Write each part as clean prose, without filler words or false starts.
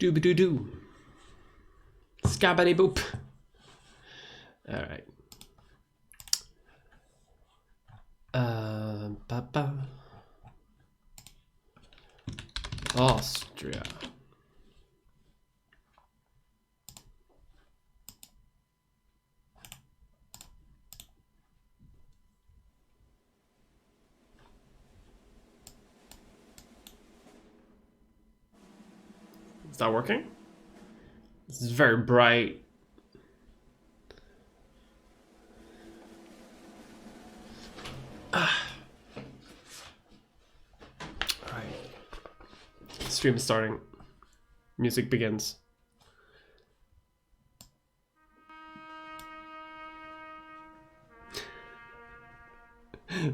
Doo-ba-doo-doo. Scabaddy-boop. Alright. Austria. Is that working? This is very bright. Alright. Stream is starting. Music begins.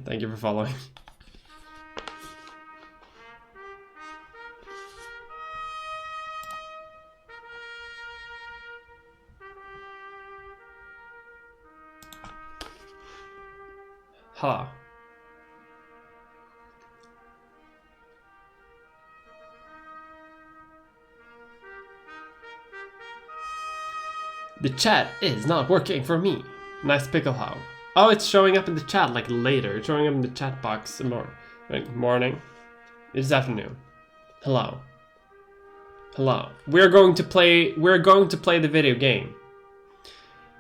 Thank you for following. Hello. The chat is not working for me. Nice pickle how. Oh, it's showing up in the chat like later. It's showing up in the chat box morning. It is afternoon. Hello. Hello. We're going to play the video game.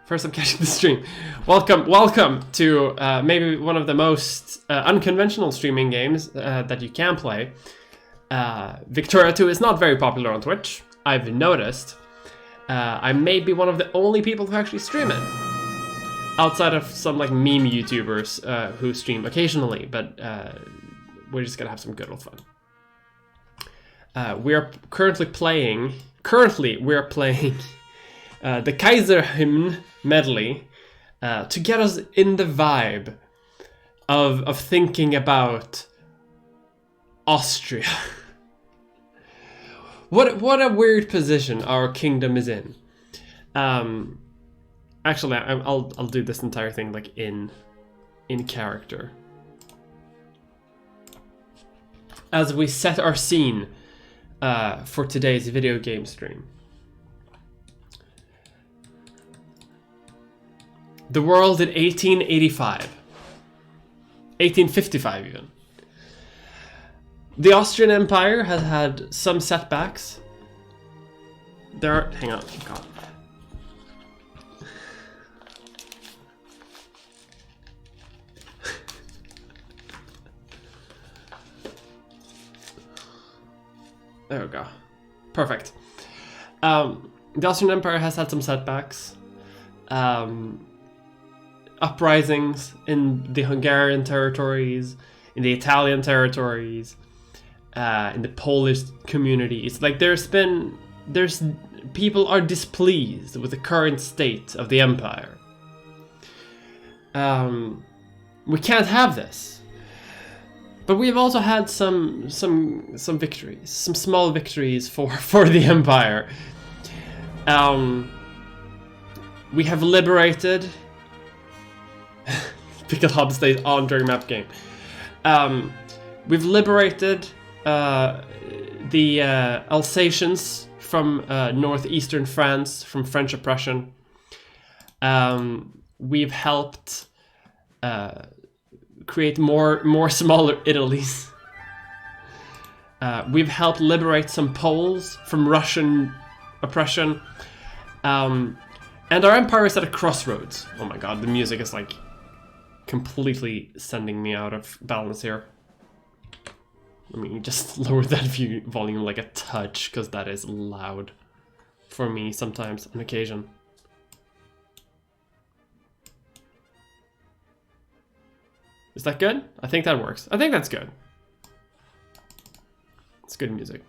First I'm catching the stream. Welcome to maybe one of the most unconventional streaming games that you can play. Victoria 2 is not very popular on Twitch, I've noticed. I may be one of the only people who actually stream it. Outside of some like meme YouTubers who stream occasionally, but we're just gonna have some good old fun. We're currently playing the Kaiser hymn medley to get us in the vibe of thinking about Austria. What a weird position our kingdom is in. Actually, I'll do this entire thing like in character as we set our scene for today's video game stream. The world in 1885, 1855 even. The Austrian Empire has had some setbacks. Hang on, God. There we go. Perfect. The Austrian Empire has had some setbacks. Uprisings in the Hungarian territories, in the Italian territories, in the Polish communities. Like people are displeased with the current state of the empire. We can't have this. But we've also had some victories, some small victories for the empire. We have liberated. Pickle Hub stays on during map game. We've liberated the Alsatians from northeastern France from French oppression. We've helped create more smaller Italies. We've helped liberate some Poles from Russian oppression. And our empire is at a crossroads. Oh my god, the music is like completely sending me out of balance here. Let me just lower that volume like a touch, because that is loud for me sometimes on occasion. Is that good? I think that works. I think that's good. It's good music.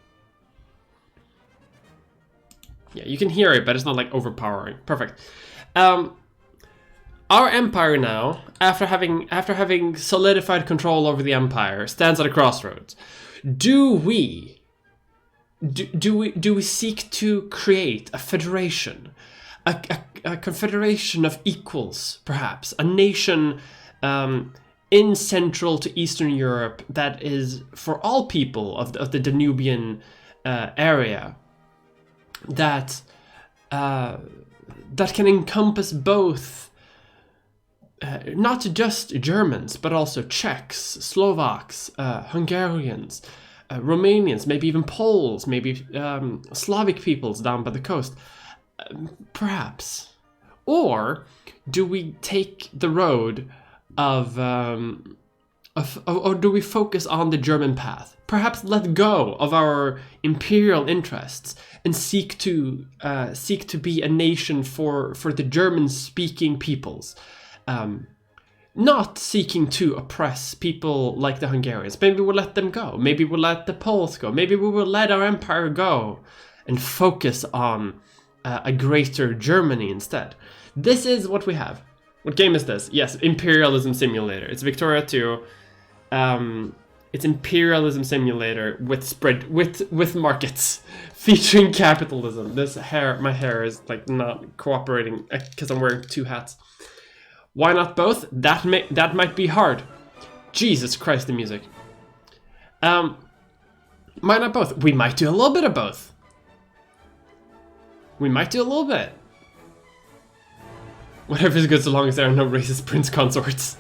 Yeah, you can hear it, but it's not like overpowering. Perfect. Our empire now, after having solidified control over the empire, stands at a crossroads. Do we seek to create a federation, a confederation of equals, perhaps a nation in Central to Eastern Europe that is for all people of the Danubian area? that that can encompass both not just Germans, but also Czechs, Slovaks, Hungarians, Romanians, maybe even Poles, maybe Slavic peoples down by the coast, perhaps. Or do we take the road of or do we focus on the German path? Perhaps let go of our imperial interests and seek to be a nation for the German-speaking peoples, not seeking to oppress people like the Hungarians. Maybe we'll let them go. Maybe we'll let the Poles go. Maybe we will let our empire go and focus on a greater Germany instead. This is what we have. What game is this? Yes, Imperialism Simulator. It's Victoria 2. It's Imperialism Simulator with markets featuring capitalism. My hair is like not cooperating because I'm wearing two hats. Why not both? That might be hard. Jesus Christ, the music. Why not both? We might do a little bit of both. We might do a little bit. Whatever is good so long as there are no racist prince consorts.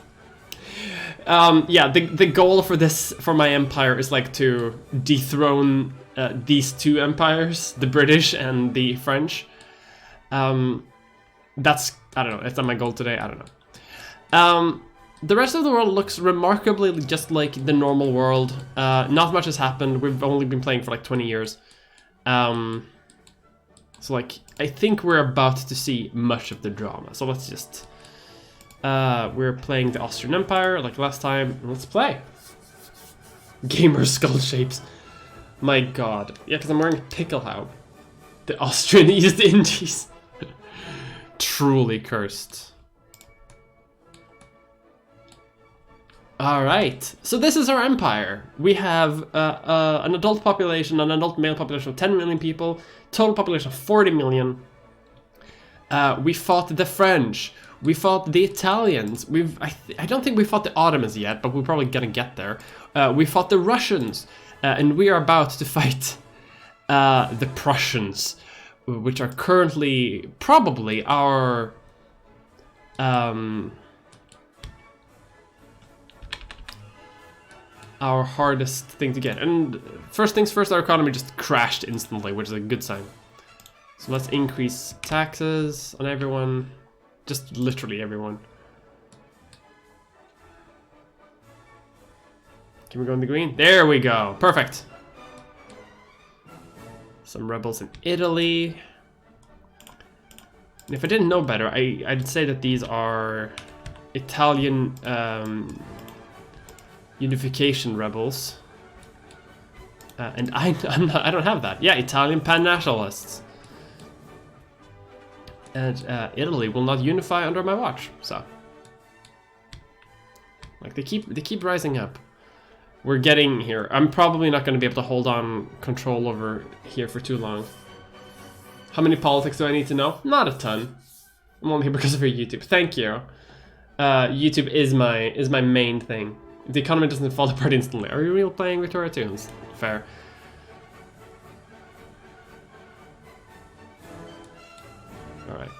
Yeah, the goal for my empire is like to dethrone these two empires, the British and the French. That's, I don't know, is that my goal today? I don't know. The rest of the world looks remarkably just like the normal world. Not much has happened. We've only been playing for like 20 years. So like, I think we're about to see much of the drama. So let's just... we're playing the Austrian Empire like last time. Let's play. Gamer skull shapes. My god. Yeah, because I'm wearing a Pickelhaube. The Austrian East Indies. Truly cursed. Alright, so this is our empire. We have an adult population, an adult male population of 10 million people, total population of 40 million. We fought the French, we fought the Italians, I don't think we fought the Ottomans yet, but we're probably gonna get there. We fought the Russians, and we are about to fight the Prussians, which are currently probably our... our hardest thing to get. And first things first, our economy just crashed instantly, which is a good sign. So let's increase taxes on everyone. Just literally everyone. Can we go in the green? There we go. Perfect. Some rebels in Italy. And if I didn't know better, I'd say that these are Italian unification rebels, and I don't have that. Yeah, Italian pan-nationalists, and Italy will not unify under my watch. So, like they keep rising up. We're getting here. I'm probably not going to be able to hold on control over here for too long. How many politics do I need to know? Not a ton. I'm only here because of your YouTube. Thank you. YouTube is my main thing. The economy doesn't fall apart instantly. Are you really playing Victoria 2? Fair. Alright.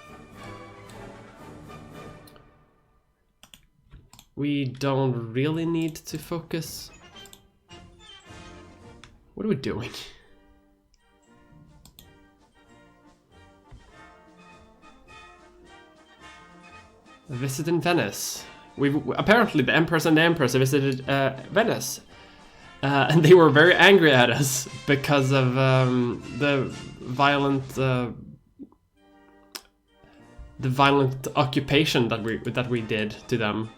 We don't really need to focus. What are we doing? A visit in Venice. Apparently the Empress and the Empress visited Venice, and they were very angry at us because of the violent occupation that we did to them.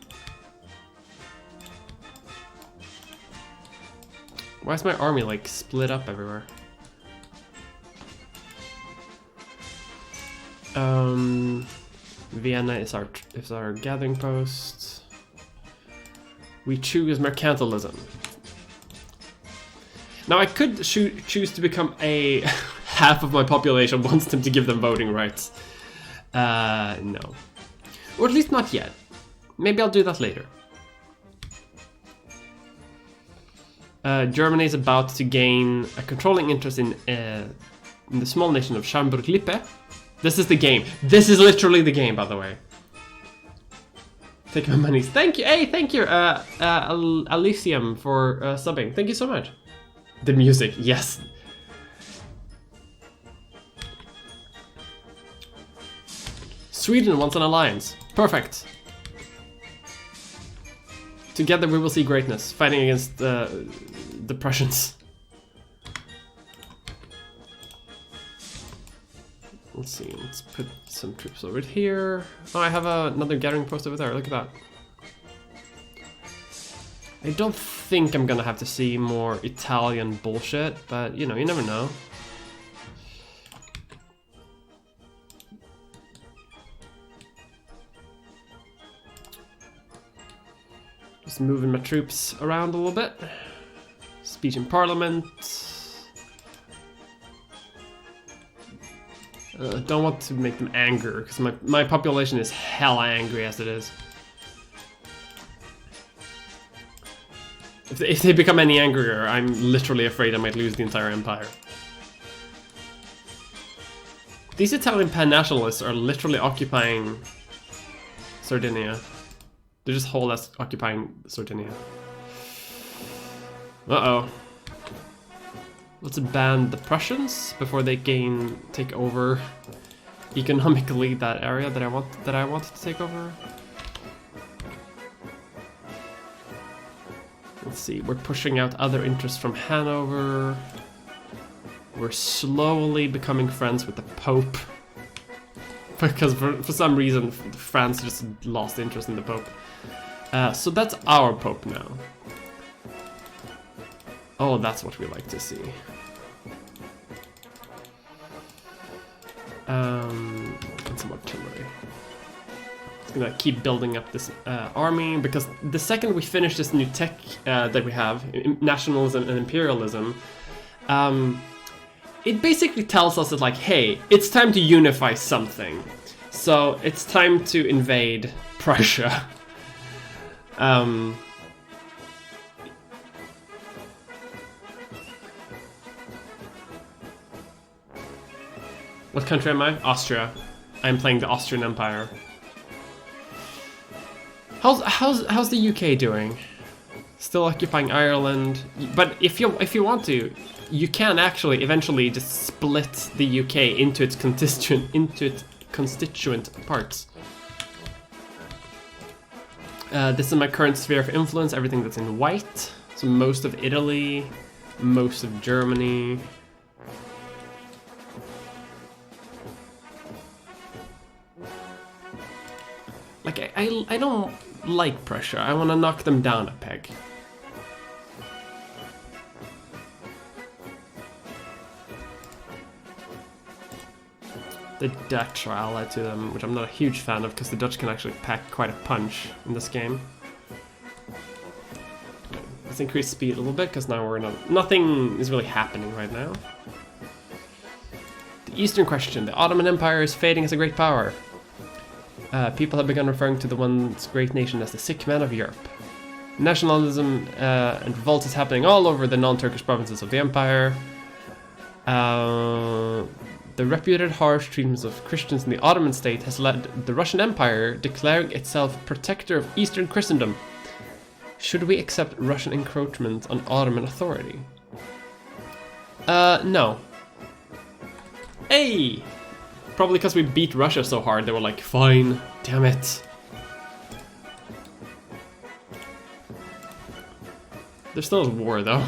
Why is my army like split up everywhere? Vienna is our gathering post. We choose mercantilism. Now I could choose to become a half of my population wants them to give them voting rights. No, or at least not yet. Maybe I'll do that later. Germany is about to gain a controlling interest in in the small nation of Schaumburg-Lippe. This is the game. This is literally the game, by the way. Take my monies. Thank you. Hey, thank you, Elysium, for subbing. Thank you so much. The music, yes. Sweden wants an alliance. Perfect. Together we will see greatness, fighting against the Prussians. Let's see, let's put some troops over here. Oh, I have another gathering post over there, look at that. I don't think I'm gonna have to see more Italian bullshit, but you know, you never know. Just moving my troops around a little bit. Speech in Parliament. Don't want to make them angry, because my population is hella angry as it is. If they become any angrier, I'm literally afraid I might lose the entire empire. These Italian pan-nationalists are literally occupying Sardinia. They're just whole as occupying Sardinia. Uh-oh. Let's ban the Prussians before they take over economically that area that I want to take over. Let's see, we're pushing out other interests from Hanover. We're slowly becoming friends with the Pope. Because for some reason France just lost interest in the Pope. So that's our Pope now. Oh, that's what we like to see. And some artillery. It's gonna keep building up this army, because the second we finish this new tech that we have, nationalism and imperialism, it basically tells us that, like, hey, it's time to unify something. So it's time to invade Prussia. What country am I? Austria. I'm playing the Austrian Empire. How's the UK doing? Still occupying Ireland. But if you want to, you can actually eventually just split the UK into its constituent parts. This is my current sphere of influence, everything that's in white. So most of Italy, most of Germany. Like, I don't like Prussia. I want to knock them down a peg. The Dutch are allied to them, which I'm not a huge fan of, because the Dutch can actually pack quite a punch in this game. Let's increase speed a little bit, because now nothing is really happening right now. The Eastern question. The Ottoman Empire is fading as a great power. People have begun referring to the once great nation as the sick man of Europe. Nationalism and revolt is happening all over the non-Turkish provinces of the empire. The reputed harsh treatment of Christians in the Ottoman state has led the Russian Empire declaring itself protector of Eastern Christendom. Should we accept Russian encroachment on Ottoman authority? No. Hey! Probably because we beat Russia so hard, they were like, fine, damn it. There's still a war though.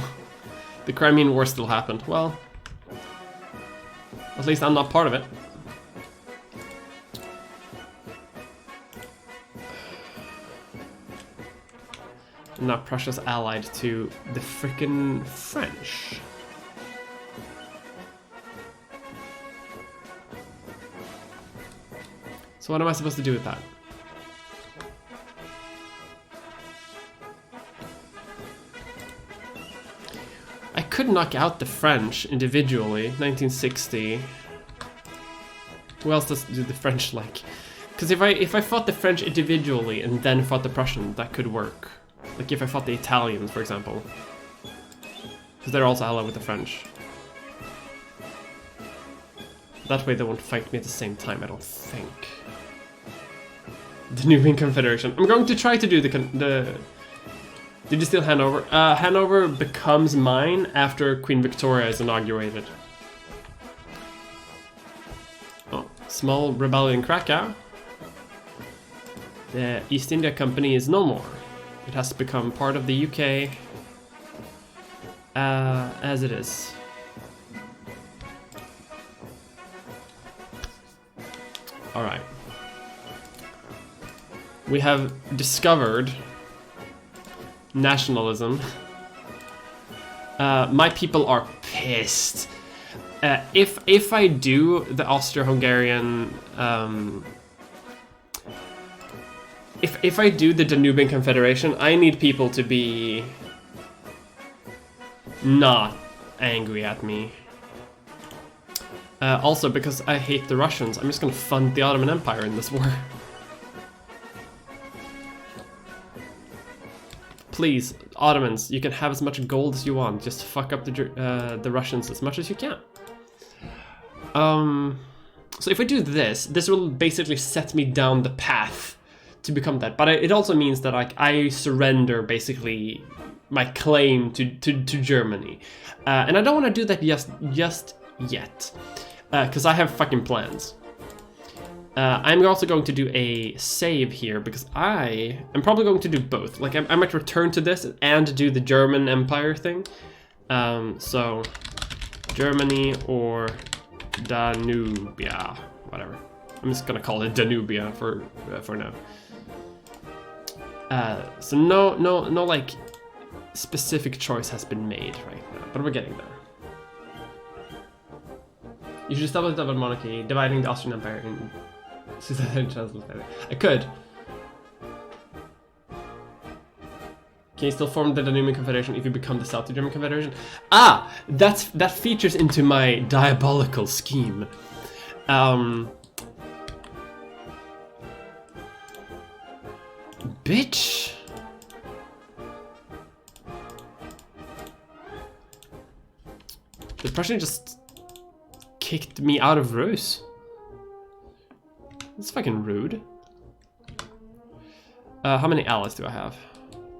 The Crimean War still happened. Well, at least I'm not part of it. And now Prussia's allied to the frickin' French. So what am I supposed to do with that? I could knock out the French individually, 1960. Who else does the French like? Because if I fought the French individually and then fought the Prussians, that could work. Like if I fought the Italians, for example. Because they're also allied with the French. That way they won't fight me at the same time, I don't think. The Nubian Confederation. I'm going to try to do the... Did you steal Hanover? Hanover becomes mine after Queen Victoria is inaugurated. Oh, small rebellion in Krakow. The East India Company is no more. It has become part of the UK as it is. Alright. We have discovered nationalism. My people are pissed. If I do the Austro-Hungarian, if I do the Danubian Confederation, I need people to be not angry at me. Also, because I hate the Russians, I'm just gonna fund the Ottoman Empire in this war. Please, Ottomans, you can have as much gold as you want. Just fuck up the Russians as much as you can. So if I do this, this will basically set me down the path to become that. But it also means that I surrender basically my claim to Germany, and I don't want to do that just yet, because I have fucking plans. I'm also going to do a save here because I am probably going to do both. Like I might return to this and do the German Empire thing. So Germany or Danubia, whatever. I'm just gonna call it Danubia for now. So no like specific choice has been made right now, but we're getting there. You should establish double monarchy, dividing the Austrian Empire in. I could. Can you still form the Danubian Confederation if you become the South German Confederation? Ah, that features into my diabolical scheme. Bitch. The Prussian just kicked me out of Rus. That's fucking rude. How many allies do I have?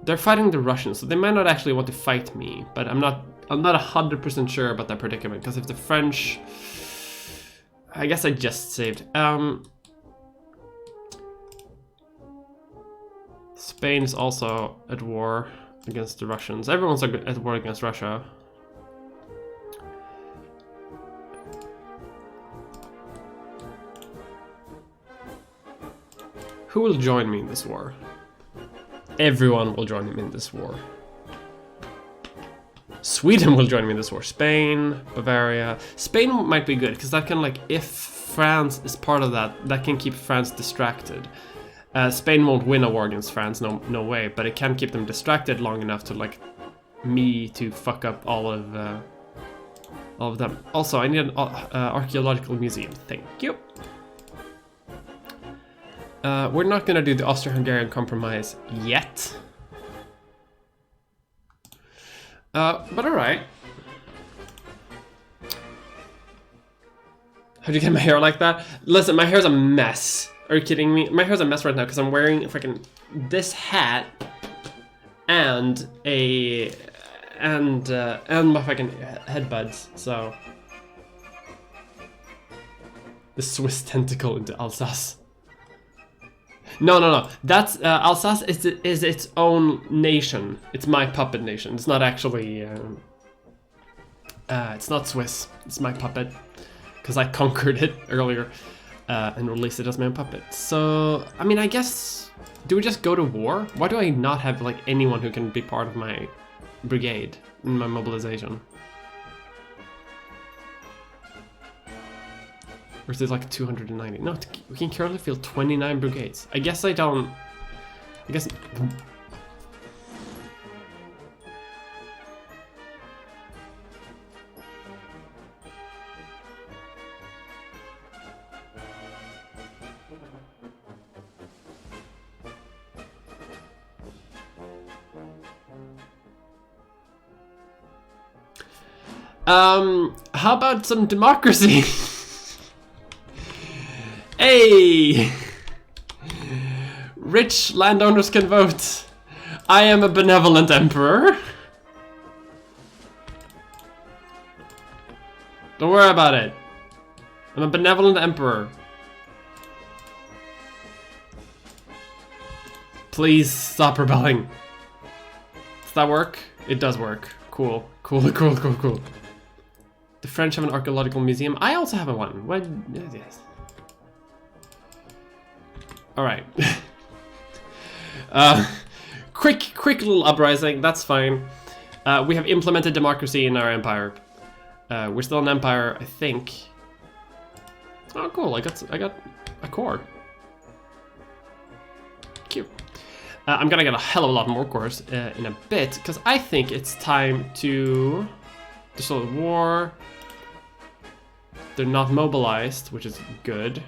They're fighting the Russians, so they might not actually want to fight me, but I'm not 100% sure about that predicament, because if the French... I guess I just saved. Spain is also at war against the Russians. Everyone's at war against Russia. Who will join me in this war? Everyone will join me in this war. Sweden will join me in this war. Spain, Bavaria. Spain might be good, because that can, like, if France is part of that, that can keep France distracted. Spain won't win a war against France, no way, but it can keep them distracted long enough to, like, me to fuck up all of them. Also, I need an archaeological museum. Thank you. We're not gonna do the Austro-Hungarian compromise yet. But alright. How'd you get my hair like that? Listen, my hair's a mess. Are you kidding me? My hair's a mess right now because I'm wearing freaking this hat and my fucking headbuds, so. The Swiss tentacle into Alsace. No. That's Alsace is its own nation. It's my puppet nation. It's not actually. It's not Swiss. It's my puppet, because I conquered it earlier and released it as my own puppet. So I mean, I guess, do we just go to war? Why do I not have like anyone who can be part of my brigade in my mobilization? Or is it like 290? No, we can currently field 29 brigades. I guess I don't... I guess... How about some democracy? Hey! Rich landowners can vote. I am a benevolent emperor. Don't worry about it. I'm a benevolent emperor. Please stop rebelling. Does that work? It does work. Cool. Cool, cool, cool, cool. The French have an archaeological museum. I also have one. What? Yes. Alright. Quick little uprising. That's fine. We have implemented democracy in our empire. We're still an empire, I think. Oh, cool. I got a core. Cute. I'm gonna get a hell of a lot more cores in a bit, because I think it's time to start a war. They're not mobilized, which is good.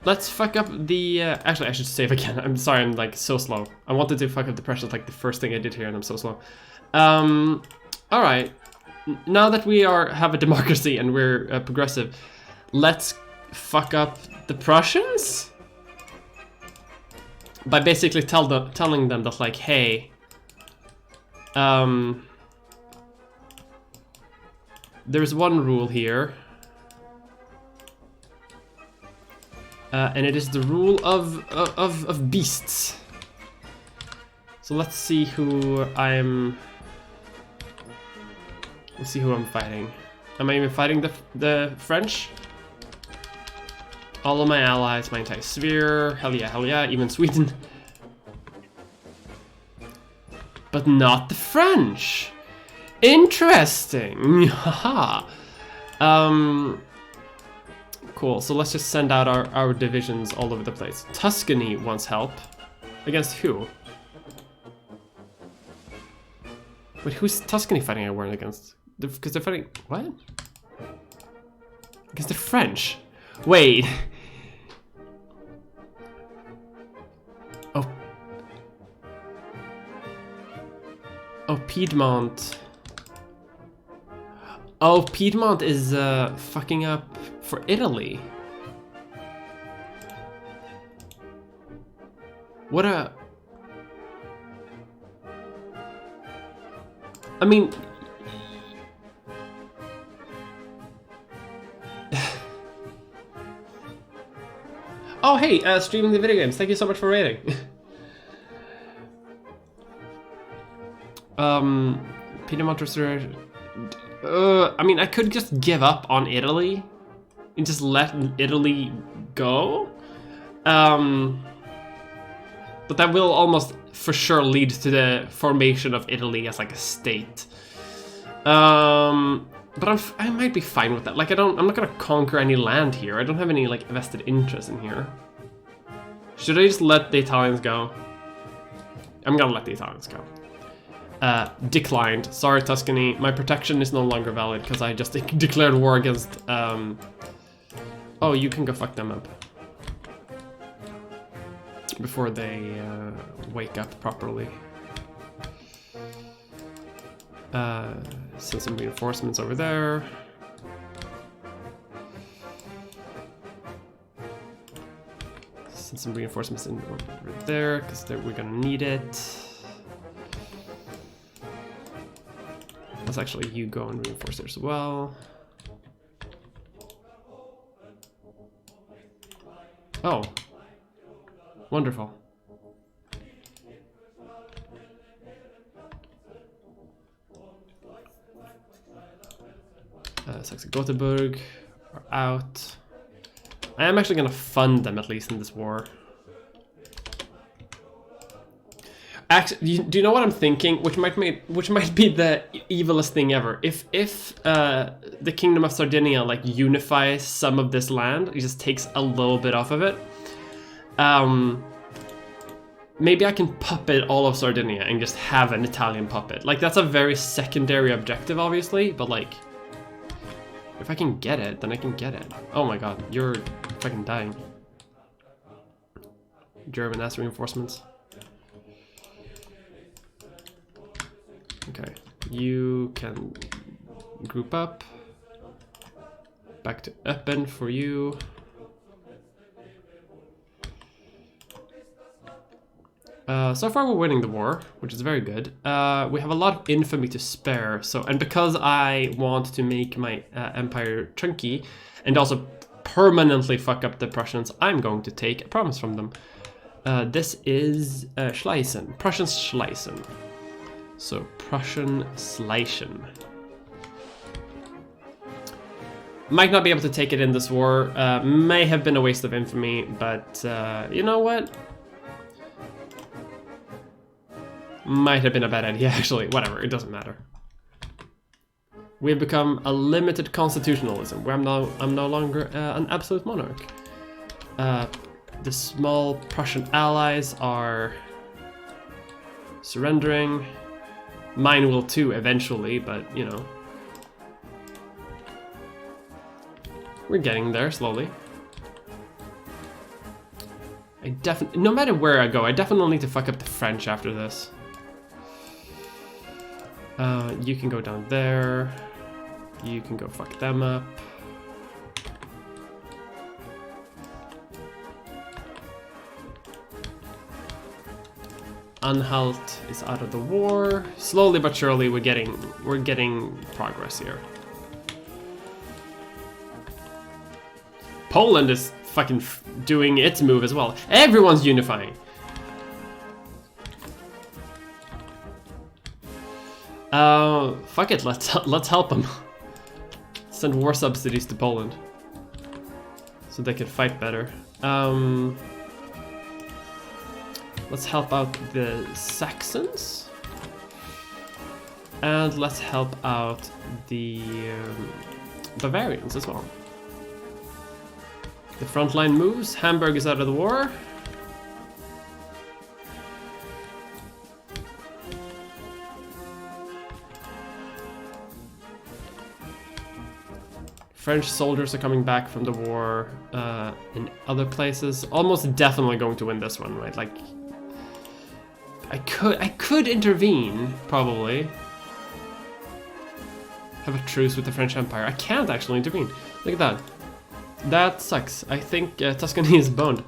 Let's fuck up the... actually, I should save again. I'm sorry, I'm like so slow. I wanted to fuck up the pressure, like the first thing I did here, and I'm so slow. Alright. Now that we have a democracy and we're progressive, let's fuck up the Prussians? By basically telling them that, like, hey, there's one rule here, and it is the rule of beasts. So let's see who I'm fighting. Am I even fighting the French? All of my allies, my entire sphere, hell yeah, even Sweden. But not the French. Interesting. Haha. Cool, so let's just send out our divisions all over the place. Tuscany wants help. Against who? Wait, who's Tuscany fighting a war against? Because they're fighting... what? Against the French. Wait. Oh, Piedmont. Oh, Piedmont is fucking up for Italy. What a... I mean... oh, hey, streaming the video games. Thank you so much for rating. Piedmont Restoration. I mean, I could just give up on Italy and just let Italy go. But that will almost for sure lead to the formation of Italy as like a state. But I might be fine with that. Like, I'm not gonna conquer any land here. I don't have any like vested interest in here. Should I just let the Italians go? I'm gonna let the Italians go. Declined. Sorry, Tuscany. My protection is no longer valid because I just declared war against... oh, you can go fuck them up. Before they wake up properly. Send some reinforcements over there. Send some reinforcements in over there because we're gonna need it. Let's actually you go and reinforce there as well. Oh, wonderful. Saxe-Gothenburg are out. I am actually gonna fund them at least in this war. Actually, do you know what I'm thinking? Which might be the evilest thing ever. If the Kingdom of Sardinia like unifies some of this land, it just takes a little bit off of it. Maybe I can puppet all of Sardinia and just have an Italian puppet. Like, that's a very secondary objective, obviously, but like, if I can get it, then I can get it. Oh my god, you're fucking dying. German ass reinforcements. Okay, you can group up. Back to Eppen for you. So far we're winning the war, which is very good. We have a lot of infamy to spare, so, and because I want to make my empire chunky and also permanently fuck up the Prussians, I'm going to take a province from them. This is Schlesien, Prussian Schlesien. So Prussian Schlesien. Might not be able to take it in this war. May have been a waste of infamy, but you know what? Might have been a bad idea, actually. Whatever, it doesn't matter. We've become a limited constitutionalism, where I'm no longer an absolute monarch. The small Prussian allies are surrendering. Mine will too eventually, but you know. We're getting there slowly. No matter where I go, I definitely need to fuck up the French after this. You can go down there. You can go fuck them up. Anhalt is out of the war. Slowly but surely we're getting progress here. Poland is fucking doing its move as well. Everyone's unifying. Fuck it, let's help them. Send war subsidies to Poland so they can fight better. Let's help out the Saxons, and let's help out the Bavarians as well. The front line moves. Hamburg is out of the war. French soldiers are coming back from the war in other places. Almost definitely going to win this one, right? Like, I could intervene, probably. Have a truce with the French Empire. I can't actually intervene. Look at that. That sucks. I think Tuscany is boned.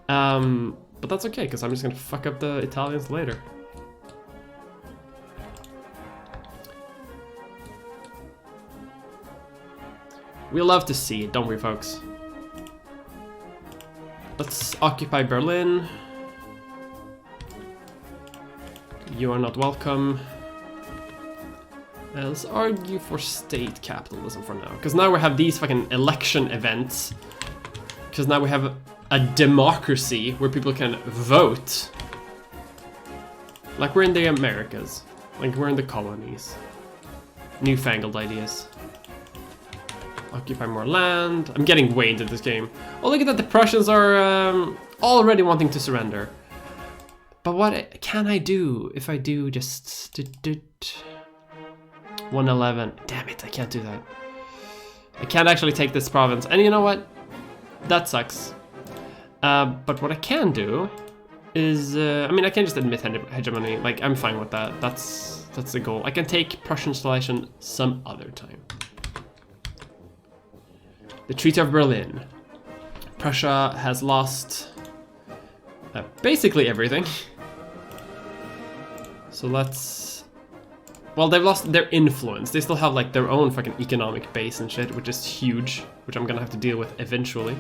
But that's okay, because I'm just gonna fuck up the Italians later. We love to see it, don't we, folks? Let's occupy Berlin. You are not welcome. Let's argue for state capitalism for now. Because now we have these fucking election events. Because now we have a democracy where people can vote. Like we're in the Americas. Like we're in the colonies. Newfangled ideas. Occupy more land. I'm getting way into this game. Oh, look at that. The Prussians are already wanting to surrender. But what can I do if I do just... 111. Damn it, I can't do that. I can't actually take this province. And you know what? That sucks. But what I can do is... I mean, I can just admit hegemony. Like, I'm fine with that. That's the goal. I can take Prussian installation some other time. The Treaty of Berlin. Prussia has lost basically everything. So let's... Well, they've lost their influence. They still have like their own fucking economic base and shit, which is huge, which I'm gonna have to deal with eventually.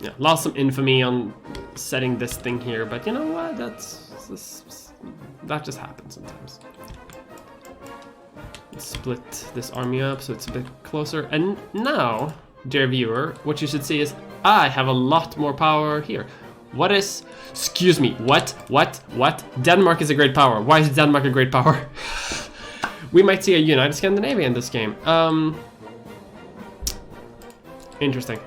Yeah, lost some infamy on setting this thing here, but you know what? That just happens sometimes. Let's split this army up so it's a bit closer. And now, dear viewer, what you should see is I have a lot more power here. What is... Excuse me, what? Denmark is a great power. Why is Denmark a great power? We might see a united Scandinavia in this game. Interesting.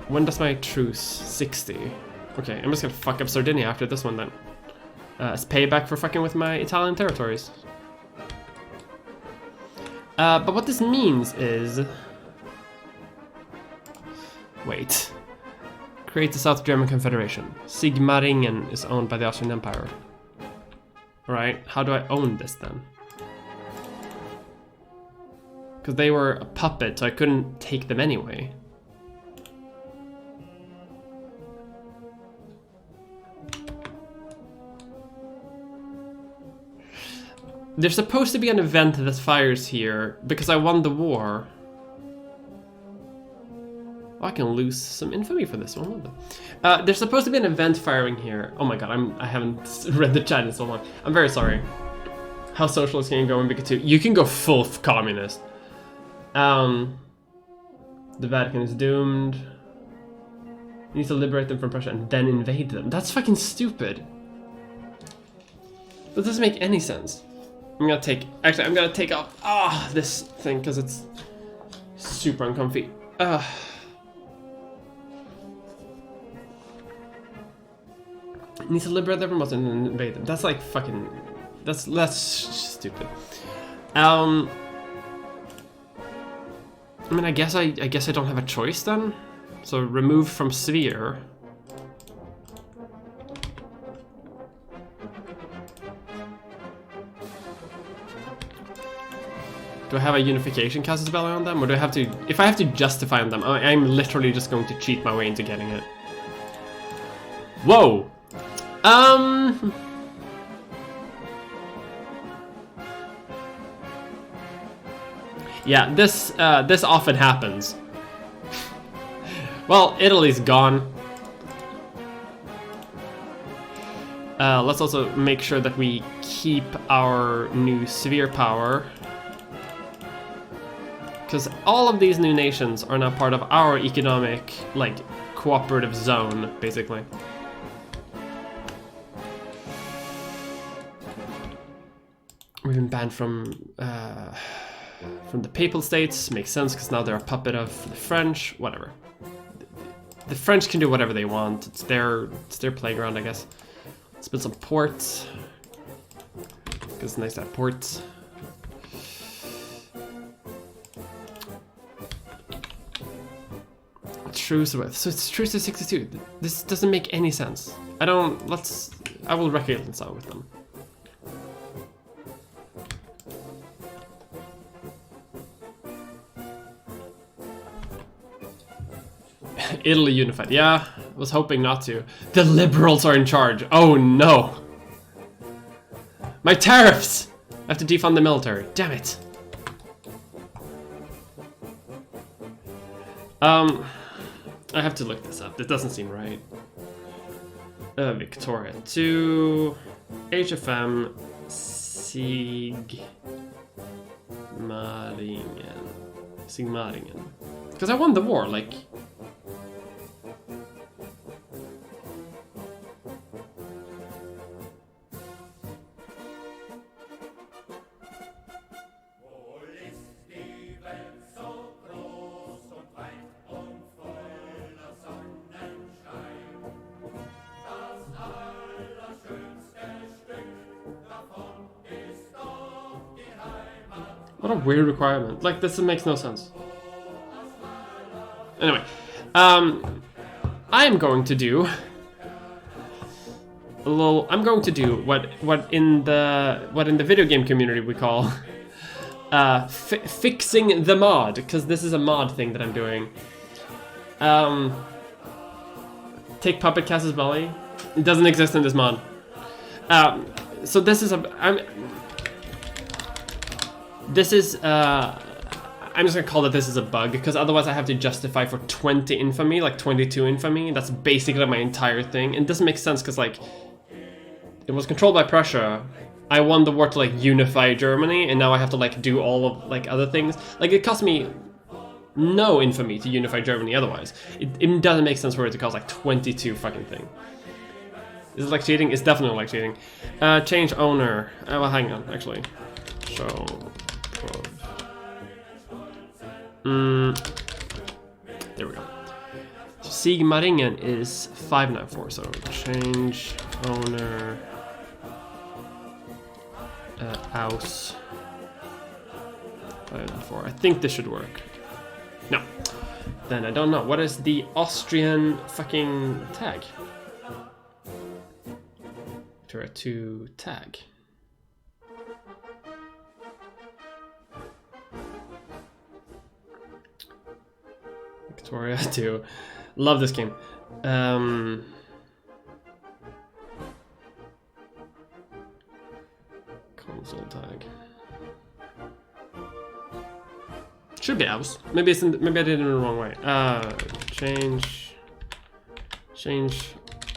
When does my truce? 60. Okay, I'm just gonna fuck up Sardinia after this one then. As payback for fucking with my Italian territories. But what this means is... Wait. Create the South German Confederation. Sigmaringen is owned by the Austrian Empire. Alright, how do I own this then? Because they were a puppet, so I couldn't take them anyway. There's supposed to be an event that fires here because I won the war. Oh, I can lose some infamy for this one. There's supposed to be an event firing here. Oh my god, I haven't read the chat in so long. I'm very sorry. How socialist can you go in BK2? You can go full communist. The Vatican is doomed. You need to liberate them from Prussia and then invade them. That's fucking stupid. That doesn't make any sense. I'm gonna take off this thing because it's super uncomfy. Need to liberate them from us and then invade them. That's like fucking. That's stupid. I mean, I guess I don't have a choice then. So remove from sphere. Do I have a unification casus belli on them, or do I have to? If I have to justify on them, I'm literally just going to cheat my way into getting it. Whoa. Yeah, this often happens. Well, Italy's gone. Let's also make sure that we keep our new sphere power. Because all of these new nations are now part of our economic, like, cooperative zone, basically. We've been banned from the Papal States. Makes sense because now they're a puppet of the French. Whatever. The French can do whatever they want. It's their playground, I guess. Let's build some ports. Because it's nice to have ports. Truce with. So it's truce to 62. This doesn't make any sense. I will reconcile with them. Italy unified. Yeah, was hoping not to. The liberals are in charge. Oh no. My tariffs! I have to defund the military. Damn it. I have to look this up. This doesn't seem right. Victoria 2 HFM Sigmaringen. Because I won the war, like. What a weird requirement. Like, this makes no sense. Anyway, I am going to do a little. I'm going to do what in the video game community we call fixing the mod, because this is a mod thing that I'm doing. Take puppet casus belli. It doesn't exist in this mod. So this is I'm just gonna call it this is a bug, because otherwise I have to justify for 20 infamy, like 22 infamy. That's basically my entire thing. And it doesn't make sense because, like, it was controlled by Prussia. I won the war to, like, unify Germany, and now I have to, like, do all of, like, other things. Like, it cost me no infamy to unify Germany otherwise. It doesn't make sense for it to cost, like, 22 fucking thing. Is it like cheating? It's definitely like cheating. Change owner. Well, hang on, actually. Show. There we go. So Sigmaringen is 594, so change owner Aus 594. I think this should work. No. Then I don't know. What is the Austrian fucking tag? Victoria 2 tag. Victoria 2. Love this game. Console tag. Should be Aus. Maybe it's in, maybe I did it in the wrong way. Change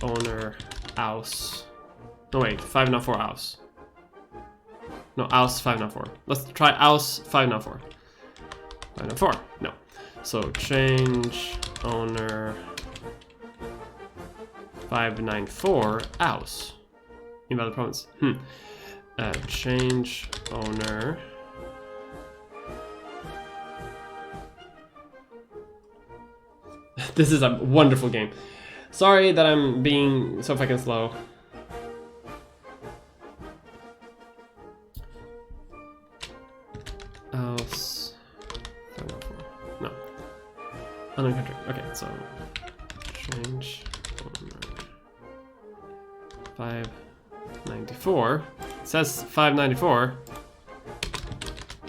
owner Aus. No wait, 504 Aus. No, Aus 504. Let's try Aus 504. 504. No. So change owner 594 Aus. Invalid province. Change owner. This is a wonderful game. Sorry that I'm being so fucking slow. Else. No. Unknown country. Okay, so change owner 594. It says 594.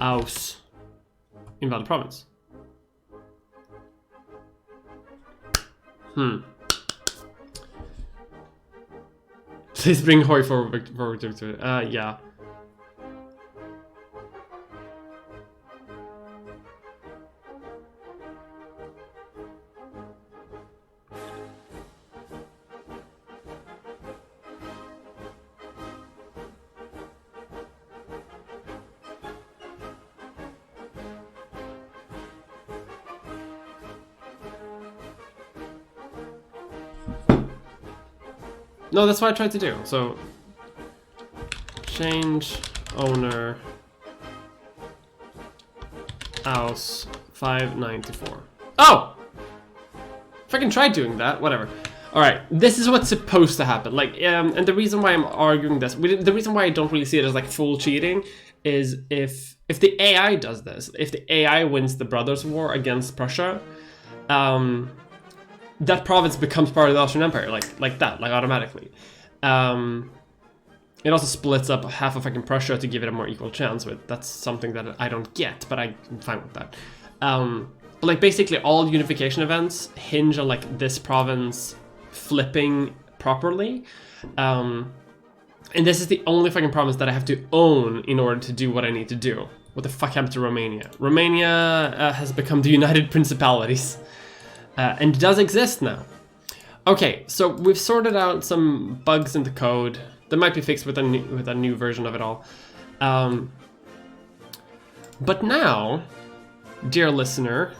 Aus. Invalid province. Please bring Hoi forward to it. Yeah. No, that's what I tried to do. So, change owner Aus 594. Oh! If I can try doing that, whatever. Alright, this is what's supposed to happen. Like, and the reason why I'm arguing this, the reason why I don't really see it as like full cheating is if the AI does this, if the AI wins the Brothers' War against Prussia, that province becomes part of the Austrian Empire, like that, like automatically. It also splits up half of fucking Prussia to give it a more equal chance with. That's something that I don't get, but I'm fine with that. But like basically all unification events hinge on like this province flipping properly. And this is the only fucking province that I have to own in order to do what I need to do. What the fuck happened to Romania? Romania has become the United Principalities. And it does exist now. Okay, so we've sorted out some bugs in the code that might be fixed with a new version of it all. But now, dear listener,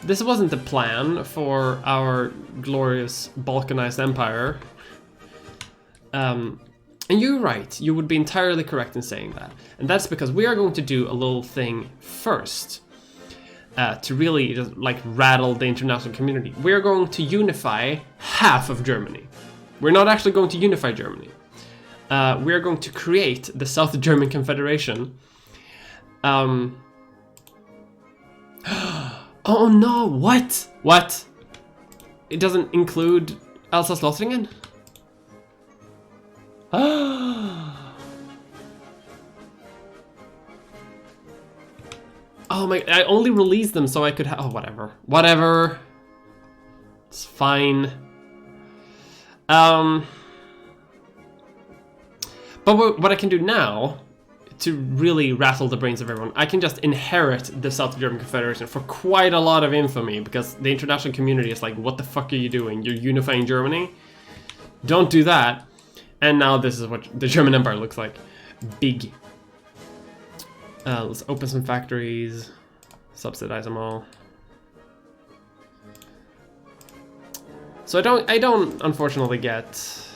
this wasn't the plan for our glorious Balkanized empire. And you're right, you would be entirely correct in saying that. And that's because we are going to do a little thing first. To really just like rattle the international community. We're going to unify half of Germany. We're not actually going to unify Germany. We're going to create the South German Confederation. Oh no, what? What? It doesn't include Alsace-Lothringen? Oh my, I only released them so I could have, oh, whatever. Whatever. It's fine. But what I can do now, to really rattle the brains of everyone, I can just inherit the South German Confederation for quite a lot of infamy, because the international community is like, what the fuck are you doing? You're unifying Germany? Don't do that. And now this is what the German Empire looks like. Big. Let's open some factories, subsidize them all. So I don't unfortunately get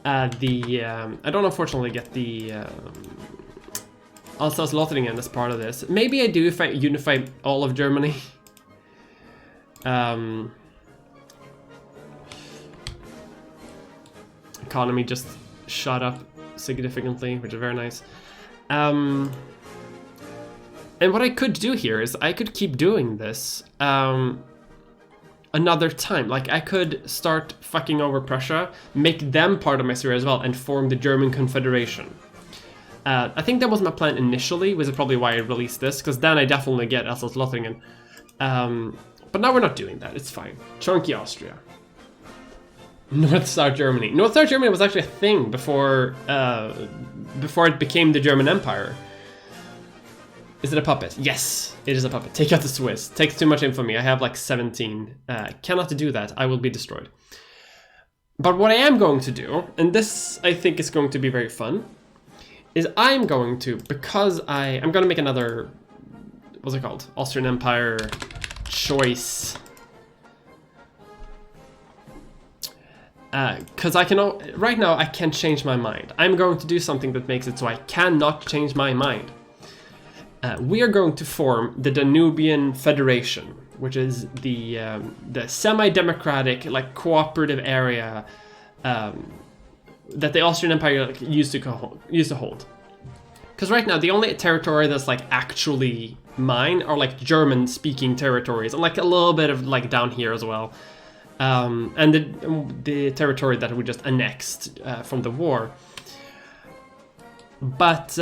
I don't unfortunately get the Alsace-Lothringen as part of this. Maybe I do if I unify all of Germany. Economy just shot up significantly, which is very nice. And what I could do here is I could keep doing this another time. Like I could start fucking over Prussia, make them part of my sphere as well, and form the German Confederation. I think that was my plan initially, which is probably why I released this, because then I definitely get Alsace-Lothringen. But now we're not doing that, it's fine. Chunky Austria. North-South Germany. North-South Germany was actually a thing before it became the German Empire. Is it a puppet? Yes, it is a puppet. Take out the Swiss. Takes too much in for me. I have like 17. Cannot do that. I will be destroyed. But what I am going to do, and this I think is going to be very fun, is I'm going to, because I'm going to make another, what's it called? Austrian Empire choice. Because I can, right now I can change my mind. I'm going to do something that makes it so I cannot change my mind. We are going to form the Danubian Federation, which is the semi-democratic, like cooperative area that the Austrian Empire used to hold. Because right now the only territory that's like actually mine are like German-speaking territories, and like a little bit of like down here as well, and the territory that we just annexed from the war. But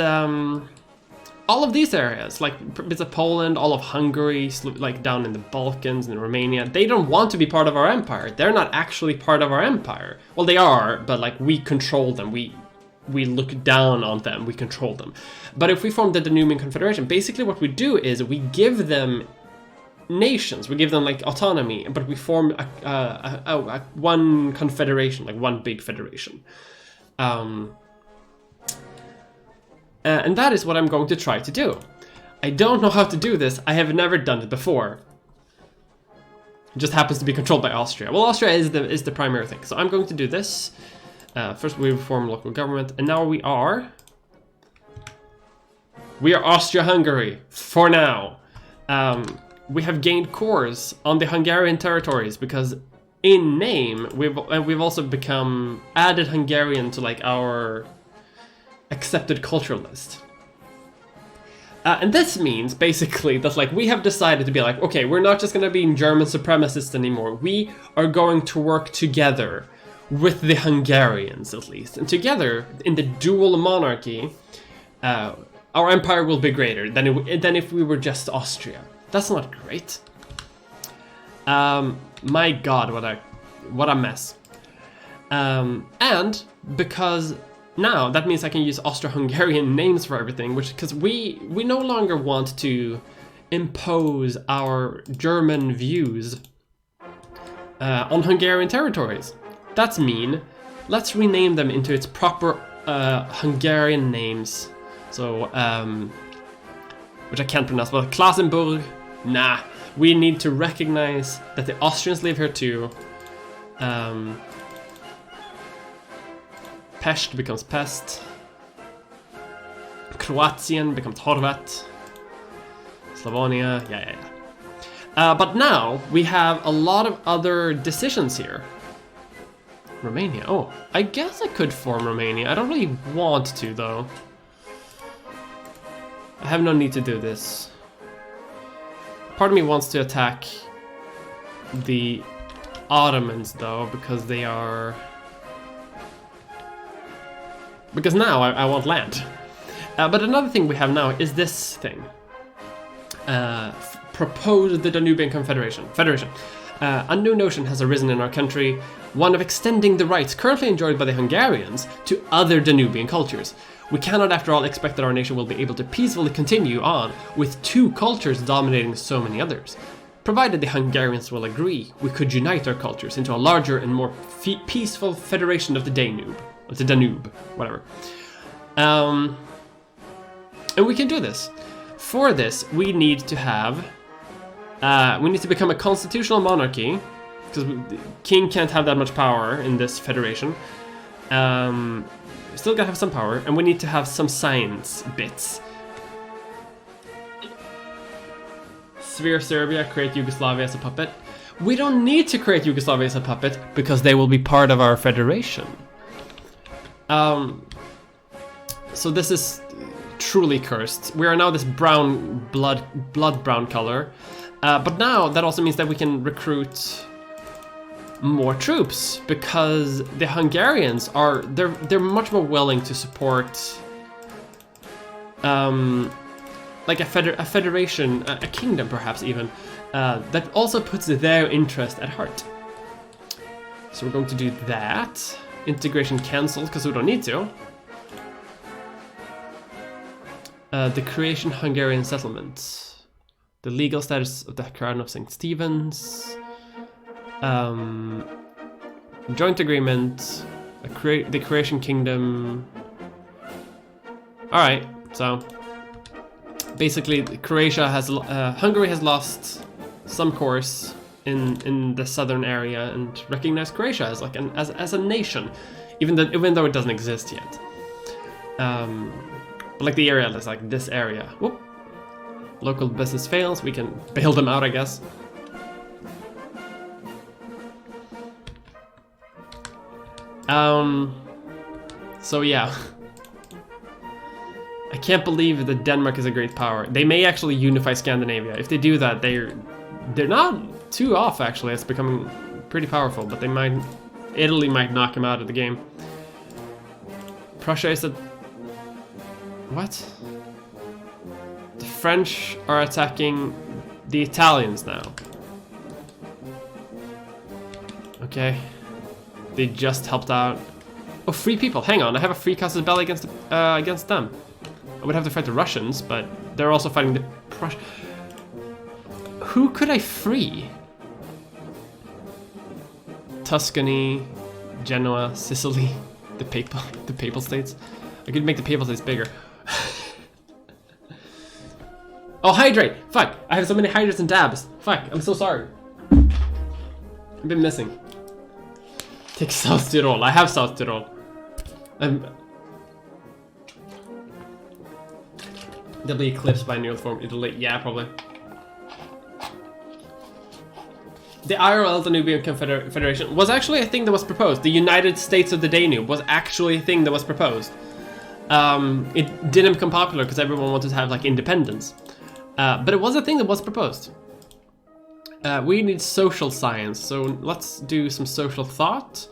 all of these areas, like bits of Poland, all of Hungary, like down in the Balkans and Romania, they don't want to be part of our empire. They're not actually part of our empire. Well, they are, but like we control them. We look down on them. We control them. But if we form the Danubian Confederation, basically what we do is we give them nations. We give them like autonomy, but we form a one confederation, like one big federation. And that is what I'm going to try to do. I don't know how to do this. I have never done it before. It just happens to be controlled by Austria. Well, Austria is the primary thing. So I'm going to do this. First we reform local government, and now we are Austria-Hungary for now. We have gained cores on the Hungarian territories because in name we've also become added Hungarian to like our accepted cultural list. And this means basically that like we have decided to be like, okay, we're not just going to be German supremacists anymore. We are going to work together with the Hungarians at least. And together in the dual monarchy, our empire will be greater than if we were just Austria. That's not great. My God, what a mess. And because now that means I can use Austro-Hungarian names for everything, because we no longer want to impose our German views on Hungarian territories. That's mean. Let's rename them into its proper Hungarian names. So, which I can't pronounce, but Klausenburg, nah. We need to recognize that the Austrians live here too. Pest becomes Pest. Croatian becomes Horvat. Slavonia, yeah. But now we have a lot of other decisions here. Romania, oh, I guess I could form Romania. I don't really want to though. I have no need to do this. Part of me wants to attack the Ottomans though, because they are... Because now I want land. But another thing we have now is this thing. Propose the Danubian Federation. A new notion has arisen in our country, one of extending the rights currently enjoyed by the Hungarians to other Danubian cultures. We cannot, after all, expect that our nation will be able to peacefully continue on with two cultures dominating so many others. Provided the Hungarians will agree, we could unite our cultures into a larger and more peaceful federation of the Danube. Or the Danube, whatever. And we can do this. For this, we need to have... we need to become a constitutional monarchy, because the king can't have that much power in this federation. Still gotta have some power, and we need to have some science bits. Sphere Serbia, create Yugoslavia as a puppet. We don't need to create Yugoslavia as a puppet, because they will be part of our federation. So this is truly cursed. We are now this brown, blood brown color. But now that also means that we can recruit more troops, because the Hungarians are they're much more willing to support like a federation, a kingdom perhaps even, that also puts their interest at heart. So we're going to do that. Integration cancelled because we don't need to. The Croatian Hungarian settlement. The legal status of the Crown of St. Stephen's. Joint agreement. The Croatian kingdom. Alright, so basically Hungary has lost some course in the southern area and recognized Croatia as like as a nation, even though it doesn't exist yet. But like the area is like this area. Whoop. Local business fails, we can bail them out, I guess. So yeah. I can't believe that Denmark is a great power. They may actually unify Scandinavia. If they do that, they're not too off actually. It's becoming pretty powerful, but Italy might knock them out of the game. Prussia is what? The French are attacking the Italians now. Okay. They just helped out. Oh, free people. Hang on, I have a free casus belli against them. I would have to fight the Russians, but they're also fighting the Prussians. Who could I free? Tuscany, Genoa, Sicily, the papal states. I could make the papal states bigger. Oh, hydrate! Fuck! I have so many hydrates and dabs. Fuck! I'm so sorry. I've been missing. Take South Tyrol. I have South Tyrol. They'll be eclipsed by new form Italy. Yeah, probably. The IRL, the Nubian Confederation, was actually a thing that was proposed. The United States of the Danube was actually a thing that was proposed. It didn't become popular because everyone wanted to have like independence. But it was a thing that was proposed. We need social science, so let's do some social thought.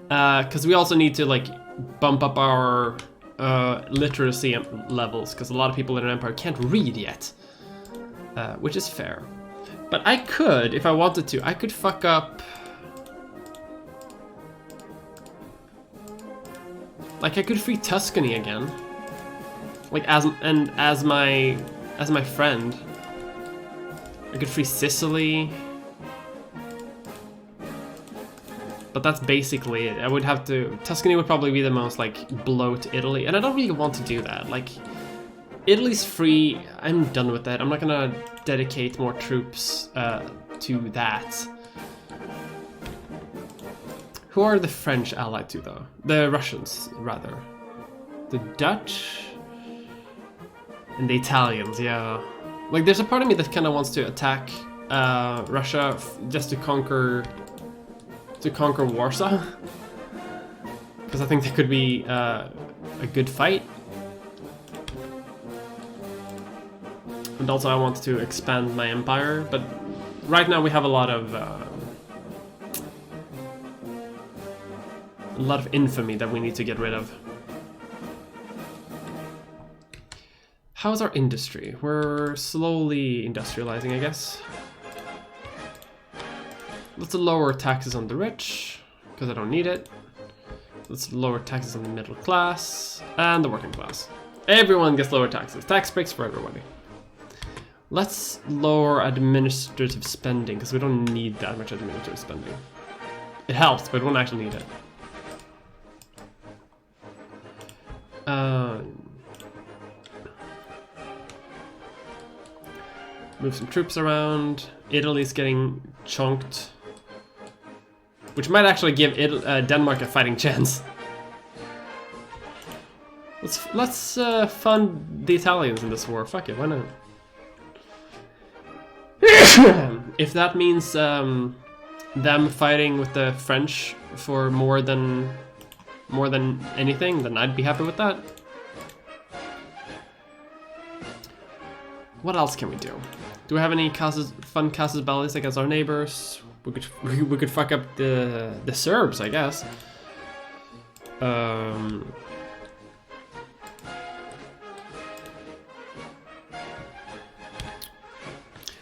Because we also need to like bump up our literacy levels, because a lot of people in an empire can't read yet, which is fair. But I could, if I wanted to, I could fuck up. Like I could free Tuscany again, like as my friend. I could free Sicily. But that's basically it. I would have to... Tuscany would probably be the most, like, bloat Italy. And I don't really want to do that. Like, Italy's free. I'm done with that. I'm not gonna dedicate more troops to that. Who are the French allied to, though? The Russians, rather. The Dutch? And the Italians, yeah. Like, there's a part of me that kind of wants to attack Russia just to conquer Warsaw, because I think that could be a good fight. And also I want to expand my empire, but right now we have a lot of infamy that we need to get rid of. How's our industry? We're slowly industrializing, I guess. Let's lower taxes on the rich, because I don't need it. Let's lower taxes on the middle class and the working class. Everyone gets lower taxes. Tax breaks for everybody. Let's lower administrative spending, because we don't need that much administrative spending. It helps, but we don't actually need it. Move some troops around. Italy's getting chunked, which might actually give Denmark a fighting chance. Let's fund the Italians in this war. Fuck it, why not? If that means them fighting with the French for more than anything, then I'd be happy with that. What else can we do? Do we have any fun casus bellis against our neighbors? We could fuck up the Serbs, I guess.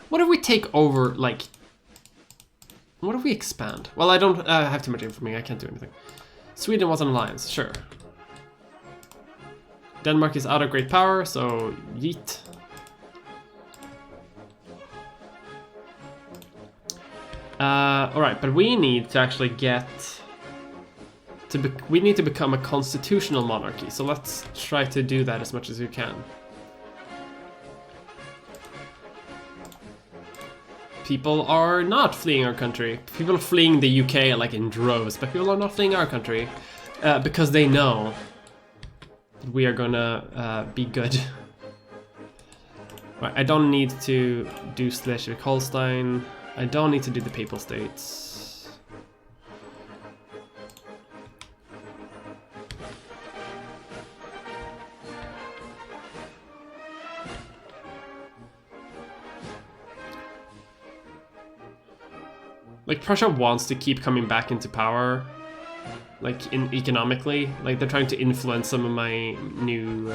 What if we take over, like, What if we expand? Well, I don't have too much info for me. I can't do anything. Sweden was an alliance, sure. Denmark is out of great power, so yeet. Alright, but we need to actually get... we need to become a constitutional monarchy, so let's try to do that as much as we can. People are not fleeing our country. People are fleeing the UK like in droves, but people are not fleeing our country because they know that we are gonna be good. Right, I don't need to do Schleswig-Holstein. I don't need to do the Papal States. Like, Prussia wants to keep coming back into power, like, economically. Like, they're trying to influence some of my new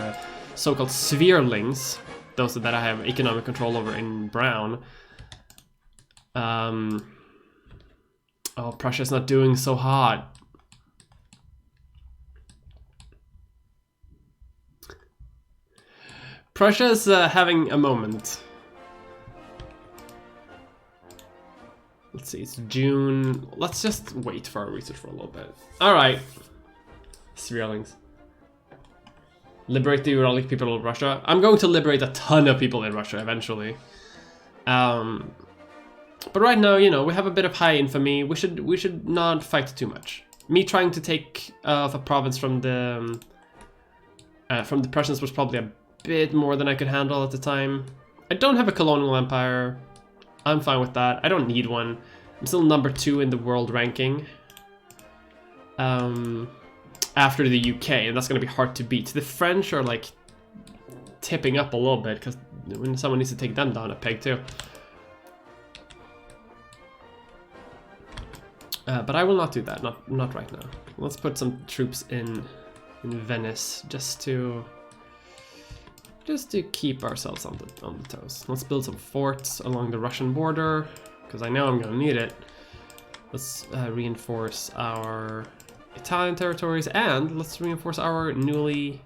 so-called spherelings, those that I have economic control over in brown. Oh, Prussia's not doing so hot. Prussia's having a moment. Let's see, it's June. Let's just wait for our research for a little bit. Alright. Spherelings. Liberate the Uralic people of Russia. I'm going to liberate a ton of people in Russia eventually. But right now, you know, we have a bit of high infamy. We should not fight too much. Me trying to take off a province from the Prussians was probably a bit more than I could handle at the time. I don't have a colonial empire. I'm fine with that. I don't need one. I'm still number 2 in the world ranking. After the UK, and that's going to be hard to beat. The French are like tipping up a little bit because when someone needs to take them down a peg too. But I will not do that. Not right now. Let's put some troops in Venice just to keep ourselves on the toes. Let's build some forts along the Russian border, because I know I'm gonna need it. Let's reinforce our Italian territories, and let's reinforce our newly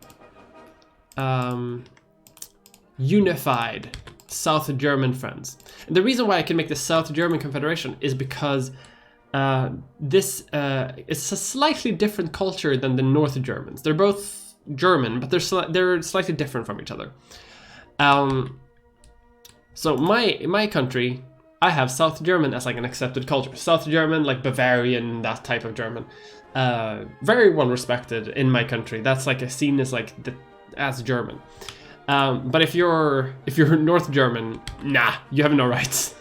unified South German friends. And the reason why I can make the South German Confederation is because this is a slightly different culture than the North Germans. They're both German, but they're slightly different from each other. So my country, I have South German as like an accepted culture. South German, like Bavarian, that type of German, very well respected in my country. That's like seen as like as German. But if you're North German, nah, you have no rights.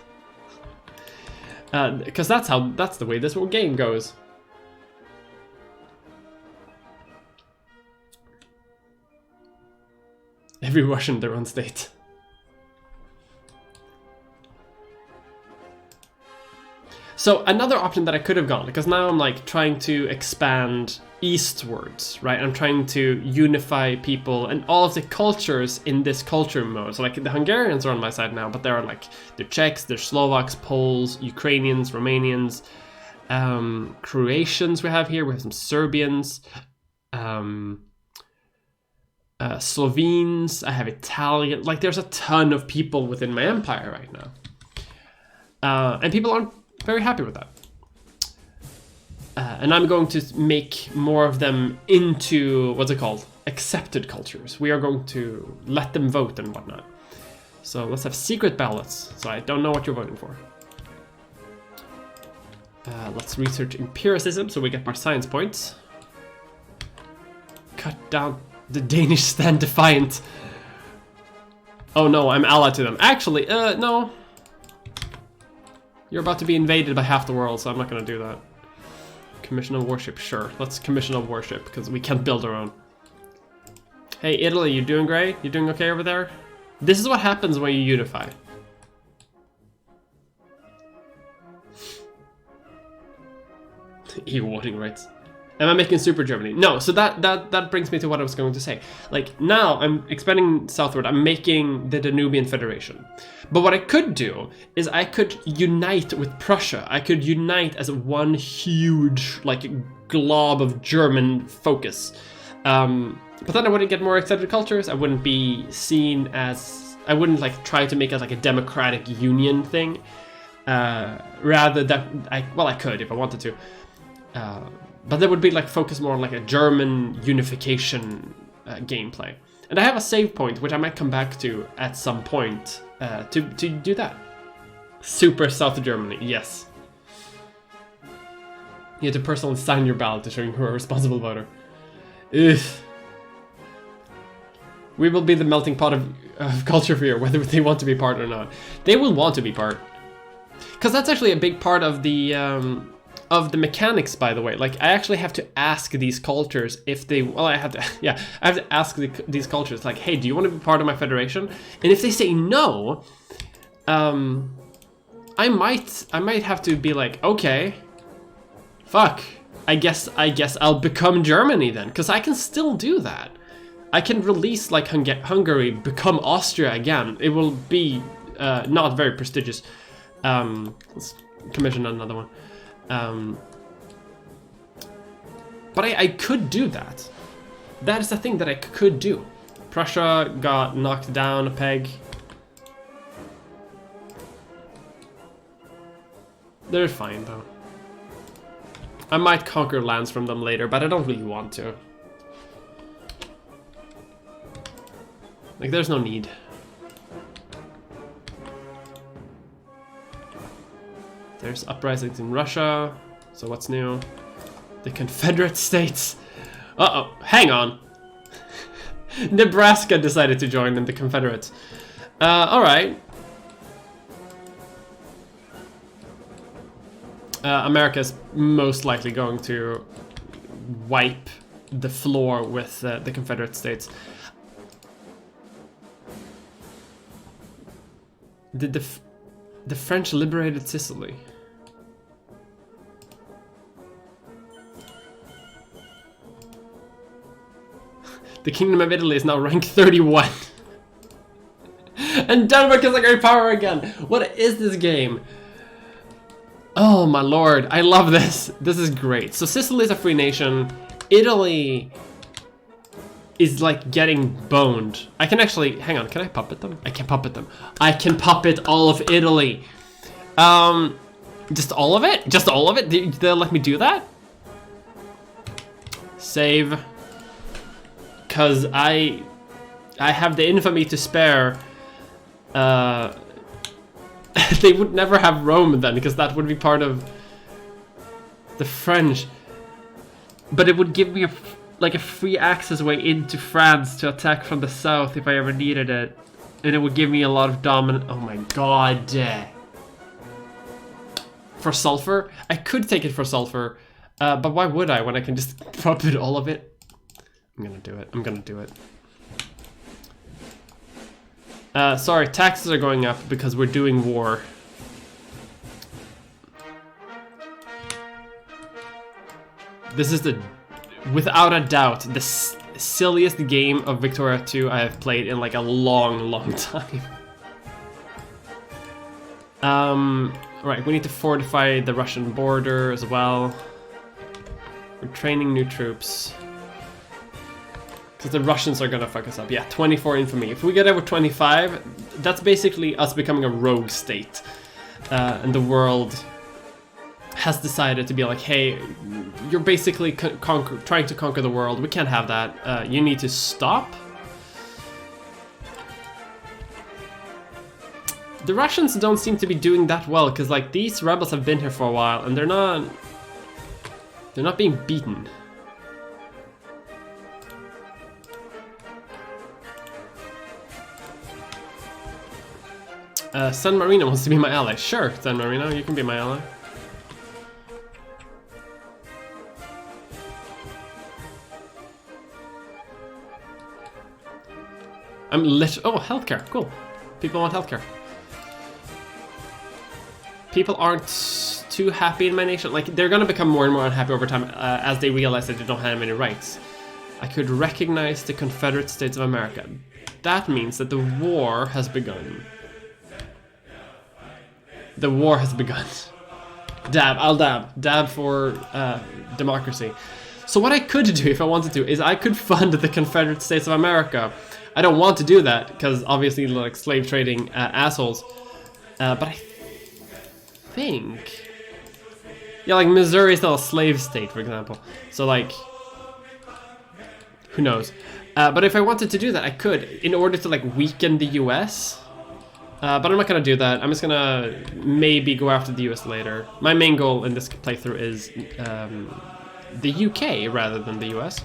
Because that's the way this whole game goes. Every Russian their own state. So another option that I could have gone, because now I'm like trying to expand eastwards, right? I'm trying to unify people and all of the cultures in this culture mode. So like the Hungarians are on my side now, but there are like the Czechs, the Slovaks, Poles, Ukrainians, Romanians, Croatians we have here. We have some Serbians, Slovenes, I have Italian. Like there's a ton of people within my empire right now. And people aren't very happy with that. And I'm going to make more of them into, what's it called? Accepted cultures. We are going to let them vote and whatnot. So let's have secret ballots, so I don't know what you're voting for. Let's research empiricism so we get more science points. Cut down the Danish stand defiant. Oh no, I'm allied to them. Actually, no. You're about to be invaded by half the world, so I'm not gonna do that. Commission a warship, sure. Let's commission a warship, because we can't build our own. Hey, Italy, you doing great? You doing okay over there? This is what happens when you unify. EU voting rights. Am I making Super Germany? No, so that brings me to what I was going to say. Like, now I'm expanding southward, I'm making the Danubian Federation. But what I could do is I could unite with Prussia. I could unite as one huge, like, glob of German focus. But then I wouldn't get more accepted cultures, I wouldn't be seen as... I wouldn't, like, try to make it like a democratic union thing. Rather that... I could if I wanted to. But that would be like focus more on like a German unification gameplay. And I have a save point, which I might come back to at some point to do that. Super South Germany, yes. You have to personally sign your ballot to show you're a responsible voter. Ugh. We will be the melting pot of culture here, whether they want to be part or not. They will want to be part. Because that's actually a big part of the mechanics, by the way. Like, I actually have to ask these cultures if they... Well, I have to ask these cultures, like, hey, do you want to be part of my federation? And if they say no, I might have to be like, okay, fuck, I guess I'll become Germany then, because I can still do that. I can release, like, Hungary, become Austria again. It will be not very prestigious. Let's commission another one. But I could do that. That is the thing that I could do. Prussia got knocked down a peg. They're fine though. I might conquer lands from them later, but I don't really want to. Like, there's no need. There's uprisings in Russia. So what's new? The Confederate States. Uh-oh, hang on. Nebraska decided to join them, the Confederates. Alright. America's most likely going to wipe the floor with the Confederate States. Did the French liberated Sicily? The Kingdom of Italy is now ranked 31. And Denmark is a great power again. What is this game? Oh my lord, I love this. This is great. So Sicily is a free nation. Italy is like getting boned. I can actually, hang on, can I puppet them? I can puppet them. I can puppet all of Italy. Just all of it? Just all of it? They'll let me do that? Save. Because I have the infamy to spare. They would never have Rome then, because that would be part of the French. But it would give me a free access way into France to attack from the south if I ever needed it. And it would give me a lot of dominant... Oh my god. For sulfur? I could take it for sulfur. But why would I when I can just puppet all of it? I'm gonna do it. I'm gonna do it. Sorry, taxes are going up because we're doing war. This is without a doubt, the silliest game of Victoria 2 I have played in like a long, long time. Right, we need to fortify the Russian border as well. We're training new troops. Because the Russians are gonna fuck us up. Yeah, 24 infamy. If we get over 25, that's basically us becoming a rogue state. And the world has decided to be like, hey, you're basically trying to conquer the world. We can't have that. You need to stop. The Russians don't seem to be doing that well, because like these rebels have been here for a while and they're not being beaten. San Marino wants to be my ally. Sure, San Marino, you can be my ally. I'm oh, healthcare, cool. People want healthcare. People aren't too happy in my nation. Like, they're gonna become more and more unhappy over time as they realize that they don't have any rights. I could recognize the Confederate States of America. That means that the war has begun. The war has begun. Dab, I'll dab. Dab for democracy. So what I could do if I wanted to is I could fund the Confederate States of America. I don't want to do that because obviously like slave trading assholes. But I think, yeah, like Missouri is still a slave state, for example. So like, who knows? But if I wanted to do that, I could in order to like weaken the U.S. But I'm not gonna do that. I'm just gonna maybe go after the US later. My main goal in this playthrough is the UK rather than the US.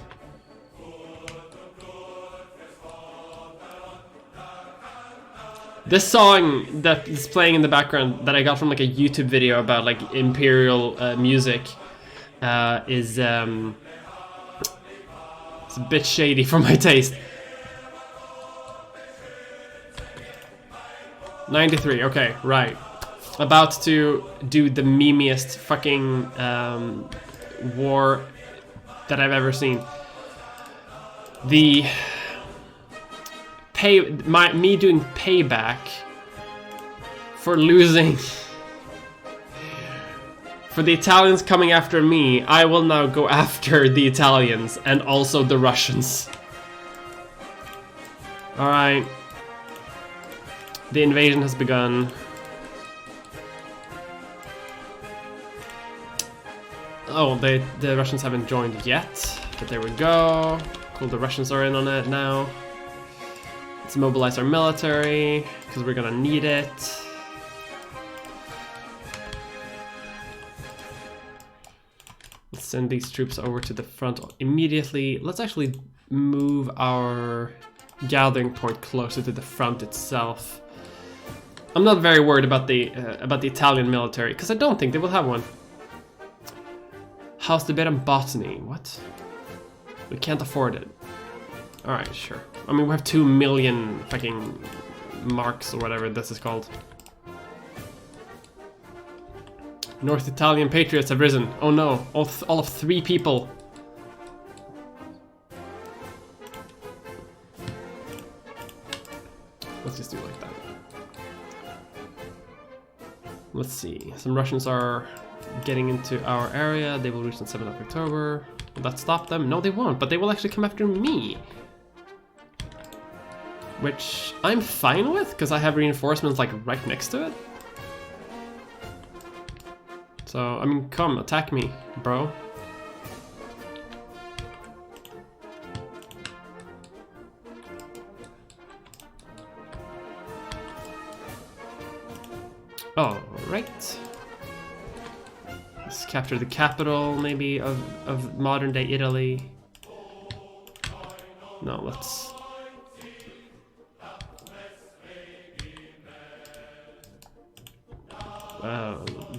This song that is playing in the background that I got from like a YouTube video about like imperial music is it's a bit shady for my taste. 93, okay, right. About to do the memeiest fucking war that I've ever seen. The me doing payback for losing for the Italians coming after me. I will now go after the Italians and also the Russians. All right. The invasion has begun. Oh, the Russians haven't joined yet, but there we go. Cool, the Russians are in on it now. Let's mobilize our military, because we're gonna need it. Let's send these troops over to the front immediately. Let's actually move our gathering point closer to the front itself. I'm not very worried about the Italian military, because I don't think they will have one. How's the bit of botany? What? We can't afford it. Alright, sure. I mean, we have 2 million fucking marks or whatever this is called. North Italian patriots have risen. Oh no, all of 3 people. Let's just do it like that. Let's see, some Russians are getting into our area. They will reach on 7th of October. Will that stop them? No, they won't, but they will actually come after me. Which I'm fine with, because I have reinforcements like right next to it. So, I mean, come, attack me, bro. Alright. Let's capture the capital, maybe, of modern-day Italy. No, let's...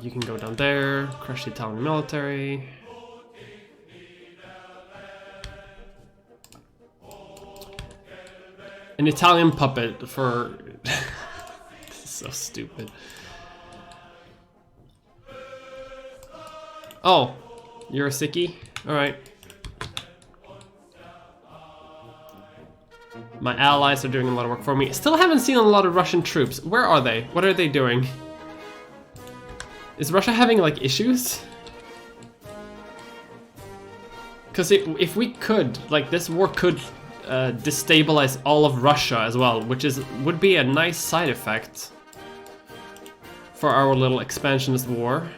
you can go down there, crush the Italian military. An Italian puppet for... This is so stupid. Oh, you're a sickie? Alright. My allies are doing a lot of work for me. Still haven't seen a lot of Russian troops. Where are they? What are they doing? Is Russia having, like, issues? Because if we could, like, this war could destabilize all of Russia as well, which would be a nice side effect for our little expansionist war.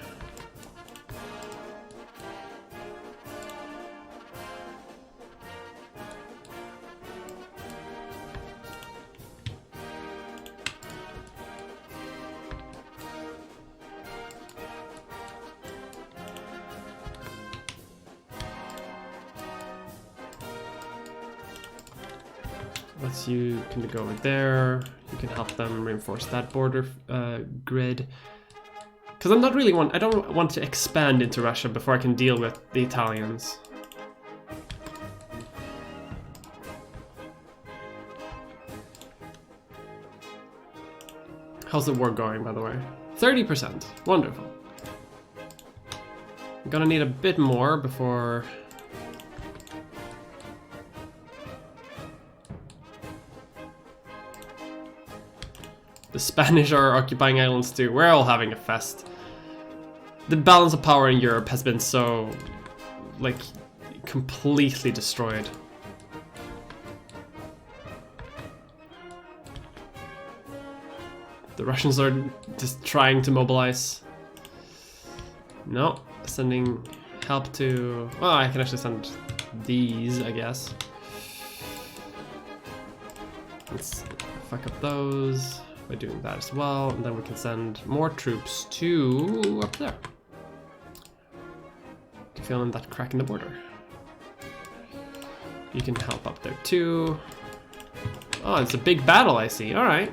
You can go over there. You can help them reinforce that border grid. Because I don't want to expand into Russia before I can deal with the Italians. How's the war going, by the way? 30%. Wonderful. I'm gonna need a bit more before... The Spanish are occupying islands too. We're all having a fest. The balance of power in Europe has been so, like, completely destroyed. The Russians are just trying to mobilize. No, sending help to... Well, I can actually send these, I guess. Let's fuck up those by doing that as well, and then we can send more troops to up there. Feeling that crack in the border. You can help up there too. Oh, it's a big battle, I see. All right.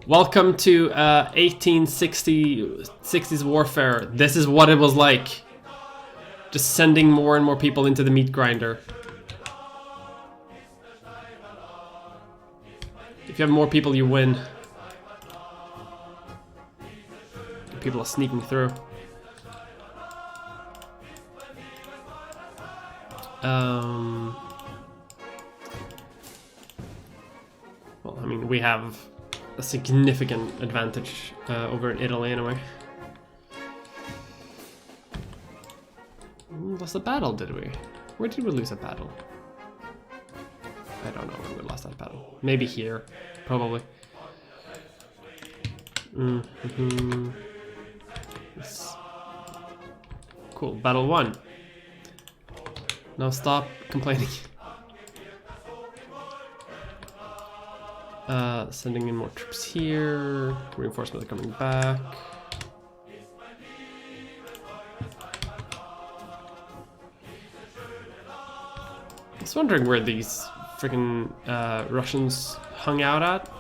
Welcome to 1860s warfare. This is what it was like. Just sending more and more people into the meat grinder. If you have more people, you win. People are sneaking through. Well, I mean, we have a significant advantage over in Italy anyway. Lost a battle, did we? Where did we lose a battle? I don't know where we lost that battle. Maybe here, probably. Yes. Cool, battle 1. Now stop complaining. Sending in more troops here. Reinforcements are coming back. I was wondering where these freaking Russians hung out at.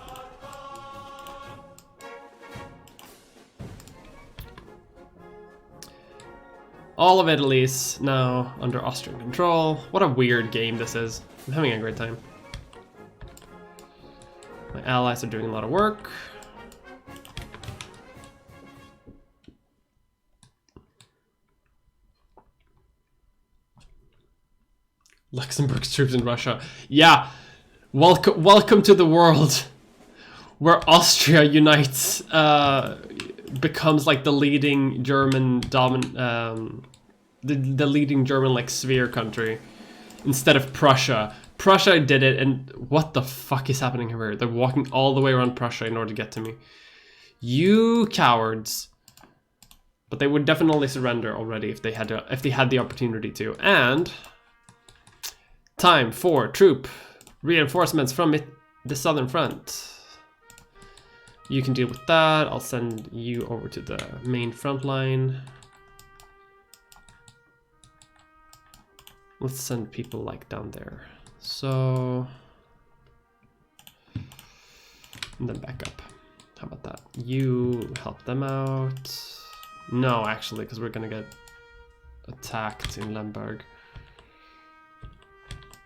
All of Italy is now under Austrian control. What a weird game this is. I'm having a great time. My allies are doing a lot of work. Luxembourg's troops in Russia. Yeah, welcome to the world where Austria unites, becomes like the leading German the leading German like sphere country instead of Prussia. Prussia did it, and what the fuck is happening here? They're walking all the way around Prussia in order to get to me. You cowards! But they would definitely surrender already if they had the opportunity to. And time for troop reinforcements from the southern front. You can deal with that. I'll send you over to the main front line. Let's send people like down there. So, and then back up. How about that? You help them out. No, actually, because we're gonna get attacked in Lemberg.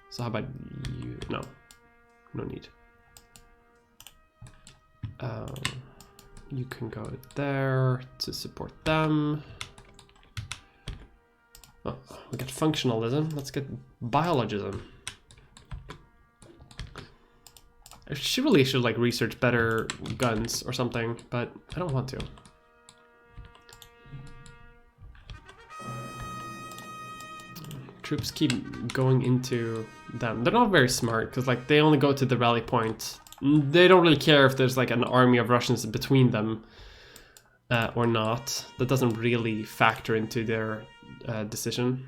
So how about you? No, no need. You can go there to support them. Oh, we got functionalism. Let's get biologism. She really should like research better guns or something, but I don't want to. Troops keep going into them. They're not very smart because like they only go to the rally point. They don't really care if there's like an army of Russians between them or not. That doesn't really factor into their decision.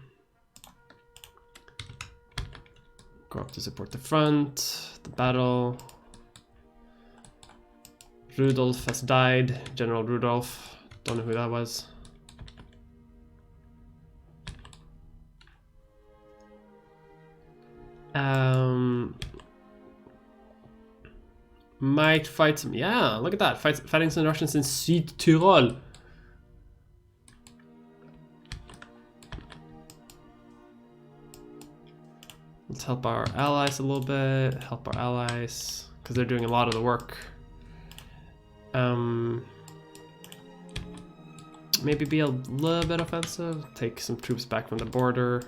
Go up to support the front, the battle. Rudolf has died. General Rudolf. Don't know who that was. Might fight some. Yeah, look at that. Fighting some Russians in Südtirol. help our allies a little bit. Help our allies, because they're doing a lot of the work. Maybe be a little bit offensive. Take some troops back from the border.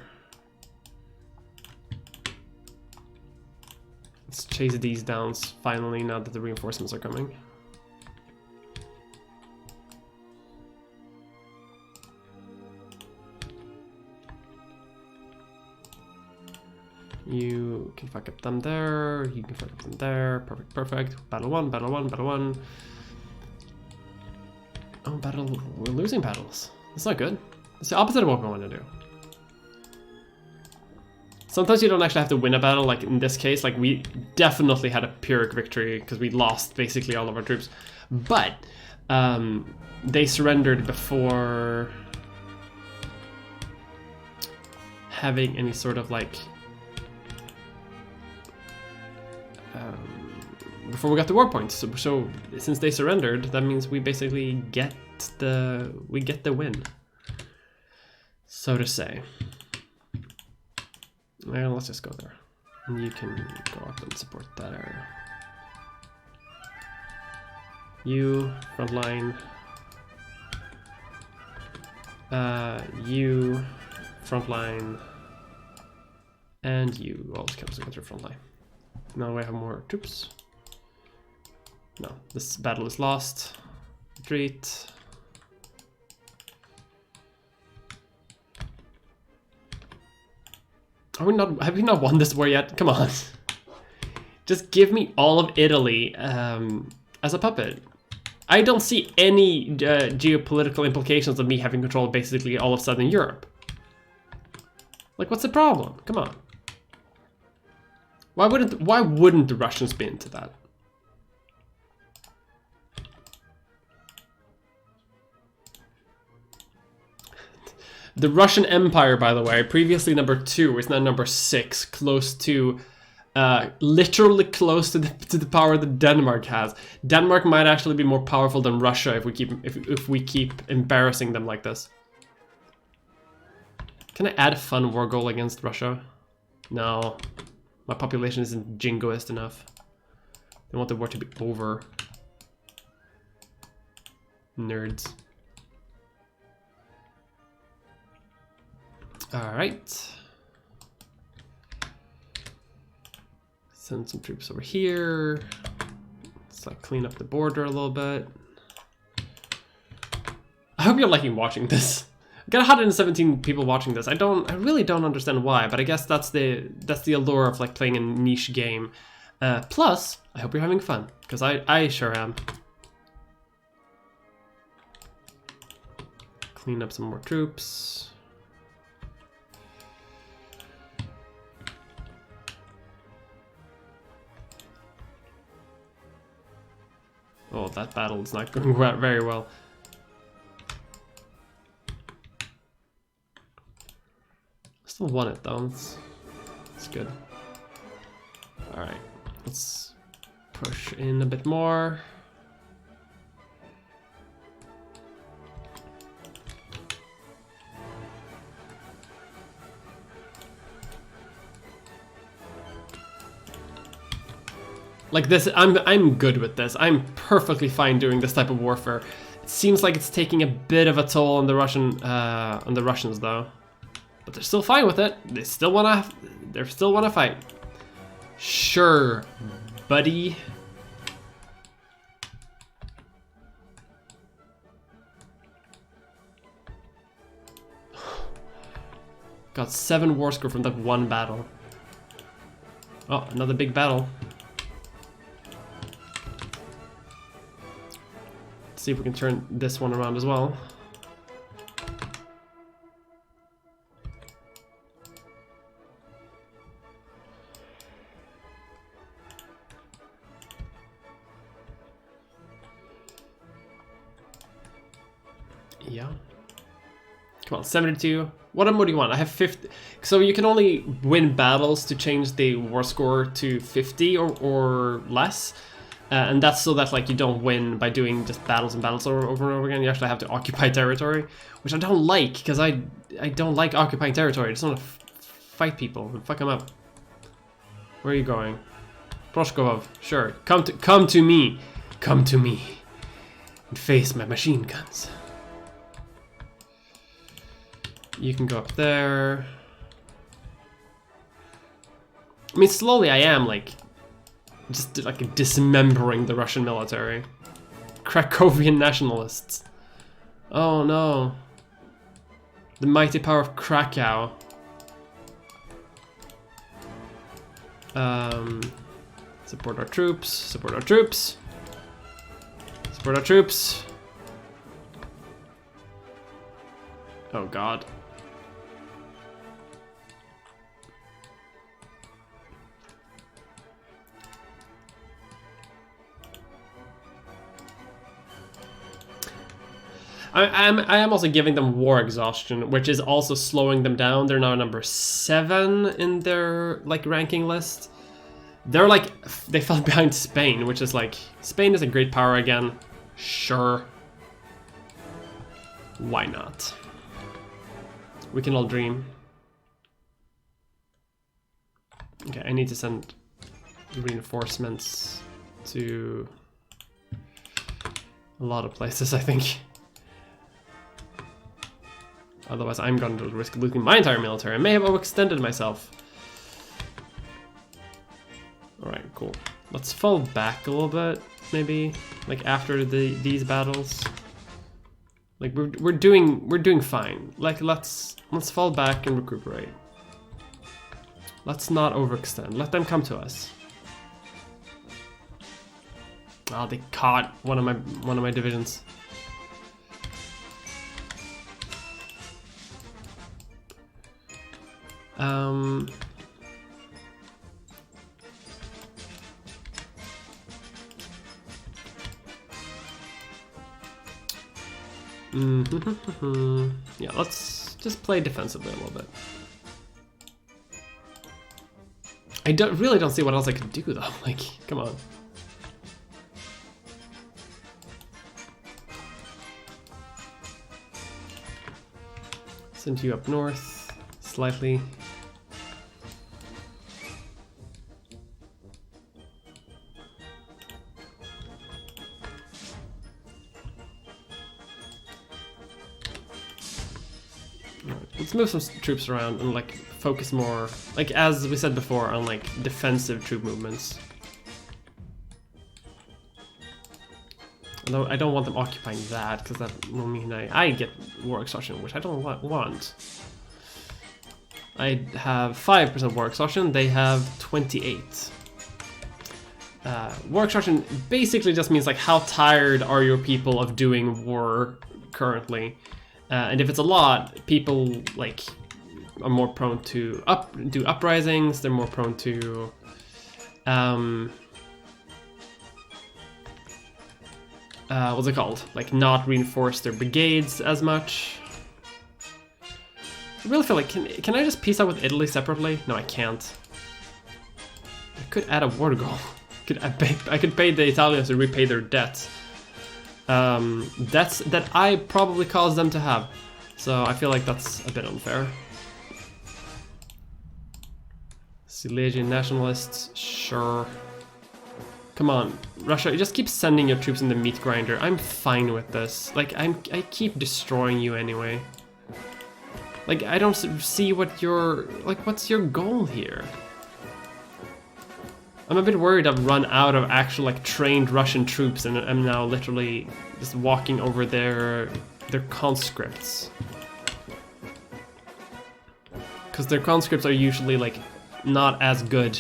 Let's chase these down finally, now that the reinforcements are coming. You can fuck up them there, you can fuck up them there. Perfect, perfect. Battle one, battle one, battle one. Oh, battle. We're losing battles. That's not good. It's the opposite of what we want to do. Sometimes you don't actually have to win a battle, like in this case. Like, we definitely had a Pyrrhic victory because we lost basically all of our troops. But they surrendered before having any sort of like... before we got the war points. So since they surrendered, that means we basically get the win, so to say. Well, let's just go there. And you can go up and support that area. You front line. You front line. And you always comes against your front line. Now we have more troops. No, this battle is lost. Retreat. Are we not? Have we not won this war yet? Come on. Just give me all of Italy as a puppet. I don't see any geopolitical implications of me having control of basically all of Southern Europe. Like, what's the problem? Come on. Why wouldn't the Russians be into that? The Russian Empire, by the way, previously number 2, is now number 6, close to, literally close to the power that Denmark has. Denmark might actually be more powerful than Russia if we keep embarrassing them like this. Can I add a fun war goal against Russia? No, my population isn't jingoist enough. They want the war to be over. Nerds. All right. Send some troops over here. Let's like clean up the border a little bit. I hope you're liking watching this. I got 117 people watching this. I really don't understand why, but I guess that's the allure of like playing a niche game. Plus, I hope you're having fun, because I sure am. Clean up some more troops. Oh, that battle is not going very well. Still won it though. It's good. All right, let's push in a bit more. Like this, I'm good with this. I'm perfectly fine doing this type of warfare. It seems like it's taking a bit of a toll on the Russians though, but they're still fine with it. They still wanna fight. Sure, buddy. Got 7 war score from that one battle. Oh, another big battle. See if we can turn this one around as well. Yeah. Come on, 72. What more do you want? I have 50. So you can only win battles to change the war score to 50 or less. And that's so that like you don't win by doing just battles and battles over and over again. You actually have to occupy territory, which I don't like, because I don't like occupying territory. I just want to fight people and fuck them up. Where are you going? Proshkovov, sure. Come to me. Come to me. And face my machine guns. You can go up there. I mean, slowly I am like just like dismembering the Russian military. Krakowian nationalists. Oh no. The mighty power of Krakow. Support our troops, support our troops. Support our troops. Oh god. I am also giving them war exhaustion, which is also slowing them down. They're now number 7 in their like ranking list. They're like, they fell behind Spain, which is like, Spain is a great power again. Sure. Why not? We can all dream. Okay, I need to send reinforcements to a lot of places, I think. Otherwise, I'm going to risk losing my entire military. I may have overextended myself. Alright, cool. Let's fall back a little bit, maybe, like after these battles. Like we're doing fine. Like let's fall back and recuperate. Let's not overextend. Let them come to us. Oh, they caught one of my divisions. Yeah, let's just play defensively a little bit. I really don't see what else I could do though. Like, come on. Send you up north slightly. Let's move some troops around and like focus more, like as we said before, on like defensive troop movements. Although I don't want them occupying that, because that will mean I get war exhaustion, which I don't want. I have 5% war exhaustion, they have 28. War exhaustion basically just means like how tired are your people of doing war currently. And if it's a lot, people like are more prone to do uprisings. They're more prone to what's it called? Like not reinforce their brigades as much. I really feel like can I just peace out with Italy separately? No, I can't. I could add a war goal. I could pay the Italians to repay their debts. Debts that I probably caused them to have. So I feel like that's a bit unfair. Silesian nationalists, sure. Come on, Russia, you just keep sending your troops in the meat grinder. I'm fine with this. Like, I keep destroying you anyway. Like, I don't see what what's your goal here? I'm a bit worried I've run out of actual like trained Russian troops and I'm now literally just walking over their conscripts. Because their conscripts are usually like not as good.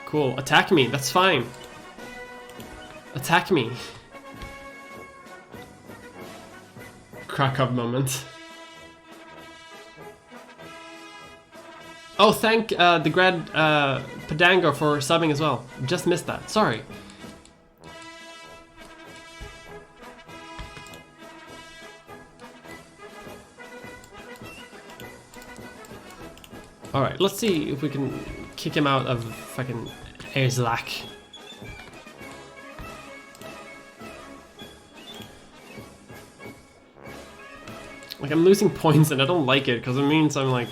Cool, attack me, that's fine. Attack me. Krakow moment. Oh, thank the grad Padango for subbing as well. Just missed that. Sorry. All right, let's see if we can kick him out of fucking Erzlach. Like, I'm losing points and I don't like it, because it means I'm like...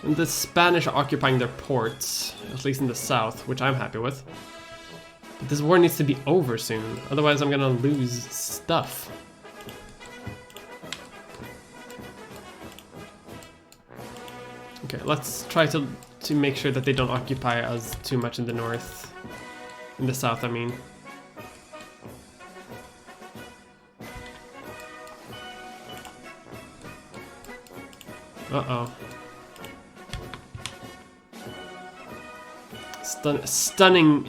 The Spanish are occupying their ports, at least in the south, which I'm happy with. But this war needs to be over soon, otherwise I'm gonna lose stuff. Okay, let's try to make sure that they don't occupy us too much in the north. In the south, I mean. Uh-oh. Stunning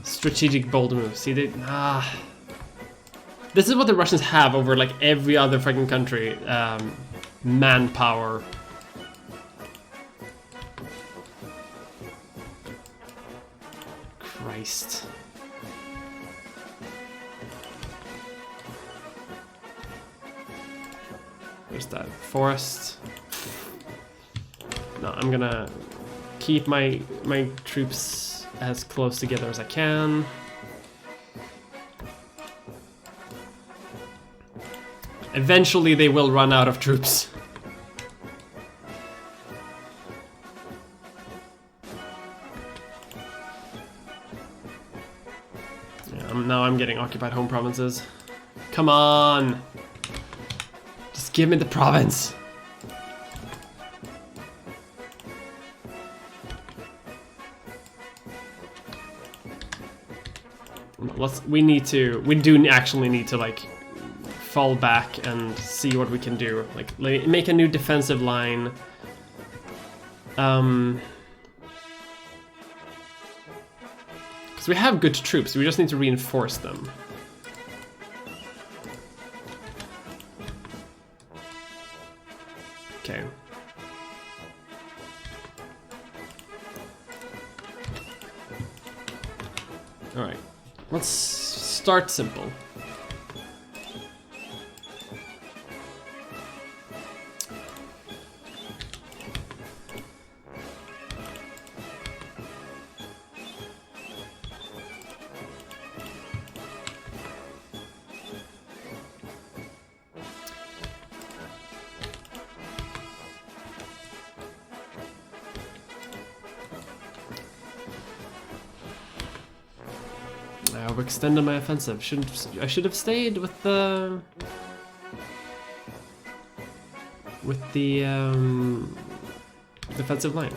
strategic bold move. See, they... This is what the Russians have over, like, every other fucking country. Manpower. Christ. Where's that? Forest. No, I'm gonna keep my troops as close together as I can. Eventually they will run out of troops. Yeah, now I'm getting occupied home provinces. Come on! Just give me the province! We do actually need to, like, fall back and see what we can do. Like, make a new defensive line. Because we have good troops, we just need to reinforce them. Okay. Alright. Let's start simple. I've extended my offensive. I should have stayed with the defensive lines.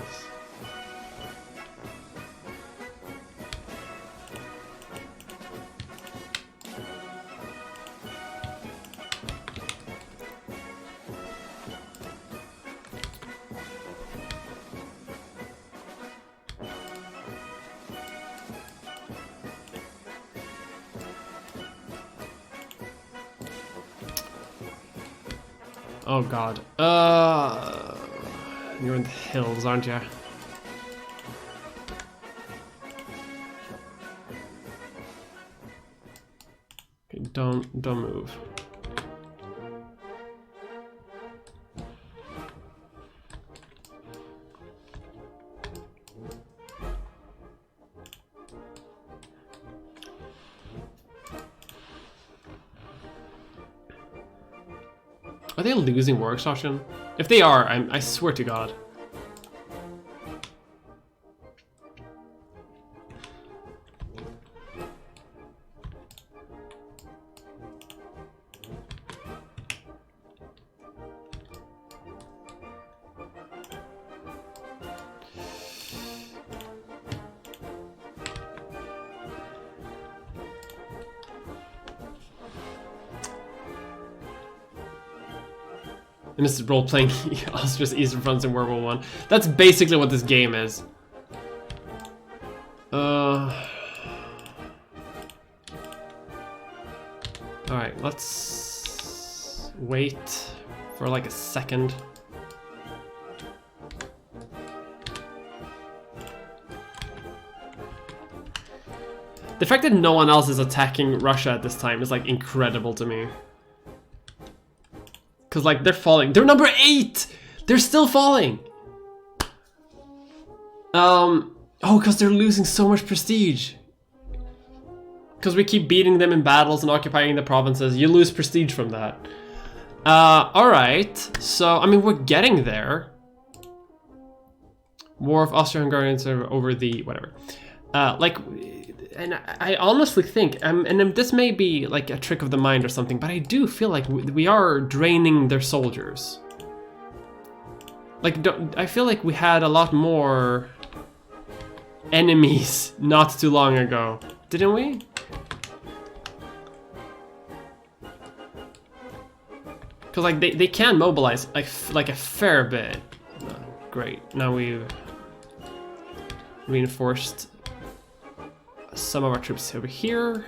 Oh god. You're in the hills, aren't you? Okay, don't move. Are they losing war exhaustion? If they are, I swear to God. And this is role-playing Austria's Eastern Fronts in World War I. That's basically what this game is. Alright, let's wait for like a second. The fact that no one else is attacking Russia at this time is like incredible to me. Because, like, they're falling. They're number 8! They're still falling! Oh, because they're losing so much prestige. Because we keep beating them in battles and occupying the provinces. You lose prestige from that. Alright. So, I mean, we're getting there. War of Austro-Hungarians over the... whatever. Like... And I honestly think, and this may be like a trick of the mind or something, but I do feel like we are draining their soldiers. Like, I feel like we had a lot more enemies not too long ago, didn't we? Because like they can mobilize like a fair bit. Oh, great, now we've reinforced some of our troops over here.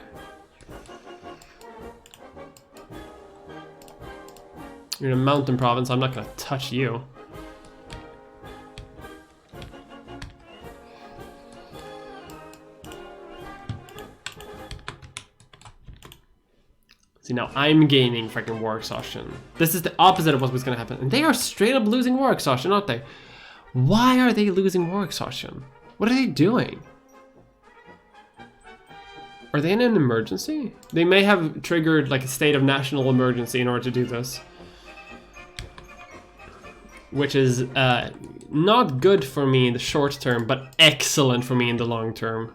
You're in a mountain province, I'm not gonna touch you. See, now I'm gaining freaking war exhaustion. This is the opposite of what was gonna happen. And they are straight up losing war exhaustion, aren't they? Why are they losing war exhaustion? What are they doing? Are they in an emergency? They may have triggered like a state of national emergency in order to do this. Which is not good for me in the short term, but excellent for me in the long term.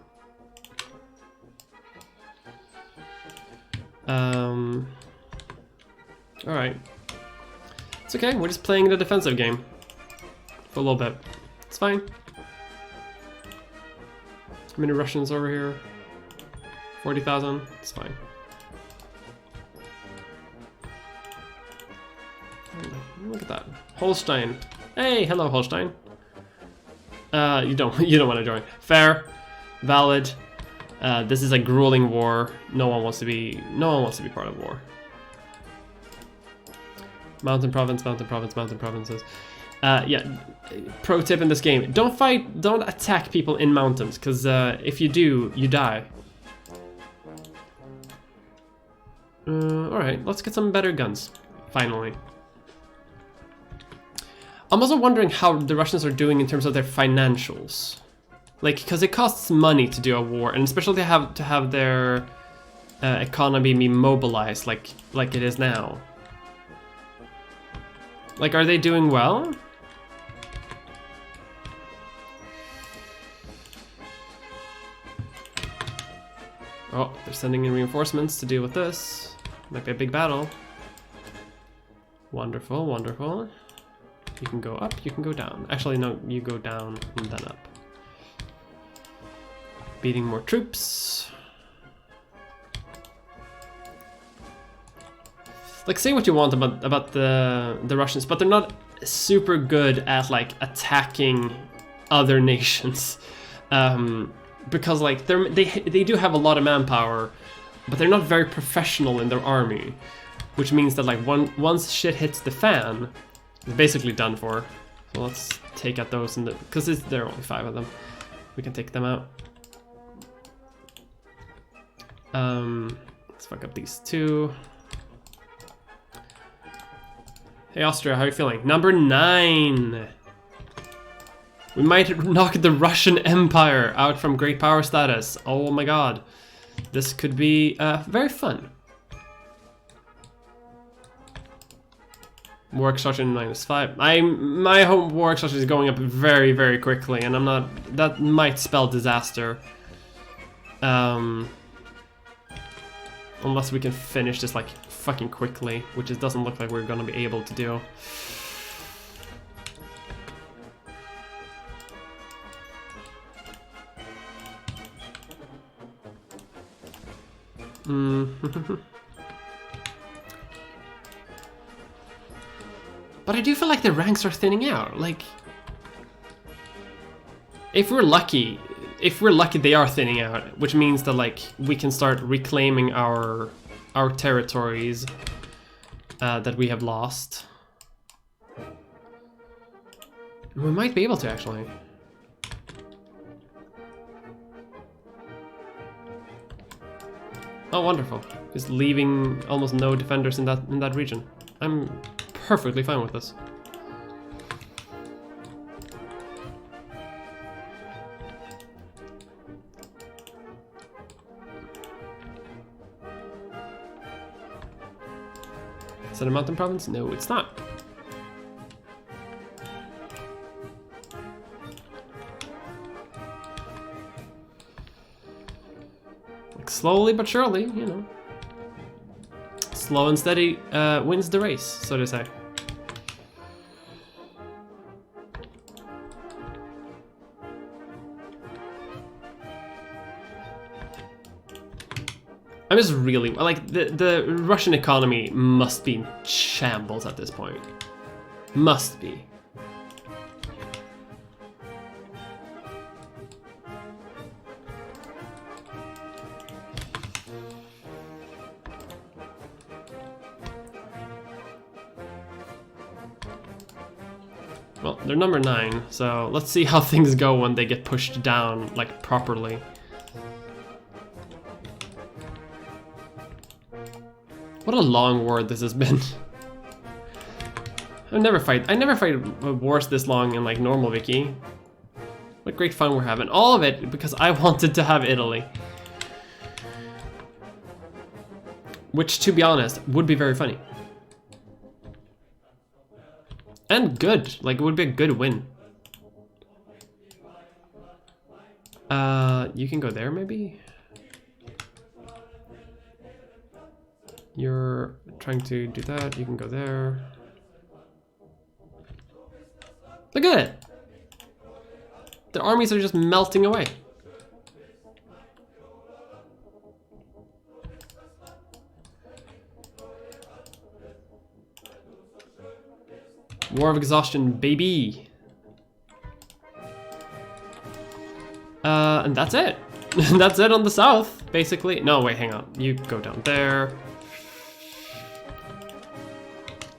Alright. It's okay, we're just playing the defensive game. For a little bit. It's fine. How many Russians over here? 40,000, it's fine. Look at that. Holstein. Hey, hello Holstein. You don't want to join. Fair. Valid. This is a grueling war. No one wants to be part of war. Mountain province, mountain province, mountain provinces. Yeah, pro tip in this game, don't attack people in mountains, because if you do, you die. Alright, let's get some better guns, finally. I'm also wondering how the Russians are doing in terms of their financials. Like, because it costs money to do a war, and especially to have their economy be mobilized like it is now. Like, are they doing well? Oh, they're sending in reinforcements to deal with this. Might be a big battle. Wonderful, wonderful. You can go up, you can go down. Actually, no, you go down and then up. Beating more troops. Like, say what you want about the Russians, but they're not super good at like attacking other nations. Because like they do have a lot of manpower, but they're not very professional in their army, which means that like once shit hits the fan, it's basically done for. So let's take out those because there are only 5 of them. We can take them out. Let's fuck up these 2. Hey Austria, how are you feeling? Number 9. We might knock the Russian Empire out from great power status. Oh my god. This could be very fun. War exhaustion -5. My home war exhaustion is going up very, very quickly, and I'm not. That might spell disaster. Unless we can finish this like fucking quickly, which it doesn't look like we're gonna be able to do. But I do feel like the ranks are thinning out. Like, if we're lucky, they are thinning out, which means that like we can start reclaiming our territories that we have lost. We might be able to actually. Oh, wonderful! Just leaving almost no defenders in that region. I'm perfectly fine with this. Is that a mountain province? No, it's not. Like slowly but surely, you know. Slow and steady wins the race, so to say. I'm just really, like, the Russian economy must be in shambles at this point. Must be. Well, they're number 9, so let's see how things go when they get pushed down, like, properly. What a long war this has been. I never fight wars this long in like normal Wiki. What great fun we're having. All of it because I wanted to have Italy. Which, to be honest, would be very funny. And good. Like, it would be a good win. You can go there, maybe? You're trying to do that, you can go there. Look at it! The armies are just melting away. War of exhaustion, baby! And that's it. That's it on the south, basically. No, wait, hang on. You go down there.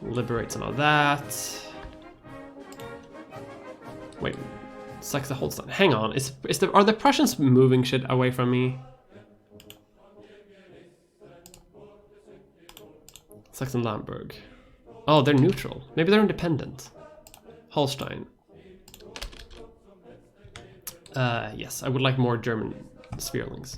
Liberate some of that. Wait, Saxe-Holstein. Hang on, are the Prussians moving shit away from me? Saxon-Lamberg. Oh, they're neutral. Maybe they're independent. Holstein. Yes, I would like more German Spherlings.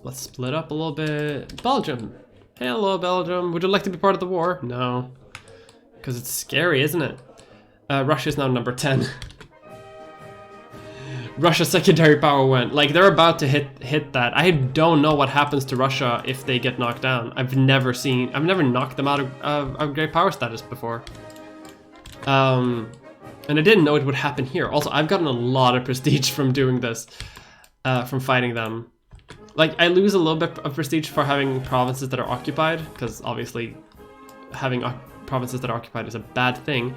Let's split up a little bit. Belgium. Hello, Belgium. Would you like to be part of the war? No. Because it's scary, isn't it? Russia's now number 10. Russia's secondary power went. Like, they're about to hit that. I don't know what happens to Russia if they get knocked down. I've never knocked them out of great power status before. And I didn't know it would happen here. Also, I've gotten a lot of prestige from doing this, from fighting them. Like, I lose a little bit of prestige for having provinces that are occupied, because obviously having provinces that are occupied is a bad thing.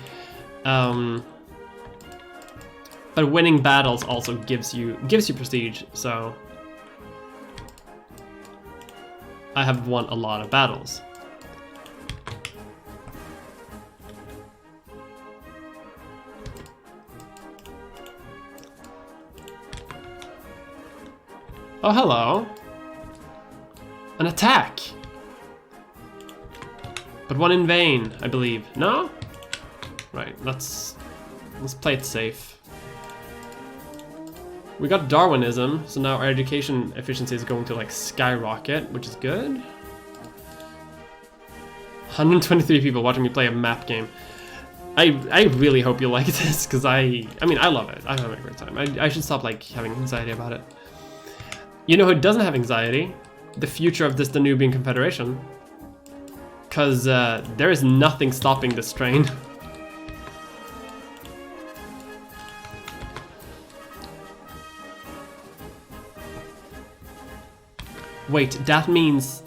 But winning battles also gives you prestige, so I have won a lot of battles. Oh, hello. An attack. But one in vain, I believe. No? Right, let's play it safe. We got Darwinism, so now our education efficiency is going to like skyrocket, which is good. 123 people watching me play a map game. I really hope you like this, because I mean, I love it. I'm having a great time. I should stop like having anxiety about it. You know who doesn't have anxiety? The future of this Danubian Confederation. Because there is nothing stopping this train. Wait, that means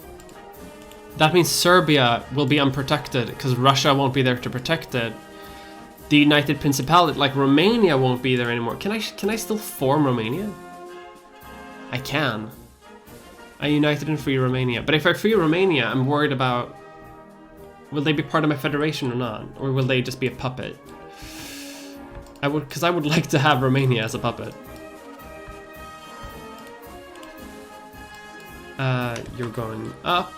Serbia will be unprotected because Russia won't be there to protect it. The United Principality, like Romania, won't be there anymore. Can I still form Romania? I can. I united and free Romania. But if I free Romania, I'm worried about, will they be part of my federation or not? Or will they just be a puppet? Because I would like to have Romania as a puppet. You're going up.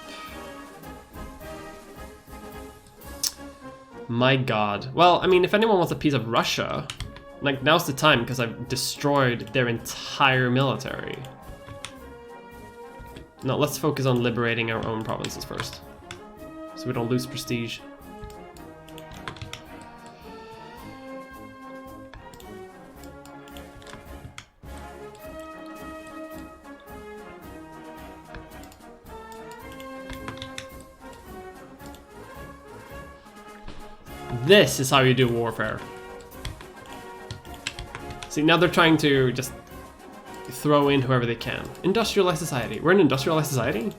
My god. Well, I mean, if anyone wants a piece of Russia, like, now's the time, because I've destroyed their entire military. No, let's focus on liberating our own provinces first, so we don't lose prestige. This is how you do warfare. See, now they're trying to just throw in whoever they can. Industrialized society. We're an industrialized society?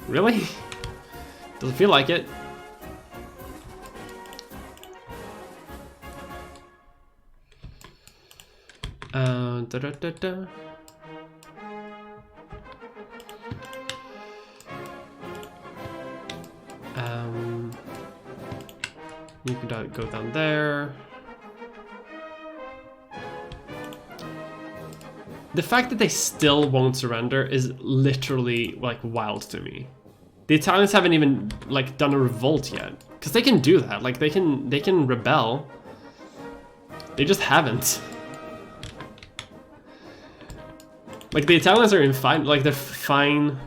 Really? Doesn't feel like it. Da da da da. You can go down there. The fact that they still won't surrender is literally like wild to me. The Italians haven't even like done a revolt yet, because they can do that. Like they can rebel. They just haven't. Like the Italians are in fine. Like they're fine.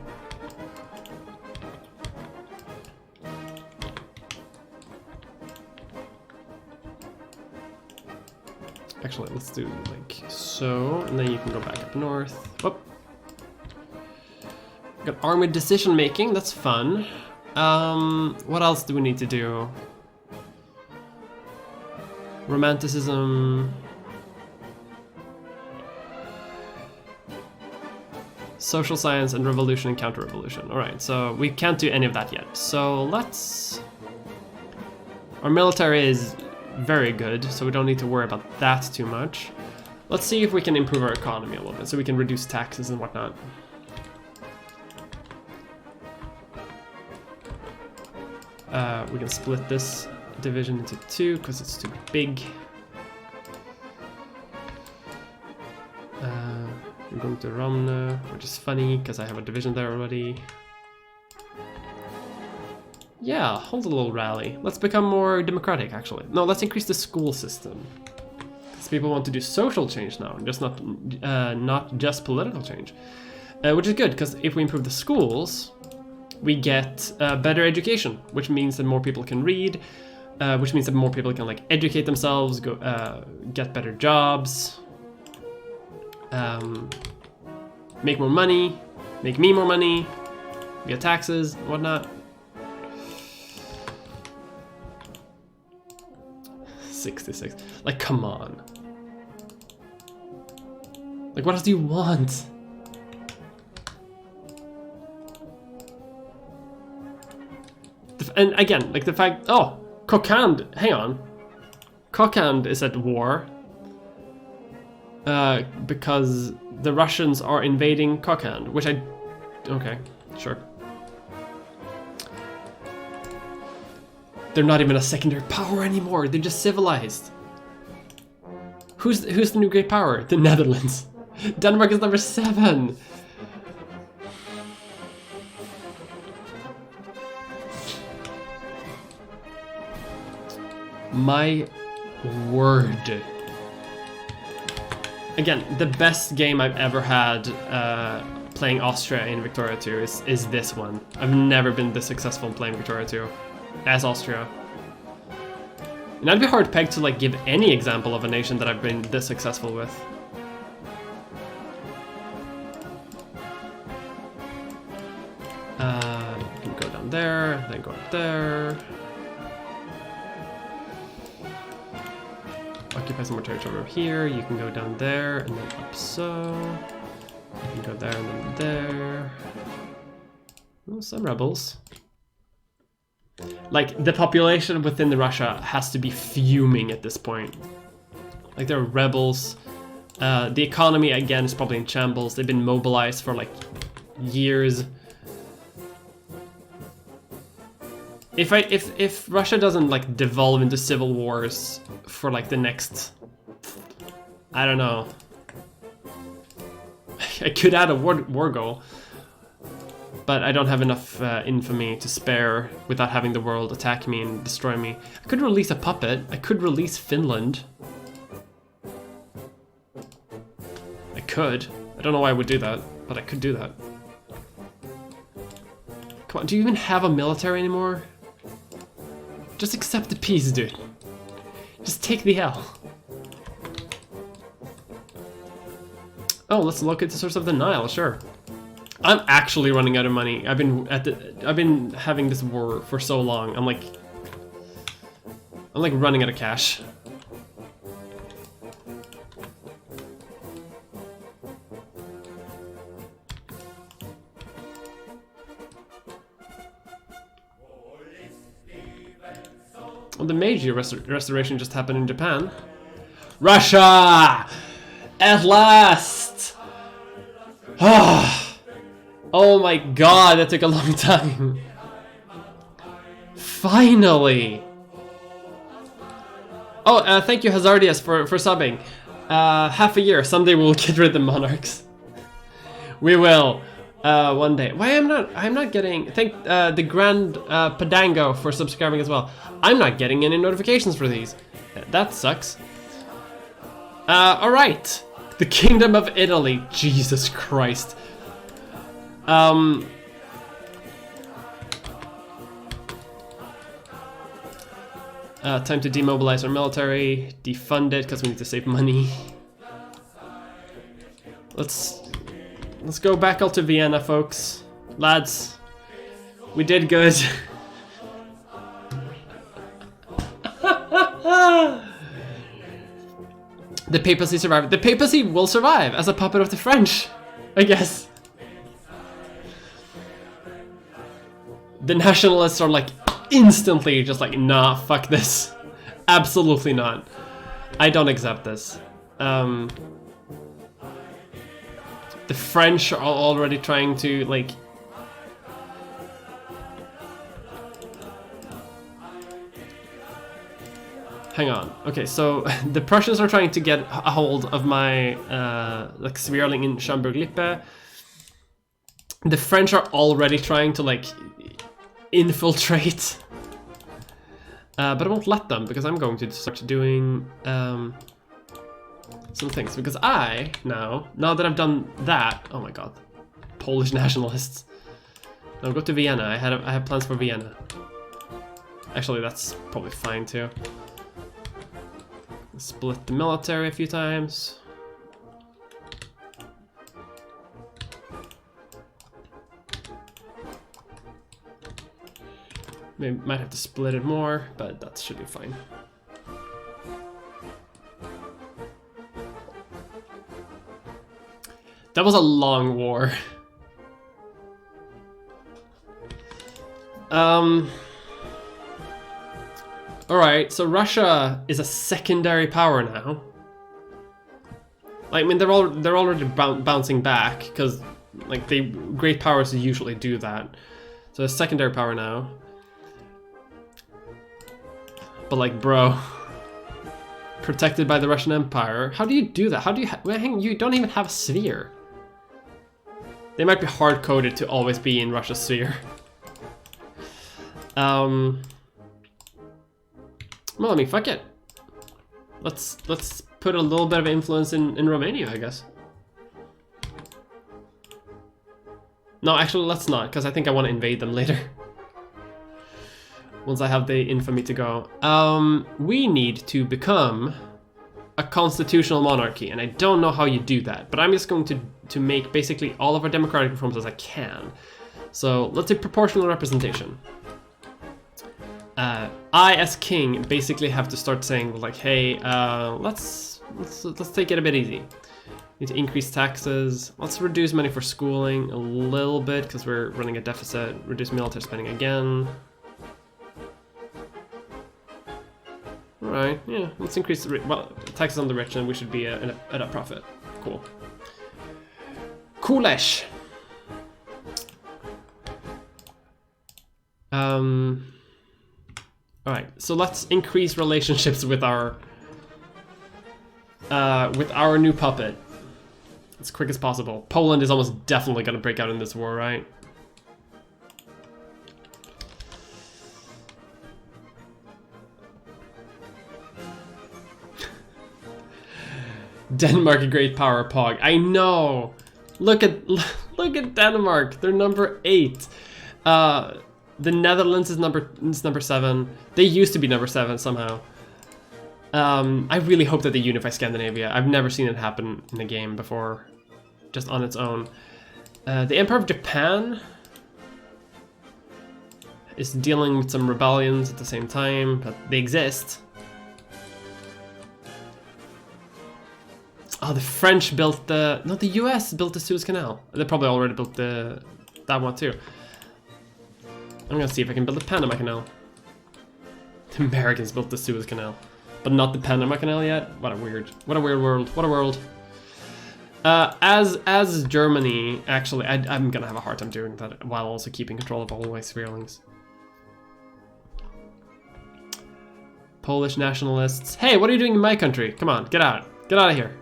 Actually, let's do like so, and then you can go back up north. Whoop. Got armored decision making, that's fun. What else do we need to do? Romanticism. Social science and revolution and counter-revolution. Alright, so we can't do any of that yet. So let's... Our military is very good, so we don't need to worry about that too much. Let's see if we can improve our economy a little bit, so we can reduce taxes and whatnot. We can split this division into two, because it's too big. I'm going to Romna, which is funny, because I have a division there already. Yeah, hold a little rally. Let's become more democratic, actually. No, let's increase the school system. Because people want to do social change now, just not just political change. Which is good, because if we improve the schools, we get better education, which means that more people can read, which means that more people can like educate themselves, go get better jobs, make more money, make me more money, get taxes, whatnot. 66. Like, come on. Like, what else do you want? And again, like the fact... Oh! Kokand! Hang on. Kokand is at war. Because the Russians are invading Kokand, which I... Okay, sure. They're not even a secondary power anymore. They're just civilized. Who's the new great power? The Netherlands. Denmark is number 7. My word. Again, the best game I've ever had playing Austria in Victoria 2 is this one. I've never been this successful in playing Victoria 2. As Austria. And I'd be hard pegged to like give any example of a nation that I've been this successful with. You can go down there, then go up there. Occupy some more territory over here. You can go down there and then up so. You can go there and then there. Oh, some rebels. Like, the population within Russia has to be fuming at this point. Like, there are rebels. The economy, again, is probably in shambles. They've been mobilized for, like, years. If Russia doesn't, like, devolve into civil wars for, like, the next... I don't know. I could add a war goal. But I don't have enough infamy to spare without having the world attack me and destroy me. I could release a puppet. I could release Finland. I could. I don't know why I would do that, but I could do that. Come on, do you even have a military anymore? Just accept the peace, dude. Just take the L. Oh, let's look at the source of the Nile, sure. I'm actually running out of money. I've been having this war for so long. I'm like running out of cash. Well, the Meiji restoration just happened in Japan. Russia! At last! Oh my god, that took a long time. Finally! Oh, thank you Hazardias for subbing. Half a year, someday we'll get rid of the monarchs. We will. One day. Why I'm not getting, thank the Grand Padango for subscribing as well. I'm not getting any notifications for these. That sucks. Alright. The Kingdom of Italy. Jesus Christ. Time to demobilize our military, defund it because we need to save money. Let's go back out to Vienna, folks. Lads, we did good. The papacy survived. The papacy will survive as a puppet of the French, I guess. The nationalists are like instantly just like, nah, fuck this. Absolutely not. I don't accept this. The French are already trying to like... Hang on. Okay, so the Prussians are trying to get a hold of my like Sweerling in Schaumburg-Lippe. The French are already trying to like infiltrate. But I won't let them because I'm going to start doing some things. Because now that I've done that, oh my god, Polish nationalists. Now go to Vienna. I have plans for Vienna. Actually, that's probably fine too. Split the military a few times. Maybe might have to split it more, but that should be fine. That was a long war. Alright, so Russia is a secondary power now. Like, I mean, they're already bouncing back because, like, great powers usually do that. So a secondary power now. But like, bro, protected by the Russian Empire. How do you do that? How do you don't even have a sphere. They might be hard-coded to always be in Russia's sphere. Well, I mean, fuck it. Let's put a little bit of influence in Romania, I guess. No, actually, let's not, because I think I want to invade them later. Once I have the infamy to go. We need to become a constitutional monarchy, and I don't know how you do that, but I'm just going to make basically all of our democratic reforms as I can. So let's do proportional representation. I, as king, basically have to start saying like, hey, let's take it a bit easy. Need to increase taxes. Let's reduce money for schooling a little bit because we're running a deficit. Reduce military spending again. Alright, yeah, let's increase the taxes on the rich and we should be at a profit. Cool. Coolish. Alright, so let's increase relationships with our new puppet as quick as possible. Poland is almost definitely gonna break out in this war, right? Denmark, a great power, Pog. I know. Look at Denmark. They're number 8. The Netherlands is number 7. They used to be number 7 somehow. I really hope that they unify Scandinavia. I've never seen it happen in a game before, just on its own. The Empire of Japan is dealing with some rebellions at the same time, but they exist. Oh, the French built the... No, the US built the Suez Canal. They probably already built that one too. I'm gonna see if I can build the Panama Canal. The Americans built the Suez Canal, but not the Panama Canal yet. What a weird world. What a world. As Germany, actually, I'm gonna have a hard time doing that while also keeping control of all my spherelings. Polish nationalists. Hey, what are you doing in my country? Come on, get out. Get out of here.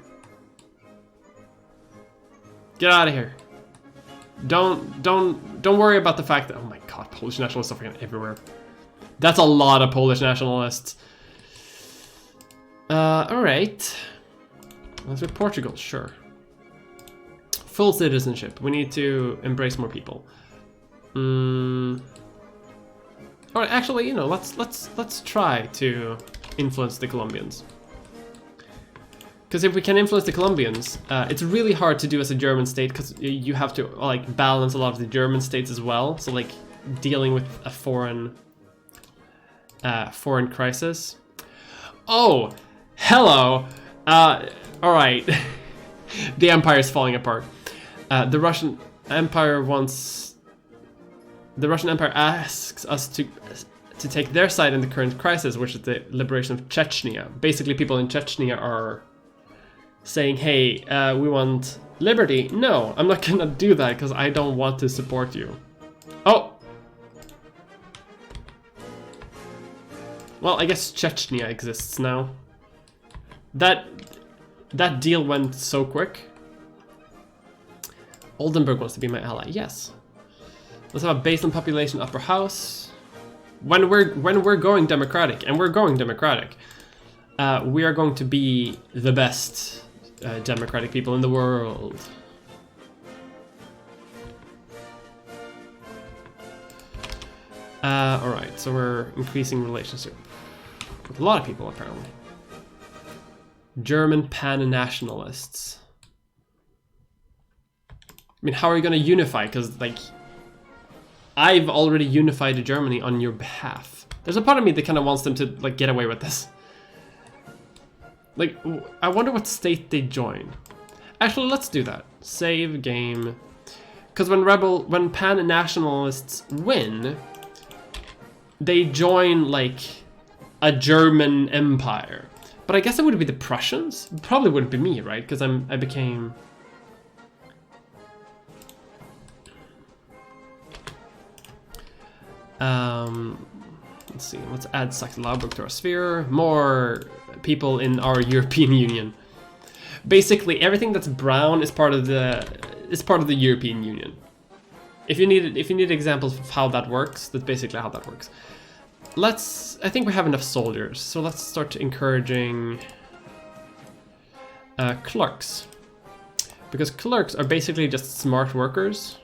Get out of here. Don't worry about the fact that, oh my god, Polish nationalists are fucking everywhere. That's a lot of Polish nationalists. Alright. Let's do Portugal, sure. Full citizenship. We need to embrace more people. Alright, actually, you know, let's try to influence the Colombians. Because if we can influence the Colombians, it's really hard to do as a German state, because you have to like balance a lot of the German states as well. So like dealing with a foreign crisis. Oh, hello. All right, the empire is falling apart. The Russian Empire asks us to take their side in the current crisis, which is the liberation of Chechnya. Basically, people in Chechnya are saying, hey, we want liberty. No, I'm not gonna do that because I don't want to support you. Oh! Well, I guess Chechnya exists now. That deal went so quick. Oldenburg wants to be my ally, yes. Let's have a baseline population upper house. When we're going democratic, and we're going democratic, we are going to be the best democratic people in the world. Alright, so we're increasing relationship with a lot of people, apparently. German pan-nationalists. I mean, how are you going to unify? Because, like, I've already unified Germany on your behalf. There's a part of me that kind of wants them to, like, get away with this. Like, I wonder what state they join. Actually, let's do that. Save game. Because when pan-nationalists win, they join, like, a German empire. But I guess it would be the Prussians? It probably wouldn't be me, right? Because I became... Let's see, let's add Saxe-Lauenburg to our sphere. More people in our European Union. Basically, everything that's brown is part of the European Union. If you need examples of how that works, that's basically how that works. I think we have enough soldiers, so let's start encouraging clerks. Because clerks are basically just smart workers.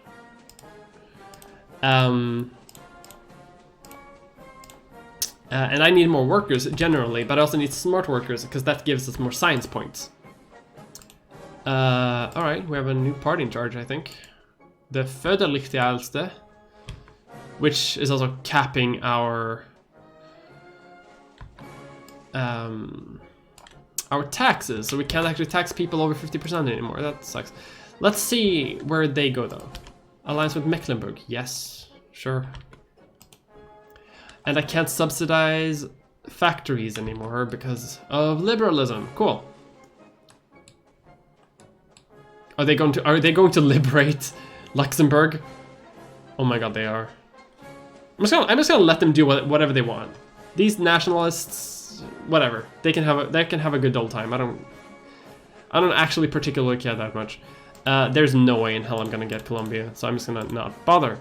And I need more workers generally, but I also need smart workers because that gives us more science points. Alright, we have a new party in charge, I think. The Föderlichste, which is also capping our taxes, so we can't actually tax people over 50% anymore. That sucks. Let's see where they go though. Alliance with Mecklenburg, yes, sure. And I can't subsidize factories anymore because of liberalism. Cool. Are they going to liberate Luxembourg? Oh my god, they are. I'm just gonna let them do whatever they want. These nationalists, whatever. They can have a good old time. I don't actually particularly care that much. There's no way in hell I'm gonna get Colombia, so I'm just gonna not bother.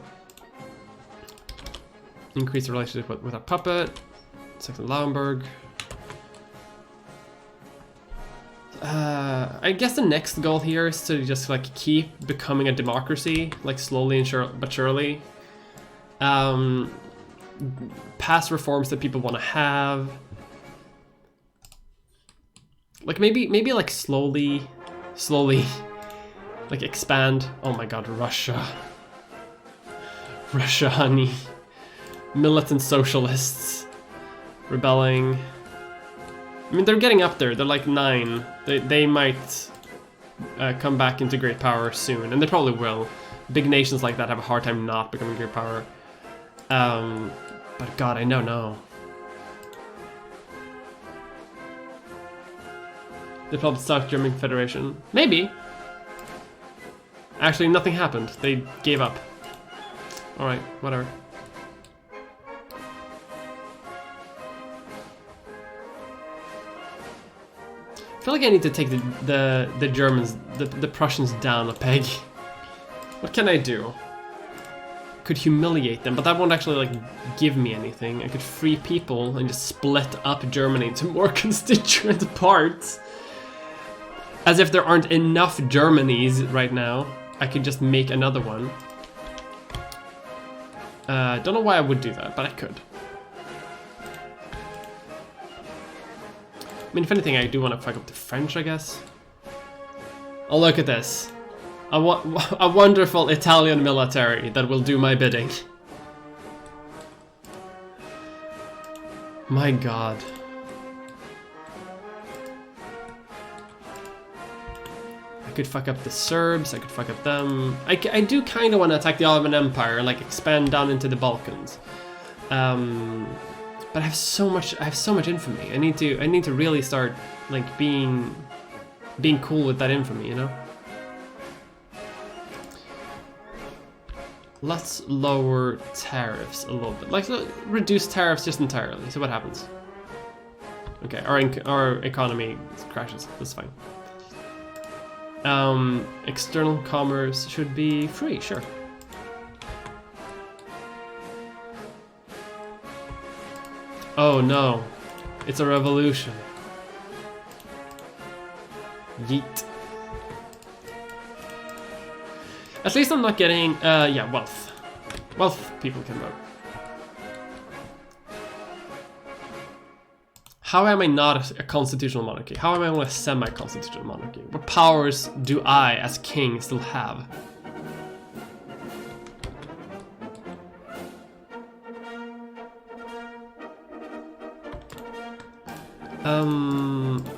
Increase the relationship with our puppet. Saxe-Lauenburg. I guess the next goal here is to just like keep becoming a democracy, like slowly and but surely. Pass reforms that people want to have. Like maybe like slowly, like expand. Oh my god, Russia, honey. Militant socialists rebelling. I mean, they're getting up there. They're like 9. They might come back into great power soon, and they probably will. Big nations like that have a hard time not becoming great power. But God, I don't know. They probably stuck German Federation. Maybe. Actually, nothing happened. They gave up. Alright, whatever. I feel like I need to take the Germans, the Prussians down a peg. What can I do? Could humiliate them, but that won't actually like give me anything. I could free people and just split up Germany into more constituent parts. As if there aren't enough Germanys right now. I could just make another one. Don't know why I would do that, but I could. I mean, if anything, I do want to fuck up the French, I guess. Oh, look at this. A wonderful Italian military that will do my bidding. My god. I could fuck up the Serbs, I could fuck up them. I do kind of want to attack the Ottoman Empire and like expand down into the Balkans. But I have so much infamy. I need to really start like being cool with that infamy, you know? Let's lower tariffs a little bit. Like reduce tariffs just entirely. See what happens. Okay, our economy crashes. That's fine. External commerce should be free, sure. Oh no, it's a revolution. Yeet. At least I'm not getting, yeah, wealth. Wealth people can vote. How am I not a constitutional monarchy? How am I only a semi-constitutional monarchy? What powers do I, as king, still have?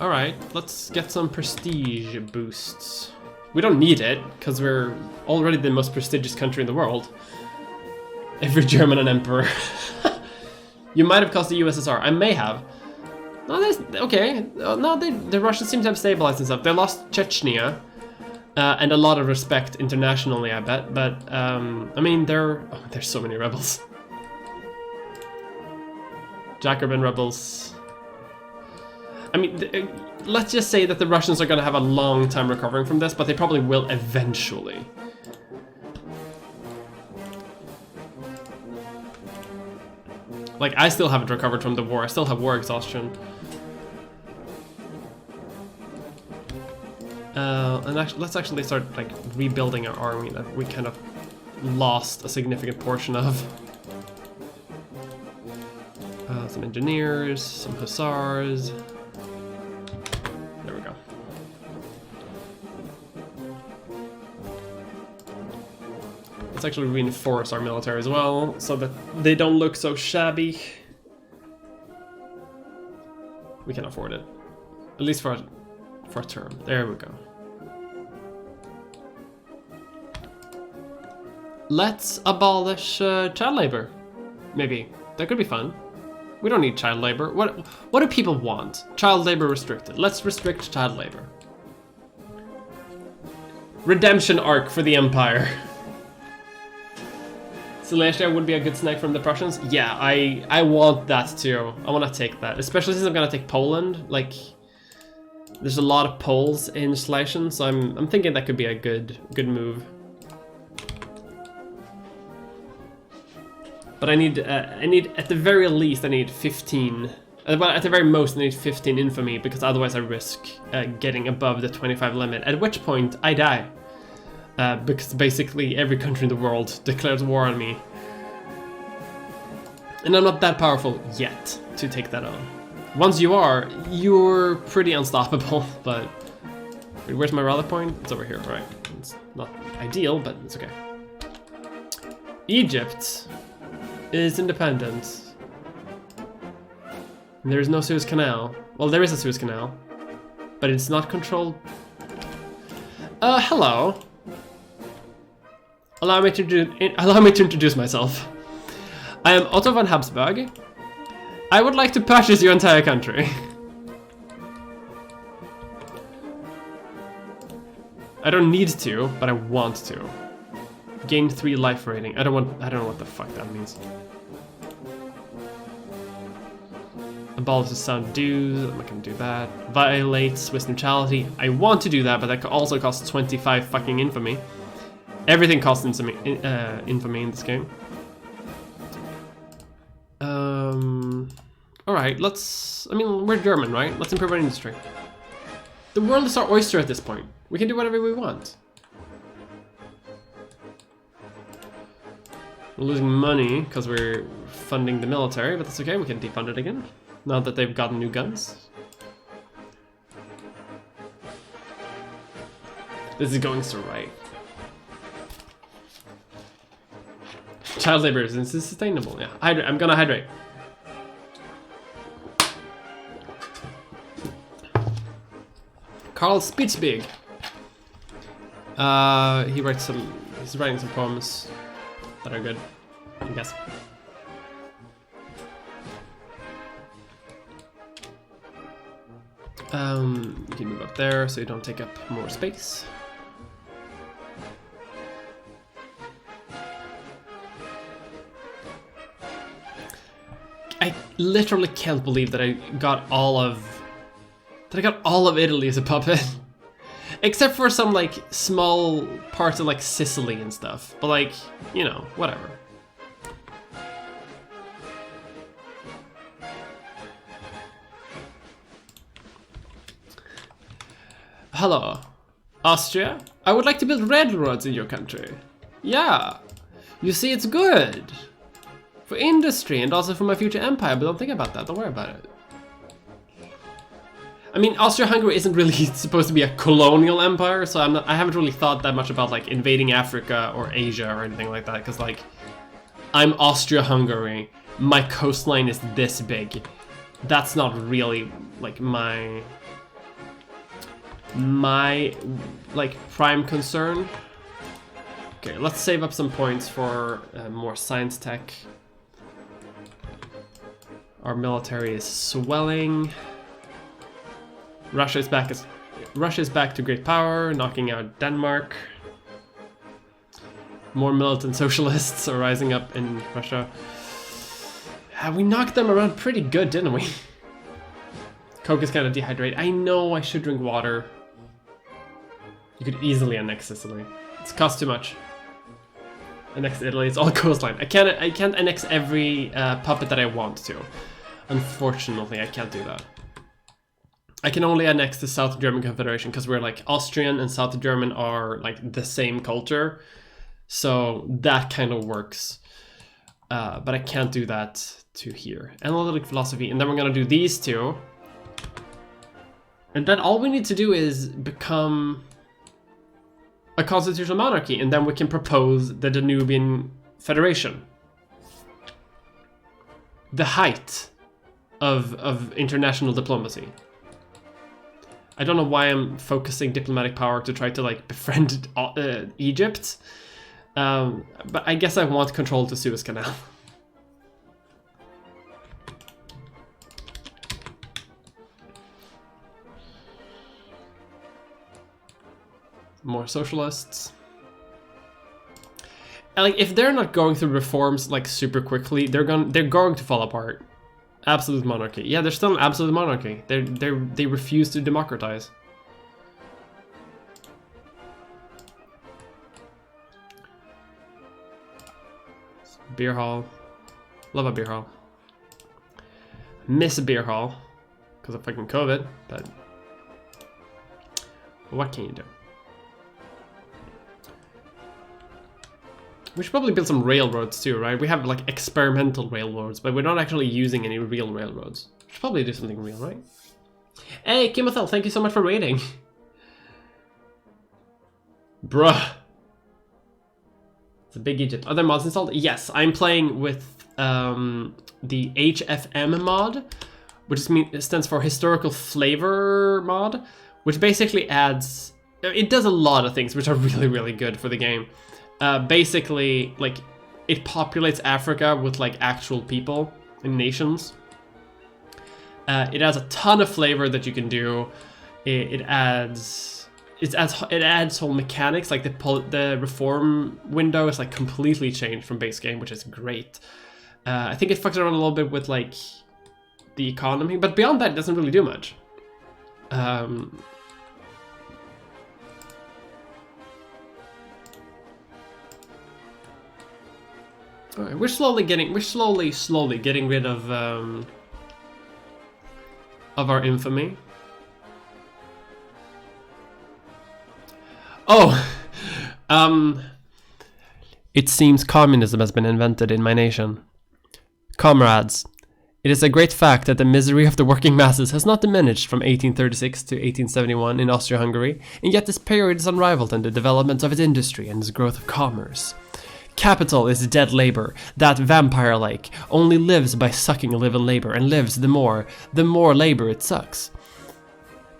Alright, let's get some prestige boosts. We don't need it, because we're already the most prestigious country in the world. Every German an emperor. You might have cost the USSR. I may have. No, okay. No, the Russians seem to have stabilized and stuff. They lost Chechnya, and a lot of respect internationally, I bet. But I mean, there's so many rebels. Jacobin rebels. I mean, let's just say that the Russians are going to have a long time recovering from this, but they probably will eventually. Like, I still haven't recovered from the war. I still have war exhaustion. And let's actually start like rebuilding our army that we kind of lost a significant portion of. Some engineers, some hussars. There we go. Let's actually reinforce our military as well, so that they don't look so shabby. We can afford it, at least for a term. There we go. Let's abolish child labor. Maybe that could be fun. We don't need child labor. What do people want? Child labor restricted. Let's restrict child labor. Redemption arc for the Empire. Silesia would be a good snack from the Prussians. Yeah, I want that too. I want to take that, especially since I'm gonna take Poland. Like, there's a lot of Poles in Silesia, so I'm thinking that could be a good move. But I need at the very least I need 15. Well, at the very most I need 15 infamy, because otherwise I risk getting above the 25 limit. At which point I die. Because basically every country in the world declares war on me. And I'm not that powerful yet to take that on. Once you are, you're pretty unstoppable, but... Wait, where's my rally point? It's over here, right. It's not ideal, but it's okay. Egypt is independent. There's no Suez Canal. Well, there is a Suez Canal, but it's not controlled. Hello. Allow me to introduce myself. I am Otto von Habsburg. I would like to purchase your entire country. I don't need to, but I want to. Gain 3 life rating. I don't know what the fuck that means. Abolish the sound dues. I'm not gonna do that. Violate Swiss neutrality. I want to do that, but that also costs 25 fucking infamy. Everything costs infamy in this game. Alright, I mean, we're German, right? Let's improve our industry. The world is our oyster at this point. We can do whatever we want. We're losing money because we're funding the military, but that's okay, we can defund it again. Now that they've gotten new guns. This is going so right. Child labor is unsustainable, yeah. I'm gonna hydrate. Carl Spitzbig. He's writing some poems that are good, I guess. You can move up there so you don't take up more space. I literally can't believe that I got all of Italy as a puppet. Except for some like small parts of like Sicily and stuff. But like, you know, whatever. Hello, Austria? I would like to build railroads in your country. Yeah, you see, it's good. For industry and also for my future empire, but don't think about that, don't worry about it. I mean, Austria-Hungary isn't really supposed to be a colonial empire, so I haven't really thought that much about like invading Africa or Asia or anything like that, because like, I'm Austria-Hungary, my coastline is this big. That's not really like my like prime concern. Okay, let's save up some points for more science tech. Our military is swelling. Russia is back to great power, knocking out Denmark. More militant socialists are rising up in Russia. We knocked them around pretty good, didn't we? Coke is kind of dehydrated. I know I should drink water. You could easily annex Sicily. It's cost too much. Annex Italy, it's all coastline. I can't annex every puppet that I want to. Unfortunately, I can't do that. I can only annex the South German Confederation because we're like Austrian and South German are like the same culture. So that kind of works. But I can't do that to here. Analytic philosophy, and then we're gonna do these two. And then all we need to do is become a constitutional monarchy, and then we can propose the Danubian Federation. The height of international diplomacy. I don't know why I'm focusing diplomatic power to try to like befriend Egypt, but I guess I want control of the Suez Canal. More socialists. And like, if they're not going through reforms like super quickly, they're going to fall apart. Absolute monarchy. Yeah, they're still an absolute monarchy. They refuse to democratize. Beer hall. Love a beer hall. Miss a beer hall because of fucking COVID, but what can you do? We should probably build some railroads too, right? We have like experimental railroads, but we're not actually using any real railroads. We should probably do something real, right? Hey, Kimothel, thank you so much for raiding. Bruh. It's a big Egypt. Other mods installed? Yes, I'm playing with the HFM mod, which stands for Historical Flavor mod, which basically adds... It does a lot of things which are really, really good for the game. Basically, like, it populates Africa with, like, actual people and nations. It adds a ton of flavor that you can do. It adds whole mechanics, like the reform window is like completely changed from base game, which is great. I think it fucks around a little bit with like the economy, but beyond that, it doesn't really do much. All right, we're slowly getting rid of our infamy. Oh, it seems communism has been invented in my nation. Comrades, it is a great fact that the misery of the working masses has not diminished from 1836 to 1871 in Austria-Hungary, and yet this period is unrivaled in the development of its industry and its growth of commerce. Capital is dead labor, that vampire-like, only lives by sucking living labor, and lives the more labor it sucks.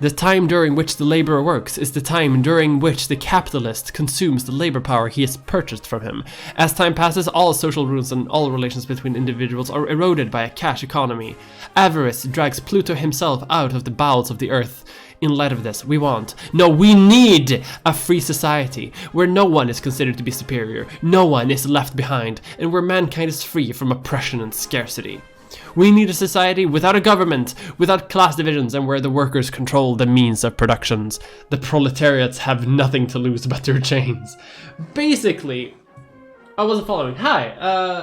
The time during which the laborer works is the time during which the capitalist consumes the labor power he has purchased from him. As time passes, all social rules and all relations between individuals are eroded by a cash economy. Avarice drags Pluto himself out of the bowels of the earth. In light of this, we need a free society where no one is considered to be superior, no one is left behind, and where mankind is free from oppression and scarcity. We need a society without a government, without class divisions, and where the workers control the means of productions. The proletariats have nothing to lose but their chains. Basically, I wasn't following. Hi,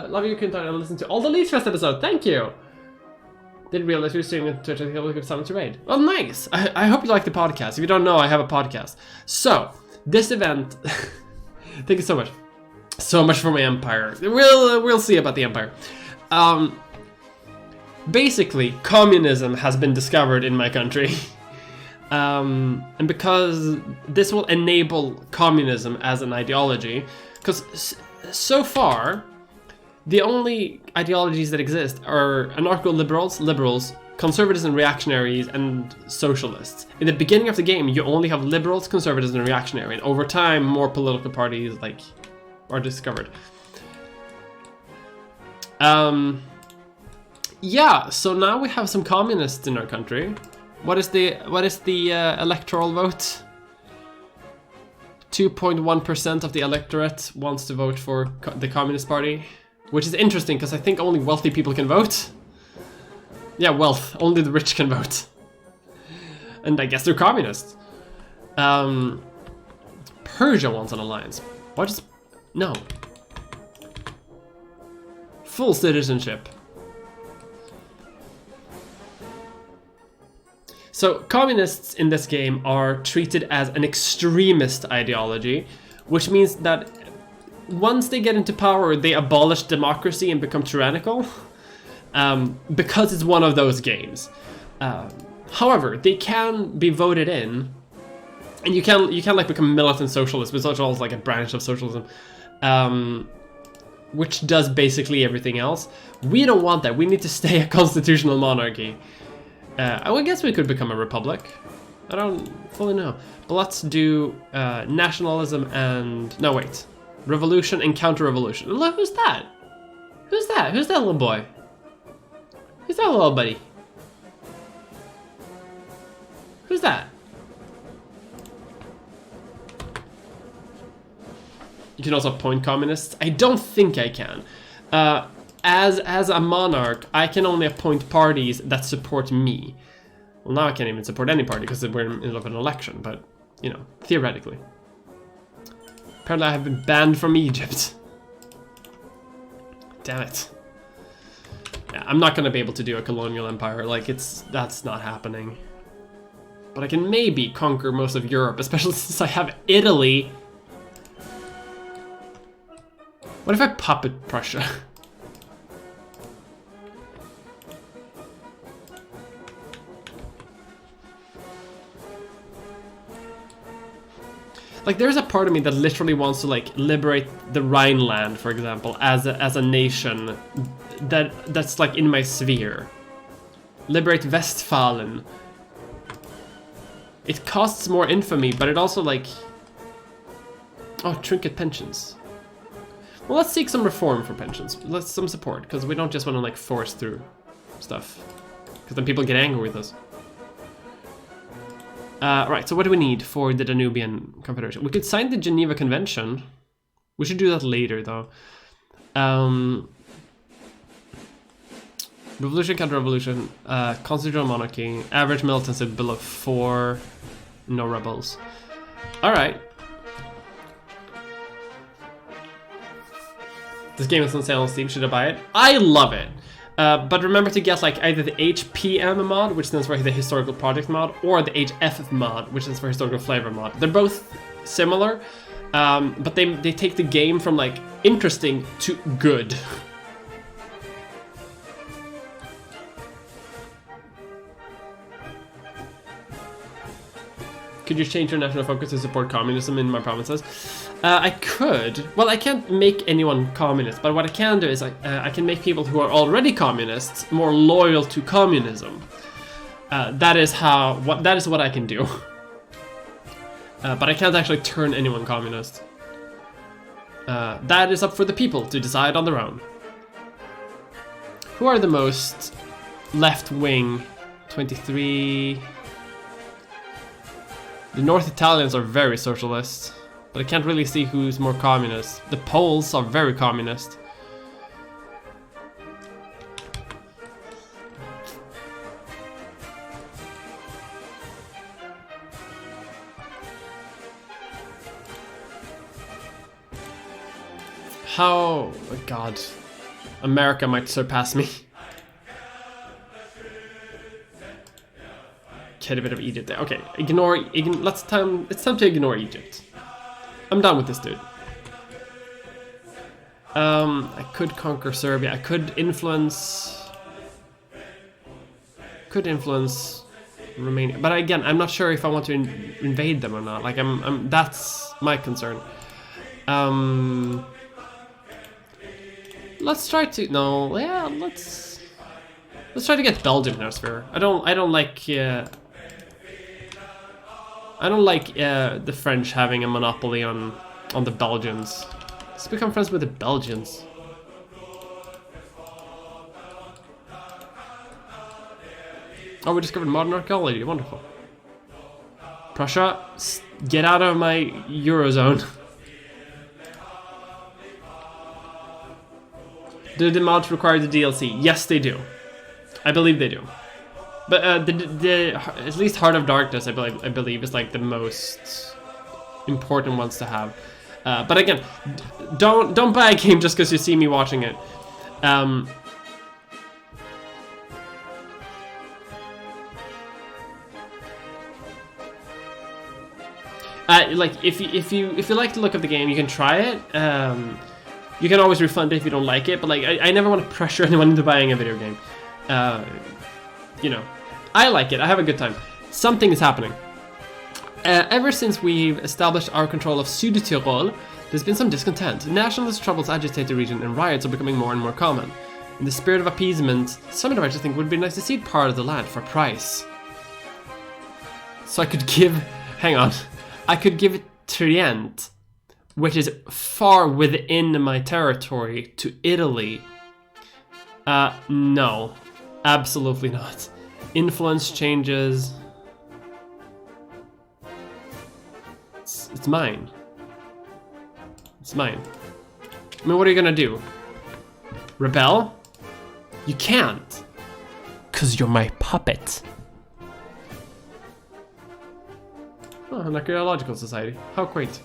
love you, content, and listen to all the Leeds Fest episode. Thank you. Didn't realize we were streaming on Twitch. I think I'll look at someone to raid. Oh, nice. I hope you like the podcast. If you don't know, I have a podcast. So, this event... Thank you so much. So much for my empire. We'll see about the empire. Basically, communism has been discovered in my country. And because this will enable communism as an ideology, because so far, the only ideologies that exist are anarcho-liberals, conservatives and reactionaries, and socialists. In the beginning of the game, you only have liberals, conservatives, and reactionary. And over time, more political parties are discovered. Yeah, so now we have some communists in our country. What is the electoral vote? 2.1% of the electorate wants to vote for the Communist Party, which is interesting because I think only wealthy people can vote. Yeah, wealth. Only the rich can vote. And I guess they're communists. Persia wants an alliance. What is... No. Full citizenship. So, communists in this game are treated as an extremist ideology, which means that once they get into power, they abolish democracy and become tyrannical, because it's one of those games. However, they can be voted in, and you can like become militant socialist, which is also like a branch of socialism, which does basically everything else. We don't want that. We need to stay a constitutional monarchy. I guess we could become a republic. I don't fully know. But let's do nationalism and... No, wait. Revolution and counter-revolution. Look, who's that? Who's that? Who's that little boy? Who's that little buddy? Who's that? You can also appoint communists. I don't think I can. As a monarch, I can only appoint parties that support me. Well, now I can't even support any party because we're in the middle of an election, but, you know, theoretically. Apparently I have been banned from Egypt. Damn it. Yeah, I'm not gonna be able to do a colonial empire, like, that's not happening. But I can maybe conquer most of Europe, especially since I have Italy. What if I puppet Prussia? Like, there's a part of me that literally wants to, like, liberate the Rhineland, for example, as a nation that's like in my sphere. Liberate Westfalen. It costs more infamy, but it also, like... Oh, trinket pensions. Well, let's seek some reform for pensions. Let's some support, because we don't just want to, like, force through stuff. Because then people get angry with us. Right, so what do we need for the Danubian Confederation? We could sign the Geneva Convention. We should do that later, though. Revolution, counter-revolution, constitutional monarchy, average militancy below 4, no rebels. Alright. This game is on sale on Steam, should I buy it? I love it! But remember to get like either the HPM mod, which stands for the Historical Project mod, or the HF mod, which stands for Historical Flavor mod. They're both similar, but they take the game from like interesting to good. Could you change your national focus to support communism in my provinces? I could. Well, I can't make anyone communist, but what I can do is I can make people who are already communists more loyal to communism. That is what I can do. But I can't actually turn anyone communist. That is up for the people to decide on their own. Who are the most left-wing? 23... The North Italians are very socialist, but I can't really see who's more communist. The Poles are very communist. How... Oh God. America might surpass me. Get a bit of Egypt there. Okay, it's time to ignore Egypt. I'm done with this dude. I could conquer Serbia. I could influence Romania. But again, I'm not sure if I want to invade them or not. Like that's my concern. Let's try to let's try to get Belgium in our sphere. I don't like the French having a monopoly on the Belgians. Let's become friends with the Belgians. Oh, we discovered modern archaeology. Wonderful. Prussia, get out of my Eurozone. Do the mods require the DLC? Yes, they do. I believe they do. But at least Heart of Darkness, I believe is like the most important ones to have. But again, don't buy a game just because you see me watching it. Like if you like the look of the game, you can try it. You can always refund it if you don't like it. But like I never want to pressure anyone into buying a video game. You know. I like it. I have a good time. Something is happening. Ever since we've established our control of Südtirol, there's been some discontent. Nationalist troubles agitate the region and riots are becoming more and more common. In the spirit of appeasement, some individuals think it would be nice to cede part of the land for a price. So I could give... Hang on. I could give Trient, which is far within my territory, to Italy. No. Absolutely not. Influence changes. It's mine. It's mine. I mean, what are you gonna do? Rebel? You can't. 'Cause you're my puppet. Oh, an archaeological society. How quaint.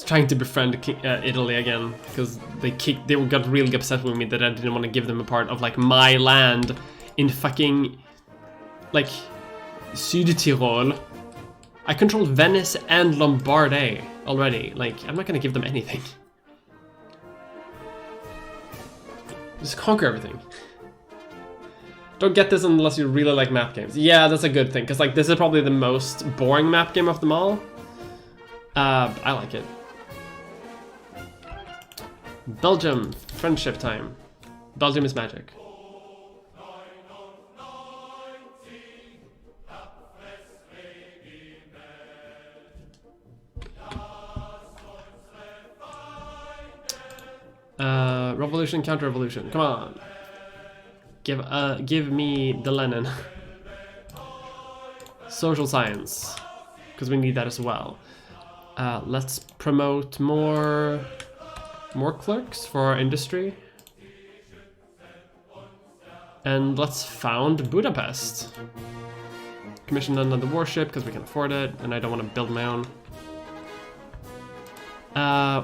was trying to befriend Italy again because they got really upset with me that I didn't want to give them a part of like my land in fucking like Südtirol. I control Venice and Lombardy already. Like, I'm not gonna give them anything. Just conquer everything. Don't get this unless you really like map games. Yeah, that's a good thing, because like this is probably the most boring map game of them all. I like it. Belgium, friendship time. Belgium is magic. Revolution, counter-revolution. Come on. Give me the Lenin. Social science, because we need that as well. Let's promote more clerks for our industry. And let's found Budapest. Commission another warship, because we can afford it, and I don't want to build my own.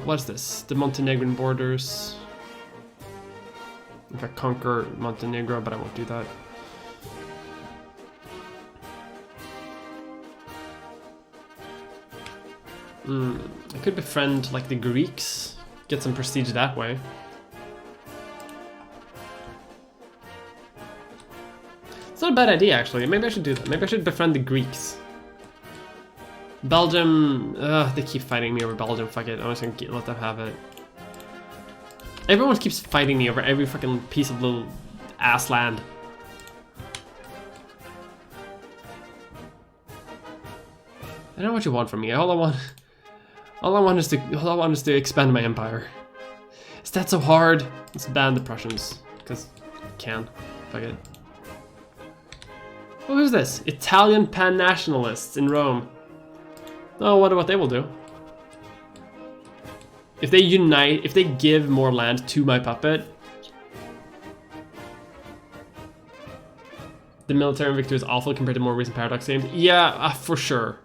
What's this? The Montenegrin borders. If I conquer Montenegro, but I won't do that. I could befriend like the Greeks, get some prestige that way. It's not a bad idea actually. Maybe I should do that. Maybe I should befriend the Greeks. Belgium, they keep fighting me over Belgium. Fuck it, I'm just gonna let them have it. Everyone keeps fighting me over every fucking piece of little ass land. I don't know what you want from me. All I want is to expand my empire. Is that so hard? Let's ban the Prussians, because I can. Fuck it. Oh, who's this? Italian pan-nationalists in Rome. Oh, I wonder what they will do. If they unite, if they give more land to my puppet, the military victory is awful compared to more recent Paradox games. Yeah, for sure.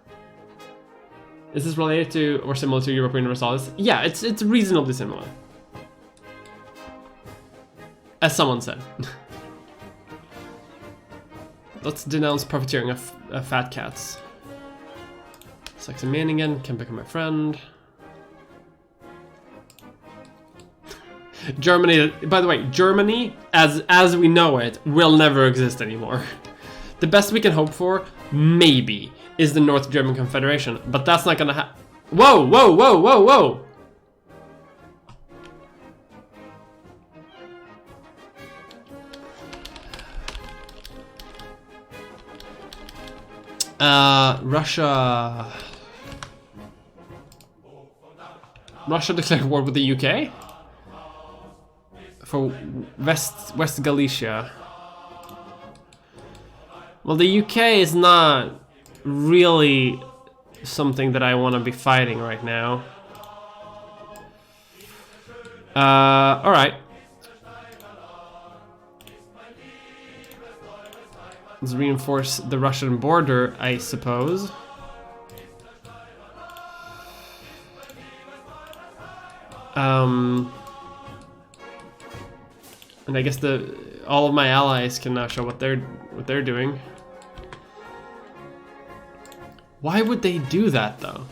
Is this related to or similar to European Universalis? Yeah, it's reasonably similar. As someone said. Let's denounce profiteering of fat cats. Saxon Meningen can become my friend. Germany, by the way, Germany, as we know it, will never exist anymore. The best we can hope for, maybe, is the North German Confederation, but that's not gonna happen. Whoa, whoa, whoa, whoa, whoa! Russia declared war with the UK? For West Galicia. Well, the UK is not really something that I want to be fighting right now. Alright. Let's reinforce the Russian border, I suppose. And I guess all of my allies can now show what they're doing. Why would they do that though?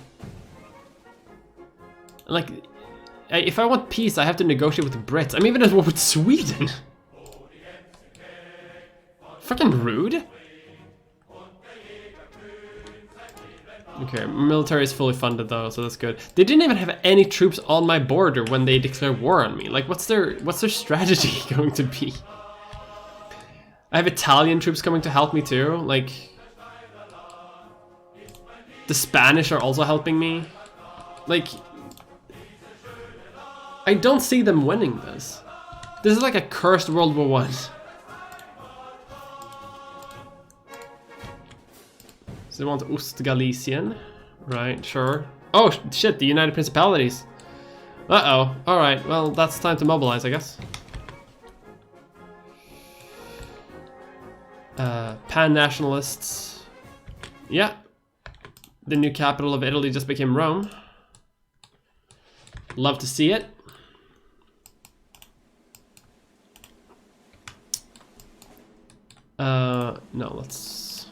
Like, if I want peace, I have to negotiate with the Brits. I'm even at war with Sweden. Fucking rude. Okay, military is fully funded though, so that's good. They didn't even have any troops on my border when they declared war on me. Like, what's their strategy going to be? I have Italian troops coming to help me too. Like, the Spanish are also helping me. Like, I don't see them winning this. This is like a cursed World War I. So they want Ostgalician, right? Sure. Oh shit! The United Principalities. Uh-oh. All right. Well, that's time to mobilize, I guess. Pan-nationalists. Yeah. The new capital of Italy just became Rome. Love to see it. No, let's...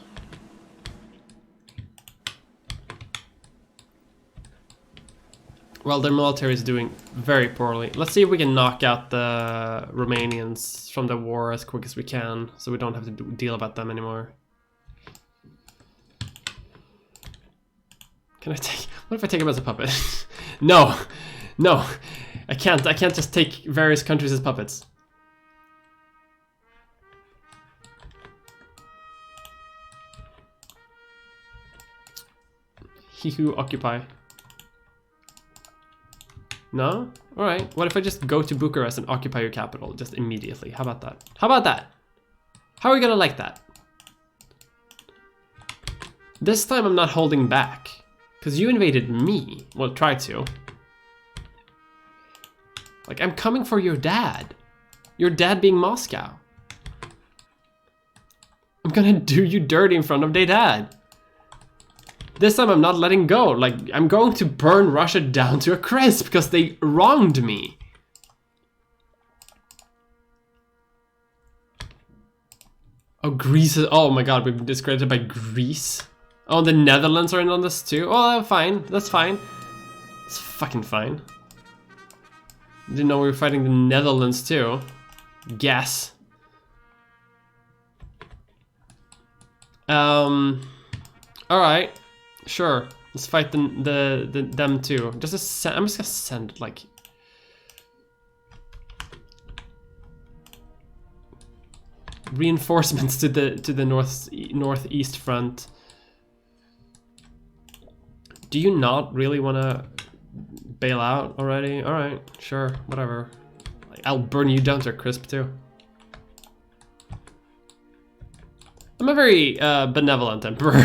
Well, their military is doing very poorly. Let's see if we can knock out the Romanians from the war as quick as we can, so we don't have to deal about them anymore. Can I take... What if I take him as a puppet? No! No! I can't just take various countries as puppets. He who occupy. No? Alright. What if I just go to Bucharest and occupy your capital just immediately? How about that? How about that? How are we gonna like that? This time I'm not holding back. Because you invaded me. Well, try to. Like, I'm coming for your dad. Your dad being Moscow. I'm gonna do you dirty in front of their dad. This time I'm not letting go. Like, I'm going to burn Russia down to a crisp because they wronged me. Oh, Greece is... Oh my god, we've been discredited by Greece. Oh, the Netherlands are in on this too. Oh, fine. That's fine. It's fucking fine. Didn't know we were fighting the Netherlands too. Guess. Alright. Sure. Let's fight them too. I'm just gonna send like... reinforcements to the northeast front. Do you not really want to bail out already? All right, sure, whatever. Like, I'll burn you down to a crisp too. I'm a very benevolent emperor.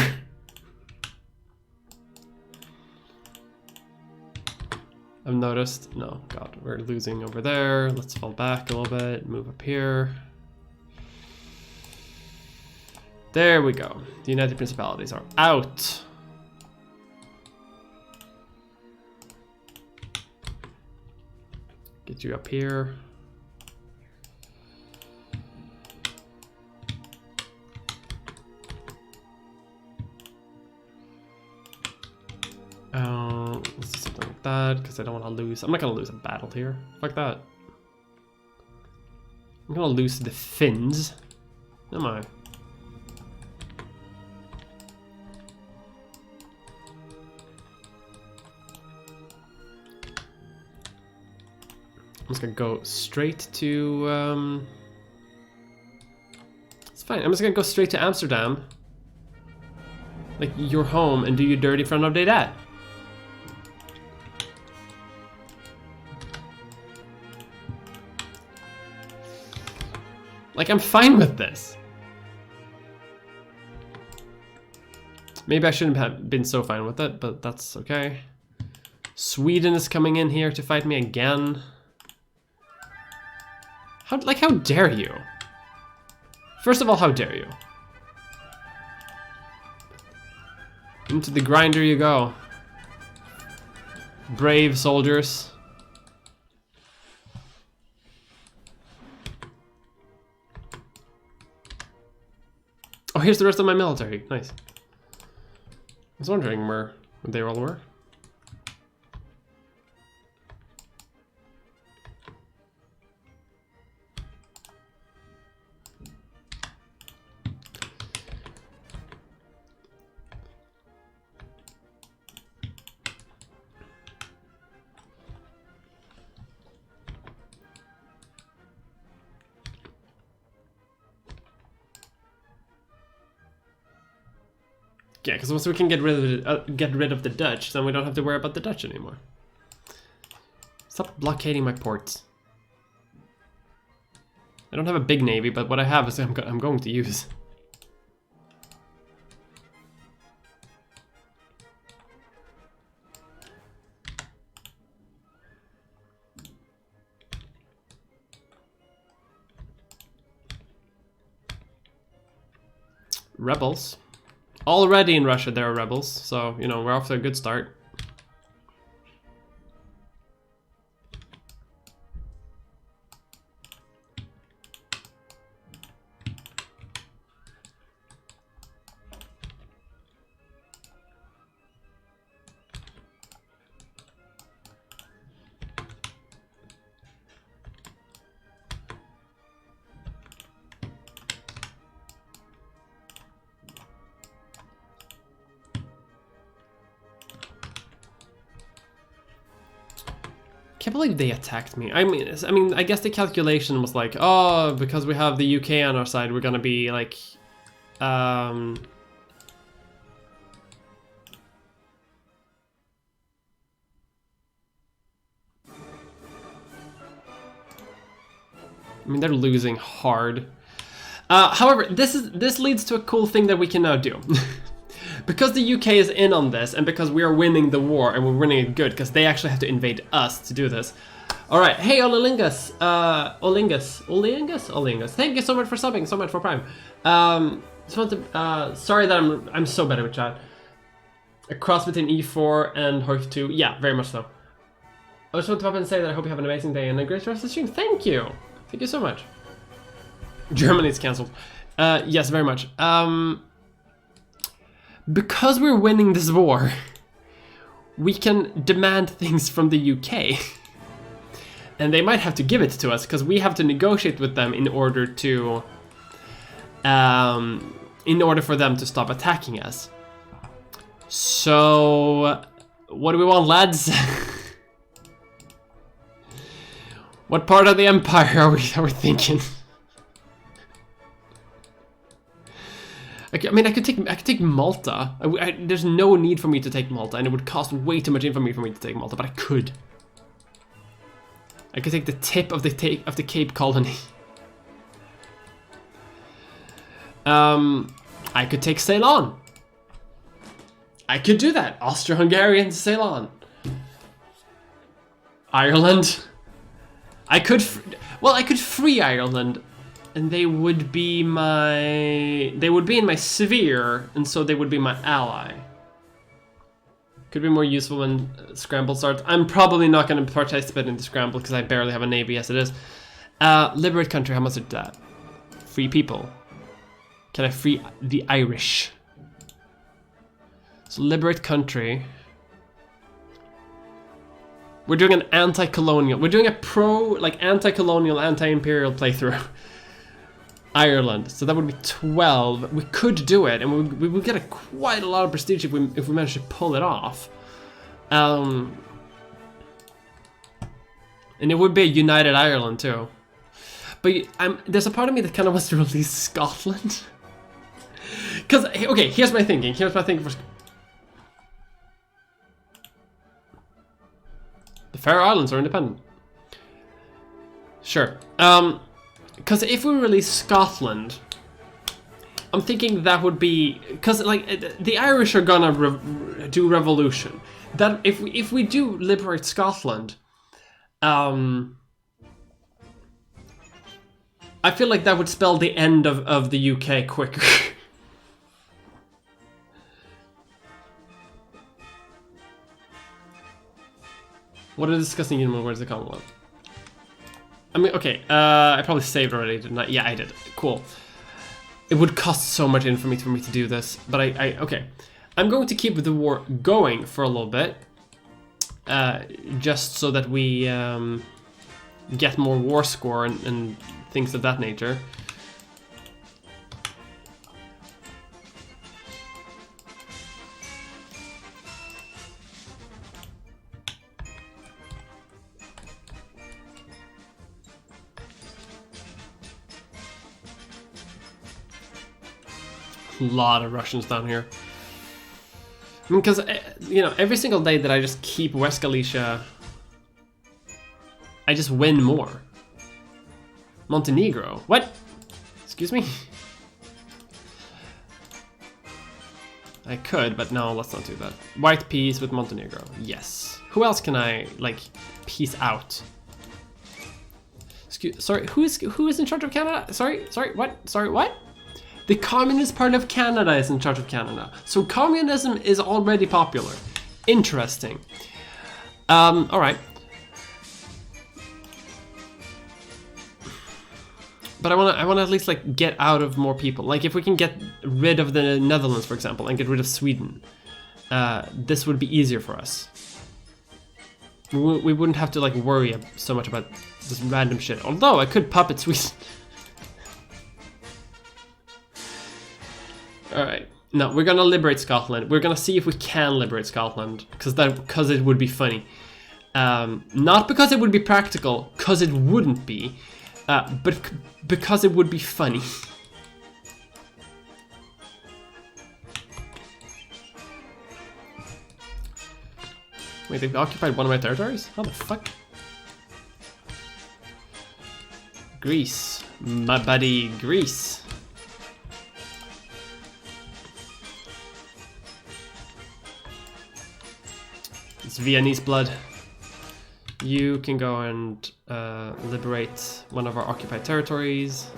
I've noticed. No, God, we're losing over there. Let's fall back a little bit. Move up here. There we go. The United Principalities are out. Get you up here. Let's do something like that, because I don't want to lose. I'm not going to lose a battle here. Fuck that. I'm going to lose to the Finns. Am I? I'm just gonna go straight to, it's fine, I'm just gonna go straight to Amsterdam. Like, your home, and do you dirty in front of their dad. Like, I'm fine with this. Maybe I shouldn't have been so fine with it, but that's okay. Sweden is coming in here to fight me again. How dare you? First of all, how dare you? Into the grinder you go. Brave soldiers. Oh, here's the rest of my military. Nice. I was wondering where they all were. Yeah, because once we can get rid of the Dutch, then we don't have to worry about the Dutch anymore. Stop blockading my ports. I don't have a big navy, but what I have is I'm going to use. Rebels. Already in Russia there are rebels, so, you know, we're off to a good start. can't believe they attacked me. I mean, I guess the calculation was like, oh, because we have the UK on our side, we're gonna be like, I mean, they're losing hard. However, this leads to a cool thing that we can now do. Because the UK is in on this, and because we are winning the war, and we're winning it good, because they actually have to invade us to do this. Alright, hey Olingus, Olingus, thank you so much for subbing, so much for Prime. Just want to, sorry that I'm so bad with chat. A cross between E4 and Hork 2, yeah, very much so. I just want to pop in and say that I hope you have an amazing day and a great rest of the stream. Thank you so much. Germany's cancelled. Yes, very much. Because we're winning this war, we can demand things from the UK. And they might have to give it to us, because we have to negotiate with them in order to... in order for them to stop attacking us. So... what do we want, lads? What part of the empire are we thinking? I mean, I could take Malta. There's no need for me to take Malta, and it would cost way too much info for me to take Malta, but I could. I could take the tip of the Cape Colony. I could take Ceylon. I could do that. Austro-Hungarian Ceylon. Ireland. I could free Ireland. And they would be in my sphere, and so they would be my ally. Could be more useful when Scramble starts. I'm probably not going to participate in the Scramble because I barely have a navy as it is. Liberate country, how much is that? Free people. Can I free the Irish? So liberate country. We're doing an anti-colonial. We're doing a anti-colonial, anti-imperial playthrough. Ireland, so that would be 12. We could do it, and we would get quite a lot of prestige if we manage to pull it off. And it would be a united Ireland too. But there's a part of me that kind of wants to release Scotland. Because, okay, here's my thinking. The Faroe Islands are independent. Sure. Because if we release Scotland, I'm thinking that would be... Because, like, the Irish are gonna do revolution. That if we do liberate Scotland, I feel like that would spell the end of the UK quicker. What a disgusting human, where's the Commonwealth? I mean, okay, I probably saved already, didn't I? Yeah, I did. Cool. It would cost so much for me to do this, but okay. I'm going to keep the war going for a little bit, just so that we get more war score and things of that nature. A lot of Russians down here. I mean, because, you know, every single day that I just keep West Galicia, I just win more. Montenegro. What? Excuse me? I could, but no, let's not do that. White peace with Montenegro. Yes. Who else can I, like, peace out? Sorry, who is in charge of Canada? Sorry, what? Sorry, what? The Communist Party of Canada is in charge of Canada. So communism is already popular. Interesting. Alright. But I wanna at least like get out of more people. Like if we can get rid of the Netherlands, for example, and get rid of Sweden, this would be easier for us. We wouldn't have to like worry so much about this random shit. Although I could puppet Sweden. Alright, no, we're gonna liberate Scotland. We're gonna see if we can liberate Scotland, because it would be funny. Not because it would be practical, because it wouldn't be, but because it would be funny. Wait, they've occupied one of my territories? How the fuck? Greece. My buddy Greece. It's Viennese blood. You can go and liberate one of our occupied territories.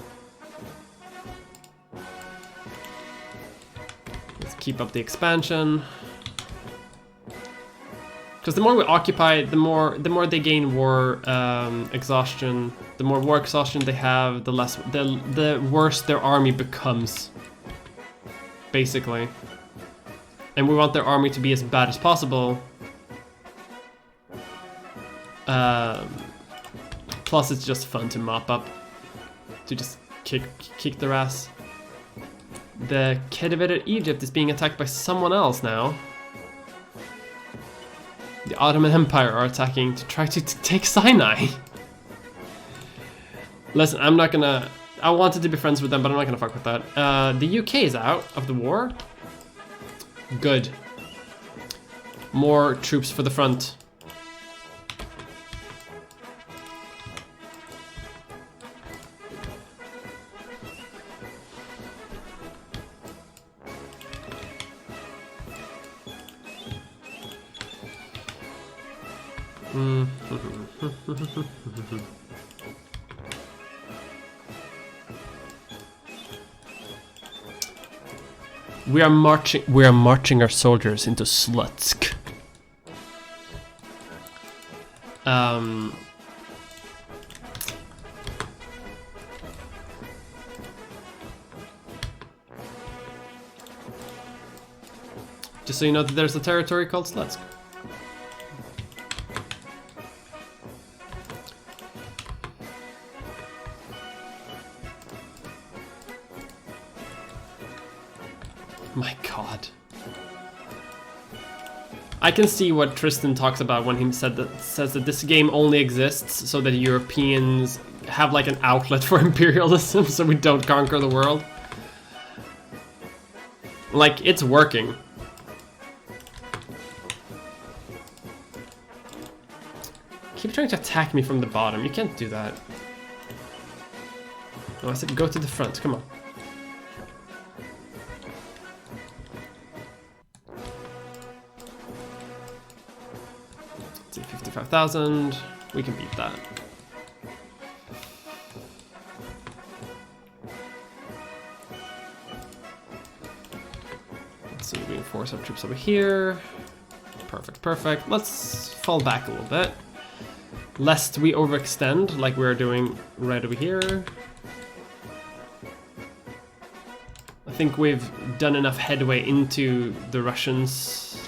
Let's keep up the expansion. Because the more we occupy, the more they gain war exhaustion. The more war exhaustion they have, the worse their army becomes. Basically. And we want their army to be as bad as possible. Plus it's just fun to mop up. To just kick their ass. The Khedivate Egypt is being attacked by someone else now. The Ottoman Empire are attacking to try to take Sinai. Listen, I'm not gonna... I wanted to be friends with them, but I'm not gonna fuck with that. The UK is out of the war. Good. More troops for the front. We are marching our soldiers into Slutsk. Just so you know that there's a territory called Slutsk. My god. I can see what Tristan talks about when he says that this game only exists so that Europeans have like an outlet for imperialism so we don't conquer the world. Like, it's working. Keep trying to attack me from the bottom. You can't do that. No, I said go to the front. Come on. Let's see, 55,000. We can beat that. Let's see, reinforce our troops over here. Perfect, perfect. Let's fall back a little bit. Lest we overextend like we're doing right over here. I think we've done enough headway into the Russians.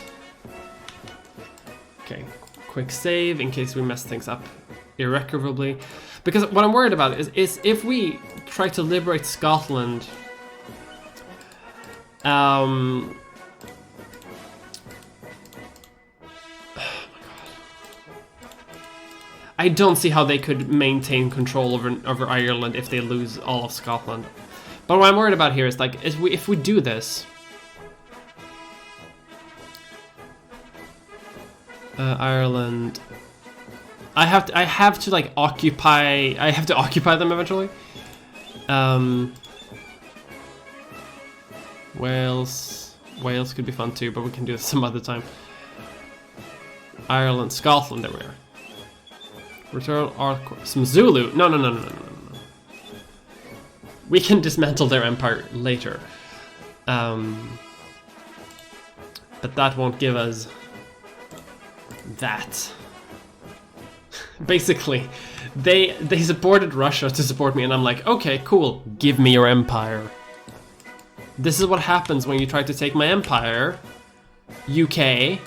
Okay, quick save in case we mess things up irrecoverably. Because what I'm worried about is if we try to liberate Scotland, I don't see how they could maintain control over Ireland if they lose all of Scotland. But what I'm worried about here is like, if we do this, Ireland, I have to like occupy. I have to occupy them eventually. Wales could be fun too, but we can do this some other time. Ireland, Scotland, there we are. Return some Zulu. No. We can dismantle their empire later. But that won't give us that. Basically, they supported Russia to support me, and I'm like, okay, cool, give me your empire. This is what happens when you try to take my empire, UK.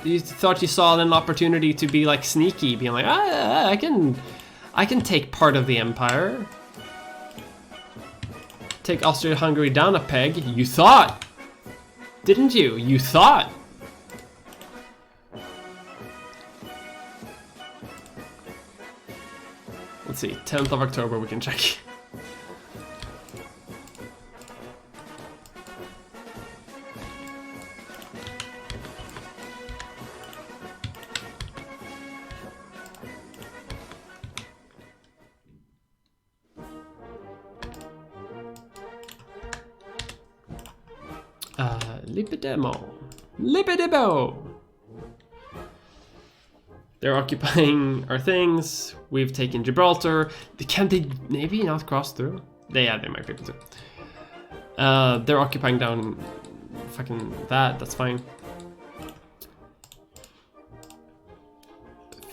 You thought you saw an opportunity to be like sneaky, being like, I can take part of the empire. Take Austria-Hungary down a peg. You thought, didn't you? You thought. Let's see, 10th of October we can check. Lipidemo. Lipidemo! They're occupying our things. We've taken Gibraltar. Can they maybe not cross through? Yeah, they might be able to. They're occupying down fucking that. That's fine.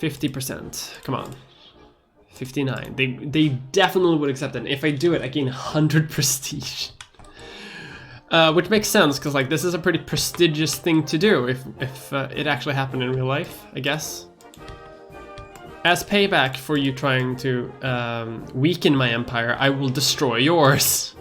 50%. Come on. 59. They definitely would accept it. If I do it, I gain 100 prestige. Which makes sense, because like this is a pretty prestigious thing to do if it actually happened in real life, I guess. As payback for you trying to weaken my empire, I will destroy yours.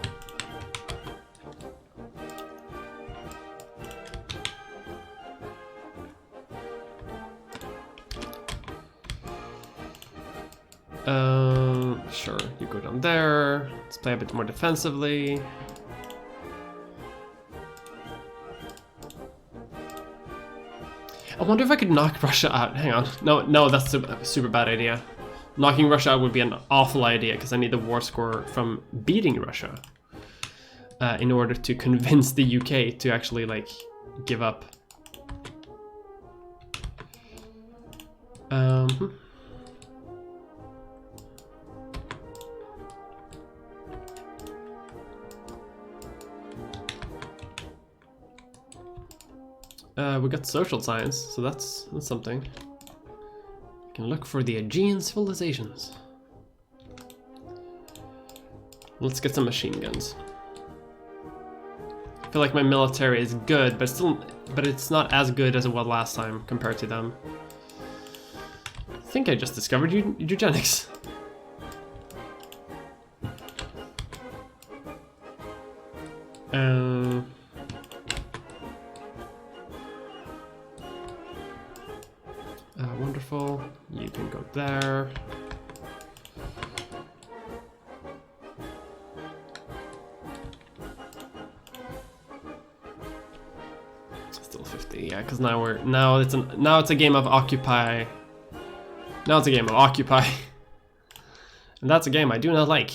Sure, you go down there. Let's play a bit more defensively. I wonder if I could knock Russia out. Hang on. No, that's a super bad idea. Knocking Russia out would be an awful idea because I need the war score from beating Russia in order to convince the UK to actually like give up. We got social science, so that's something. We can look for the Aegean civilizations. Let's get some machine guns. I feel like my military is good, but it's not as good as it was last time compared to them. I think I just discovered eugenics. Wonderful. You can go there. Still 50, yeah, because now it's a game of occupy. Now it's a game of occupy, and that's a game I do not like.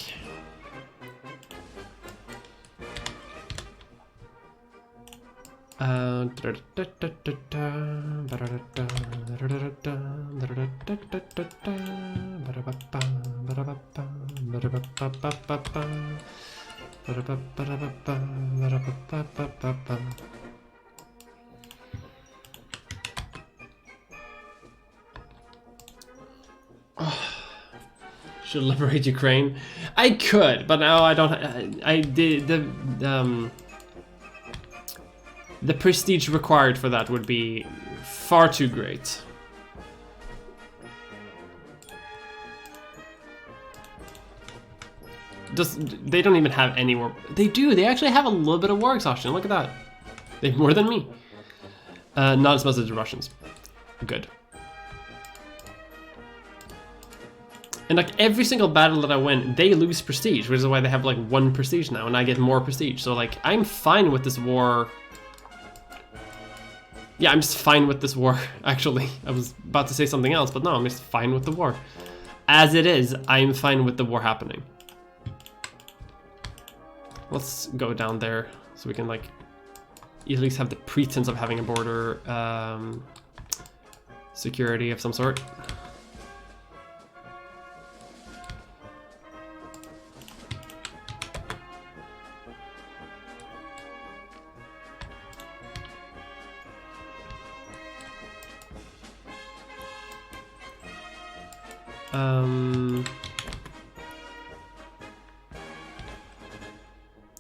Should liberate Ukraine. I could, but now I don't. I did the prestige required for that would be far too great. They don't even have any war. They do. They actually have a little bit of war exhaustion. Look at that. They have more than me. Not as much as the Russians. Good. And like every single battle that I win, they lose prestige, which is why they have like 1 prestige now, and I get more prestige. So like, I'm fine with this war. Yeah, I'm just fine with this war, actually. I was about to say something else, but no, I'm just fine with the war. As it is, I'm fine with the war happening. Let's go down there so we can like at least have the pretense of having a border security of some sort.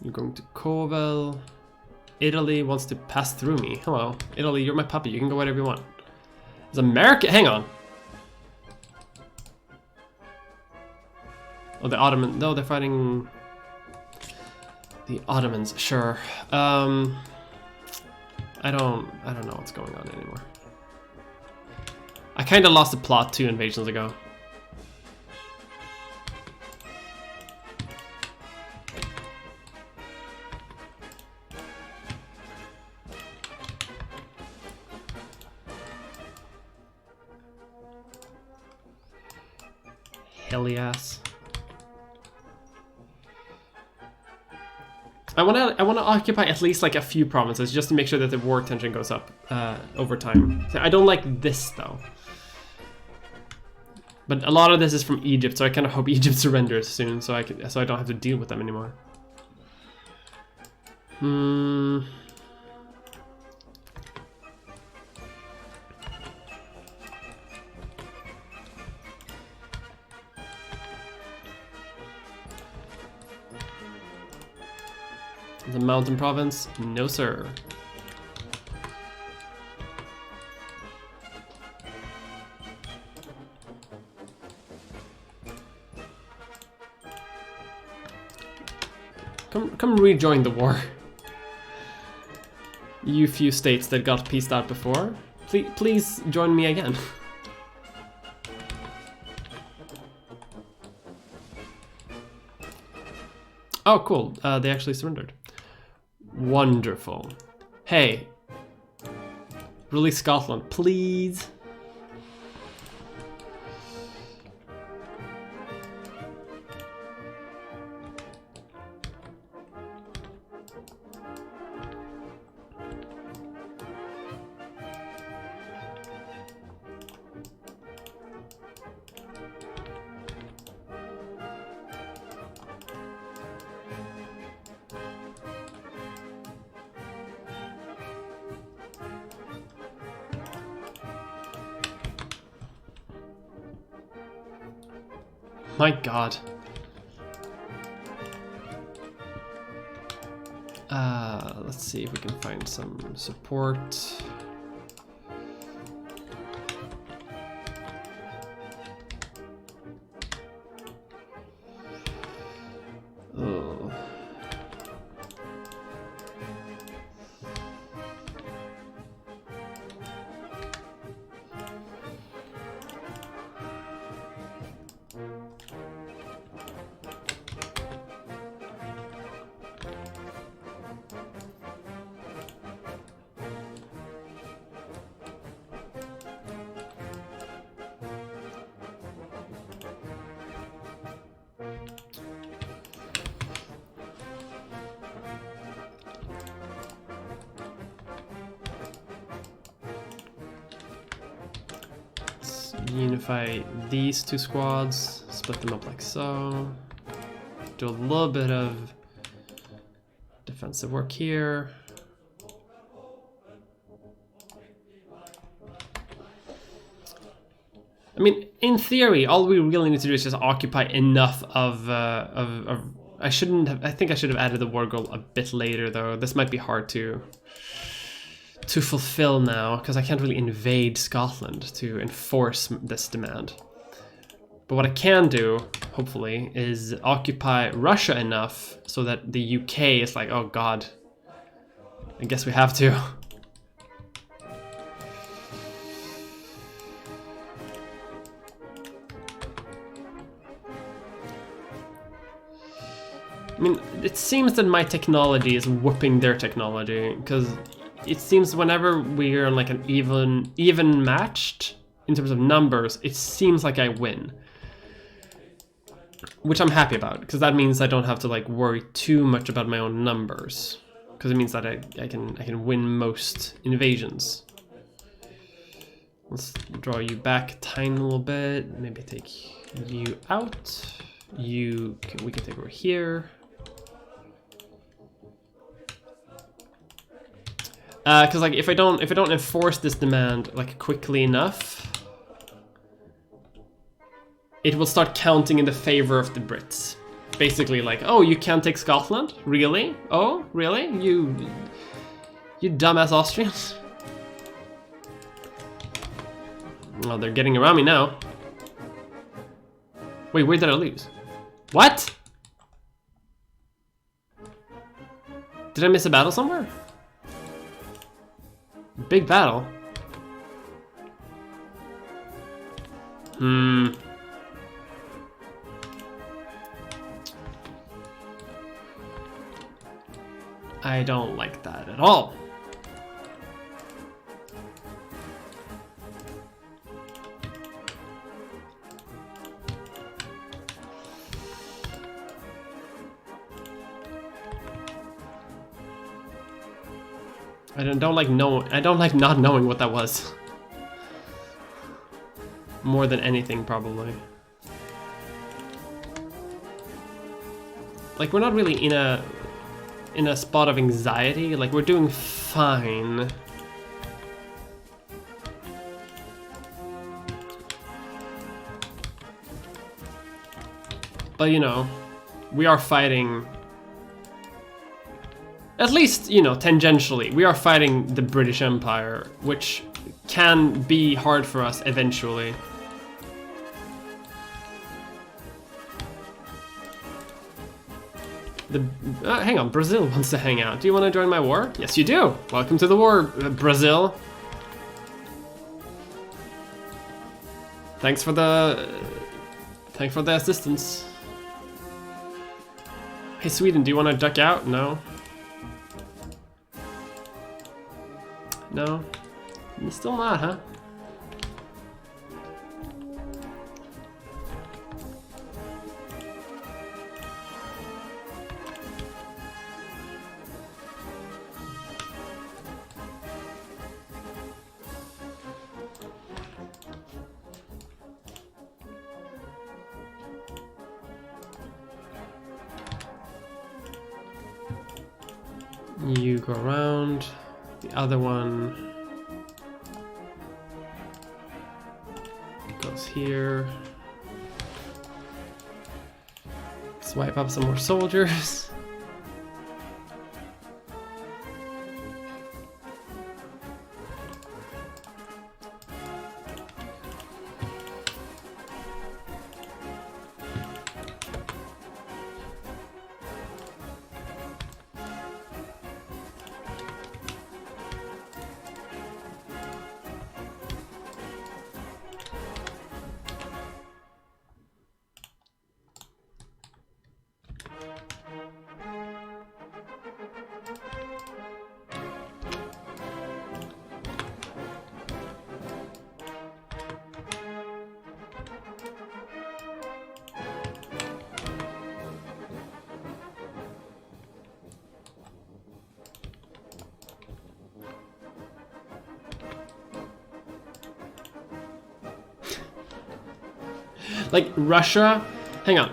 You're going to Kovel. Italy wants to pass through me. Hello, Italy, you're my puppy. You can go wherever you want. Is America? Hang on. Oh, the Ottoman. No, they're fighting the Ottomans. Sure. I don't know what's going on anymore. I kind of lost the plot 2 invasions ago. hilly ass. I wanna occupy at least like a few provinces just to make sure that the war tension goes up over time. I don't like this though. But a lot of this is from Egypt, so I kind of hope Egypt surrenders soon, so I don't have to deal with them anymore. The mountain province? No, sir. Come rejoin the war. You few states that got pieced out before, please join me again. Oh, cool. They actually surrendered. Wonderful. Hey, release Scotland, please. My god. Let's see if we can find some support. Oh. Unify these two squads, split them up like so. Do a little bit of defensive work here. I mean, in theory, all we really need to do is just occupy enough of I think I should have added the war goal a bit later though. This might be hard to fulfill now, because I can't really invade Scotland to enforce this demand. But what I can do, hopefully, is occupy Russia enough so that the UK is like, oh god, I guess we have to. I mean, it seems that my technology is whooping their technology, because it seems whenever we're on like an even matched in terms of numbers, it seems like I win. Which I'm happy about, because that means I don't have to like worry too much about my own numbers. Because it means that I can win most invasions. Let's draw you back a tiny little bit, maybe take you out. We can take over here. Because like if I don't enforce this demand like quickly enough, it will start counting in the favor of the Brits. Basically like, oh, you can't take Scotland? Really? Oh, really? You dumbass Austrians? Well, they're getting around me now. Wait, where did I lose? What? Did I miss a battle somewhere? Big battle. I don't like that at all. I don't like not knowing what that was. More than anything, probably. Like, we're not really in a spot of anxiety. Like, we're doing fine. But, you know, we are fighting, at least, you know, tangentially, we are fighting the British Empire, which can be hard for us eventually. Hang on, Brazil wants to hang out. Do you want to join my war? Yes, you do. Welcome to the war, Brazil. Thanks for the assistance. Hey, Sweden, do you want to duck out? No. No. Still not, huh? You go around. The other one goes here. Swipe up some more soldiers. Like Russia, hang on.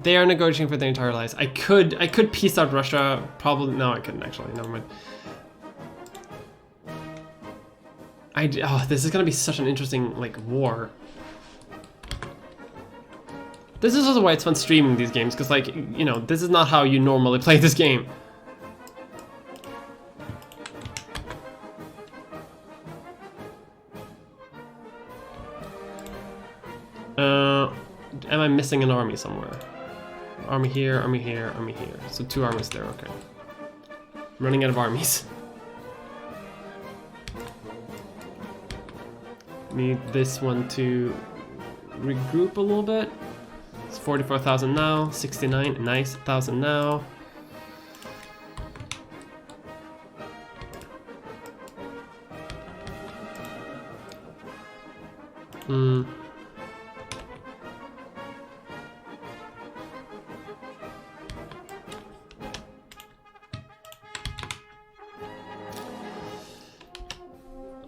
They are negotiating for their entire lives. I could peace out Russia. Probably no, I couldn't actually. Never mind. Oh, this is gonna be such an interesting like war. This is also why it's fun streaming these games, because like you know this is not how you normally play this game. Am I missing an army somewhere? Army here, army here, army here. So 2 armies there, okay. I'm running out of armies. Need this one to regroup a little bit. It's 44,000 now, 69, nice, 1,000 now.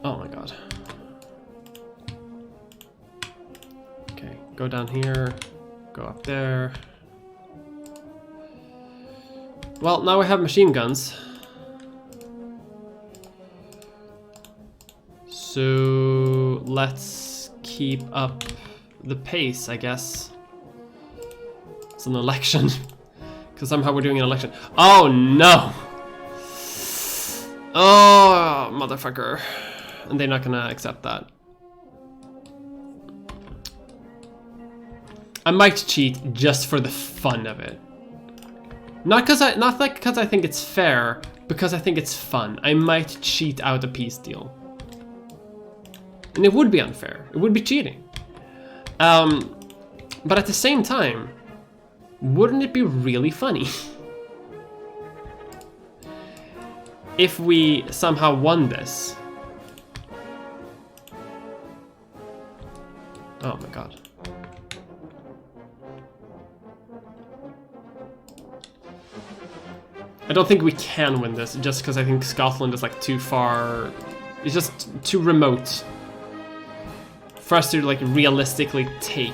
Oh my god. Okay, go down here, go up there. Well, now we have machine guns. So let's keep up the pace, I guess. It's an election. Because somehow we're doing an election. Oh no! Oh, motherfucker. And they're not gonna accept that. I might cheat just for the fun of it. Not because I think it's fair, because I think it's fun. I might cheat out a peace deal. And it would be unfair. It would be cheating. But at the same time, wouldn't it be really funny if we somehow won this? Oh my god. don't think we can win this, just because I think Scotland is like too far. It's just too remote for us to like realistically take.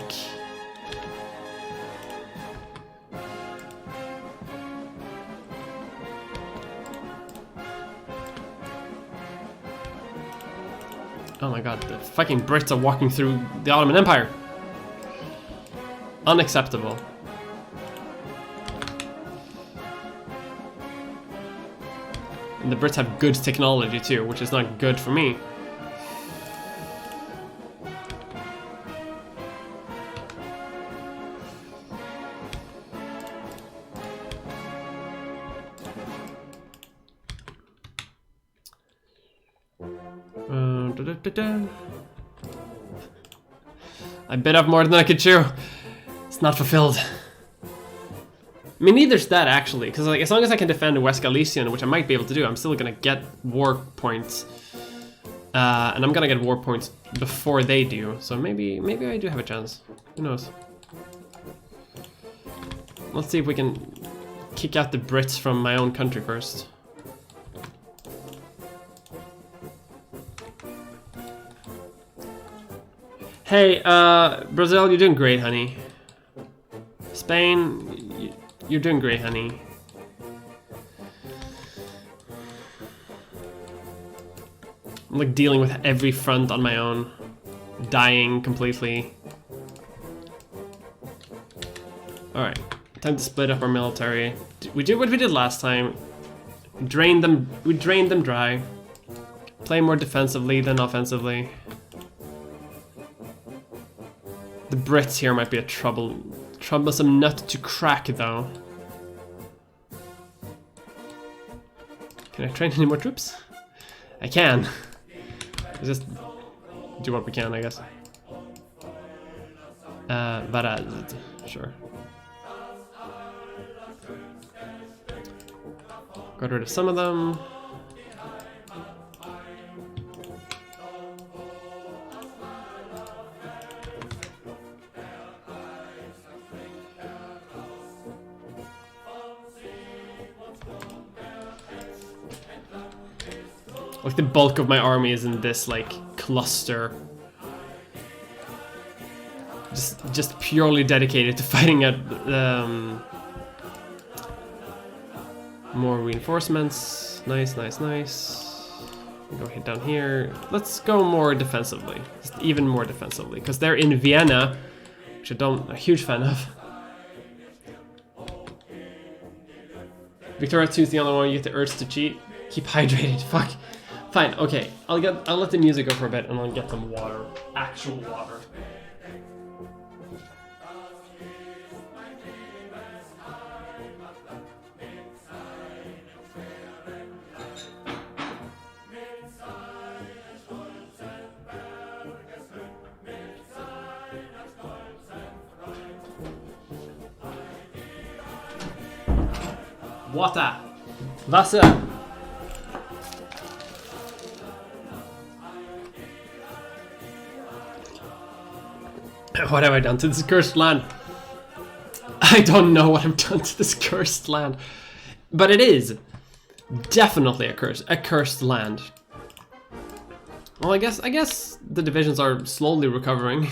Oh my god, the fucking Brits are walking through the Ottoman Empire. Unacceptable. And the Brits have good technology too, which is not good for me. I bit off more than I could chew. It's not fulfilled. I mean, neither's that actually, because like as long as I can defend West Galician, which I might be able to do, I'm still gonna get war points, and I'm gonna get war points before they do. So maybe I do have a chance. Who knows? Let's see if we can kick out the Brits from my own country first. Hey, Brazil, you're doing great, honey. Spain, you're doing great, honey. I'm like dealing with every front on my own. Dying completely. Alright, time to split up our military. We did what we did last time. We drained them dry. Play more defensively than offensively. The Brits here might be a troublesome nut to crack, though. Can I train any more troops? I can. Just do what we can, I guess. Varazd, sure. Got rid of some of them. Like the bulk of my army is in this like cluster. Just purely dedicated to fighting at more reinforcements. Nice, nice, nice. Go hit down here. Let's go more defensively. Just even more defensively. Because they're in Vienna, which I'm a huge fan of. Victoria 2 is the only one you get the urge to cheat. Keep hydrated. Fuck. Fine, okay. I'll let the music go for a bit and I'll get some water. Actual water. Water. Wasser. What have I done to this cursed land? I don't know what I've done to this cursed land. But it is definitely a cursed land. Well, I guess the divisions are slowly recovering.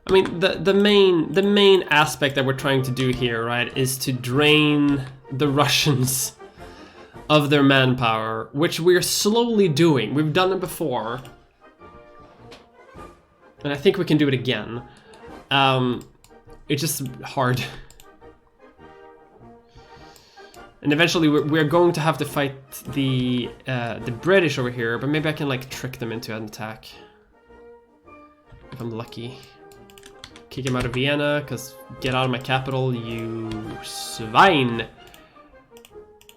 I mean, the main aspect that we're trying to do here, right, is to drain the Russians of their manpower, which we're slowly doing. We've done it before. And I think we can do it again. It's just hard. And eventually we're going to have to fight the British over here, but maybe I can like trick them into an attack. If I'm lucky. Kick him out of Vienna, because get out of my capital, you swine.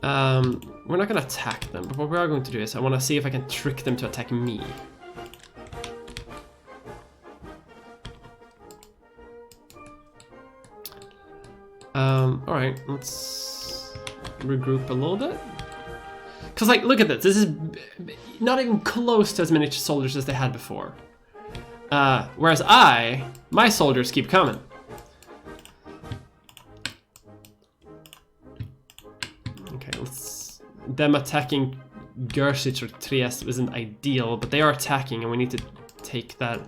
We're not gonna attack them, but what we are going to do is I want to see if I can trick them to attack me. Alright, let's regroup a little bit. Because, like, look at this. This is not even close to as many soldiers as they had before. Whereas my soldiers keep coming. Okay, them attacking Gersic or Trieste isn't ideal, but they are attacking, and we need to take that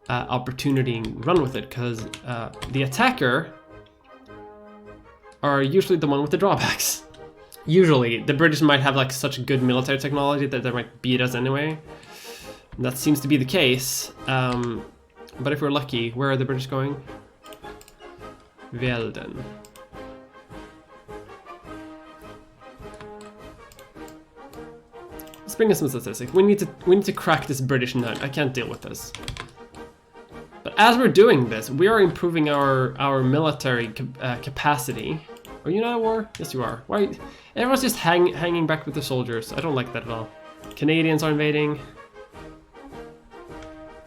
opportunity and run with it, because the attacker are usually the one with the drawbacks. Usually, the British might have like such good military technology that they might beat us anyway. That seems to be the case. But if we're lucky, where are the British going? Velden. Let's bring in some statistics. We need to crack this British nut. I can't deal with this. But as we're doing this, we are improving our military capacity. Are you not at war? Yes, you are. Why? Everyone's just hanging back with the soldiers. I don't like that at all. Canadians are invading.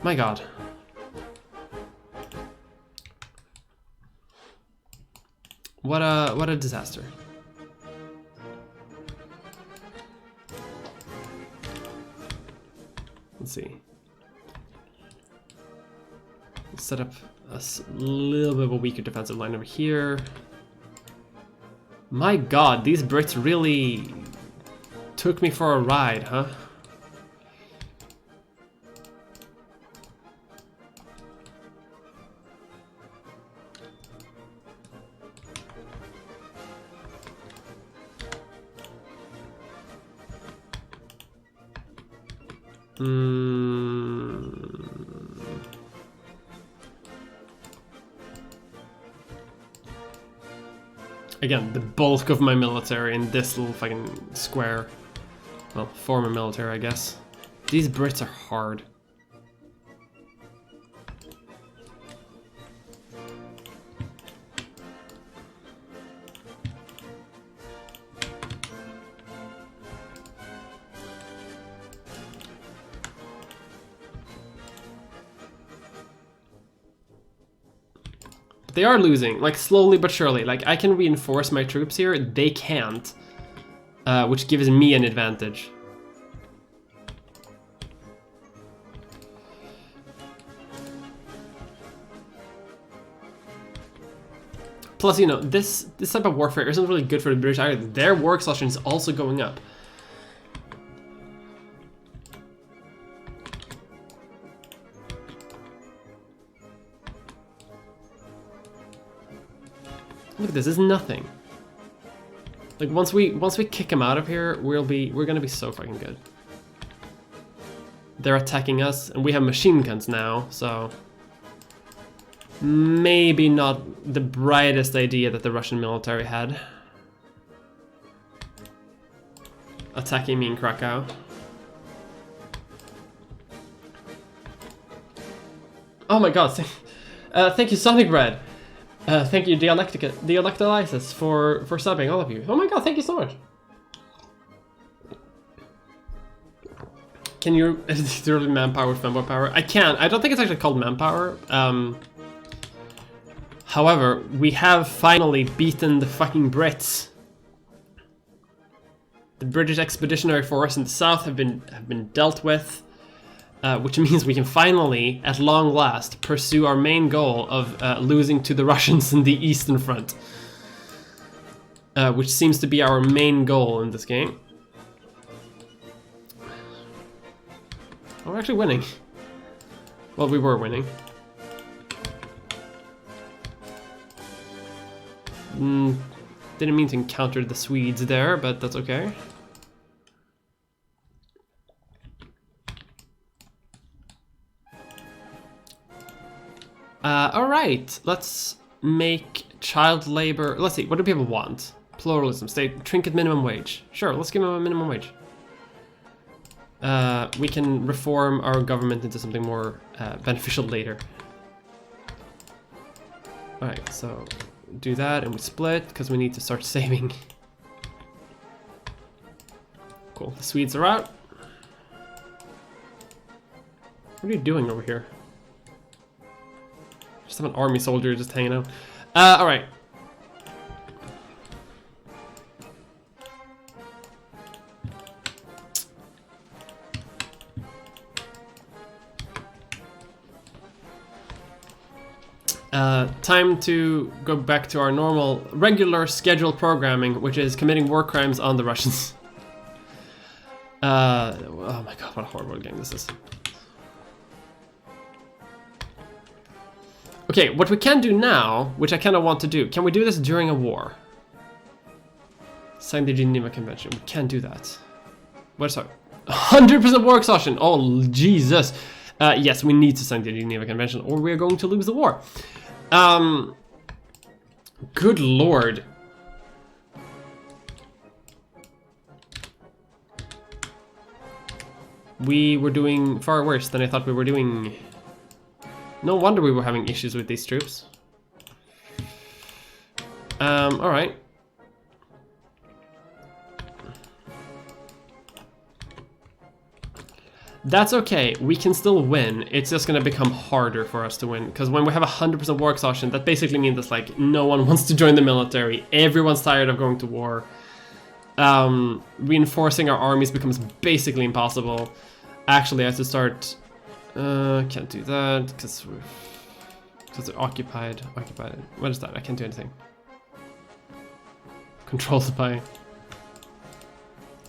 My God. What a disaster. Let's see. Let's set up a little bit of a weaker defensive line over here. My God, these Brits really took me for a ride, huh? Again, the bulk of my military in this little fucking square. Well, former military, I guess. These Brits are hard. They are losing, like slowly but surely. Like I can reinforce my troops here, they can't, which gives me an advantage. Plus, you know, this type of warfare isn't really good for the British either. Their war exhaustion is also going up. Look at this is nothing. Like once we kick him out of here, we're gonna be so fucking good. They're attacking us, and we have machine guns now, so maybe not the brightest idea that the Russian military had. Attacking me in Krakow. Oh my God! Thank you, Sonic Bread. Thank you, Dialectalysis, for subbing, all of you. Oh my God, thank you so much. Can you literally manpower with fembo power? I can. I don't think it's actually called manpower. However, we have finally beaten the fucking Brits. The British Expeditionary Force in the south have been dealt with. Which means we can finally, at long last, pursue our main goal of losing to the Russians in the Eastern Front. Which seems to be our main goal in this game. Oh, we're actually winning. Well, we were winning. Didn't mean to encounter the Swedes there, but that's okay. Alright, let's make child labor. Let's see, what do people want? Pluralism, state, trinket minimum wage. Sure, let's give them a minimum wage. We can reform our government into something more beneficial later. Alright, so do that and we split because we need to start saving. Cool, the Swedes are out. What are you doing over here? Just have an army soldier just hanging out. Alright. Time to go back to our normal, regular scheduled programming, which is committing war crimes on the Russians. Oh my god, what a horrible game this is. Okay, what we can do now, which I kind of want to do, can we do this during a war? Sign the Geneva Convention. We can do that. What's up? 100% war exhaustion. Oh, Jesus. Yes, we need to sign the Geneva Convention or we're going to lose the war. Good lord. We were doing far worse than I thought we were doing. No wonder we were having issues with these troops. Alright. That's okay, we can still win. It's just gonna become harder for us to win. Because when we have 100% war exhaustion, that basically means that like no one wants to join the military. Everyone's tired of going to war. Reinforcing our armies becomes basically impossible. Actually, I have to start... can't do that, because they're occupied. What is that? I can't do anything. Controlled by...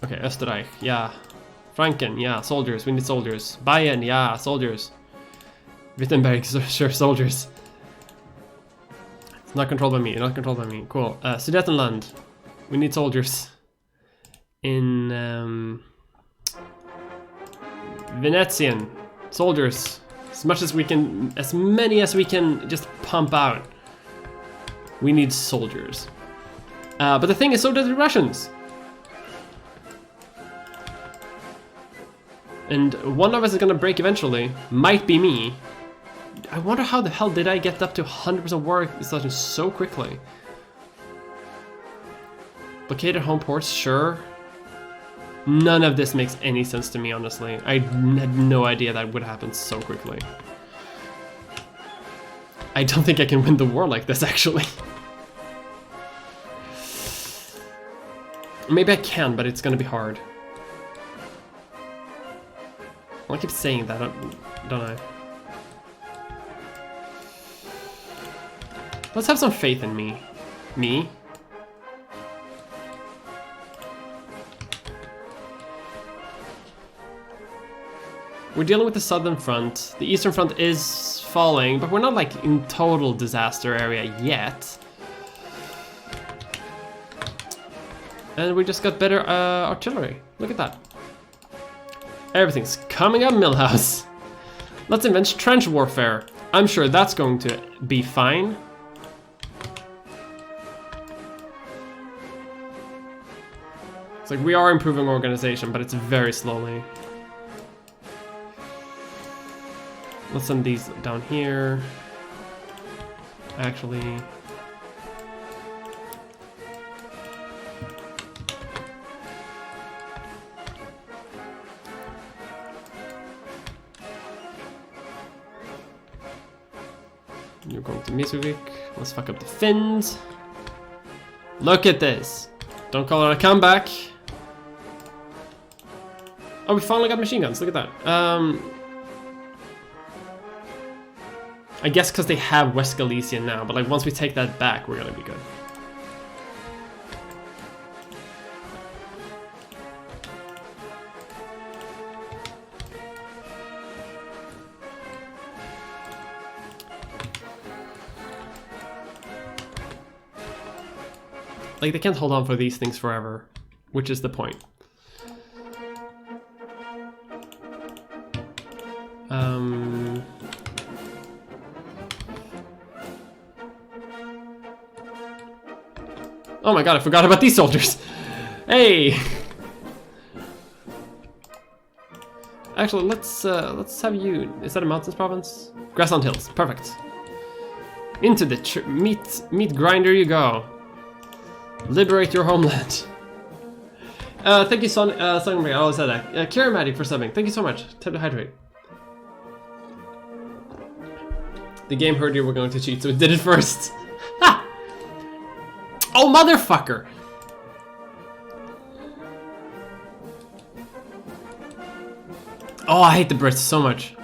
Okay, Österreich, yeah. Franken, yeah, soldiers, we need soldiers. Bayern, yeah, soldiers. Wittenberg, sure, soldiers. It's not controlled by me, not controlled by me. Cool. Sudetenland, we need soldiers. In Venetian, soldiers. As much as we can, as many as we can just pump out. We need soldiers. But the thing is, so do the Russians. And one of us is gonna break eventually. Might be me. I wonder how the hell did I get up to 100% war exhaustion so quickly? Blockaded home ports, sure. None of this makes any sense to me, honestly. I had no idea that would happen so quickly. I don't think I can win the war like this, actually. Maybe I can, but it's gonna be hard. Well, I keep saying that, don't I? Let's have some faith in me. Me? We're dealing with the southern front. The eastern front is falling, but we're not like in total disaster area yet. And we just got better artillery. Look at that. Everything's coming up, Millhouse. Let's invent trench warfare. I'm sure that's going to be fine. It's like we are improving organization, but it's very slowly. Let's send these down here. Actually... You're going to Misuvik. Let's fuck up the Finns. Look at this. Don't call it a comeback. Oh, we finally got machine guns. Look at that. I guess because they have West Galicia now, but like once we take that back, we're gonna be good. Like, they can't hold on for these things forever, which is the point. Oh my god, I forgot about these soldiers! Hey! Actually, let's have you... Is that a mountains province? Grassland Hills, perfect. Into the meat grinder you go. Liberate your homeland. Thank you, Son. I always said that. Kiramatic for subbing. Thank you so much. Time to hydrate. The game heard you were going to cheat, so it did it first. Ha! Oh, motherfucker! Oh, I hate the Brits so much.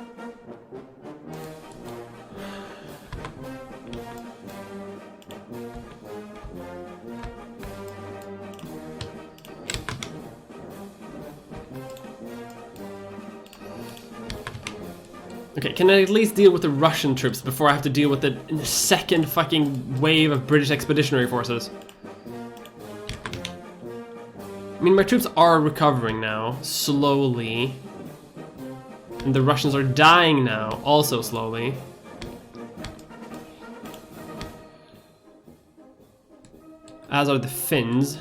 Okay, can I at least deal with the Russian troops before I have to deal with the second fucking wave of British expeditionary forces? I mean, my troops are recovering now, slowly. And the Russians are dying now, also slowly. As are the Finns.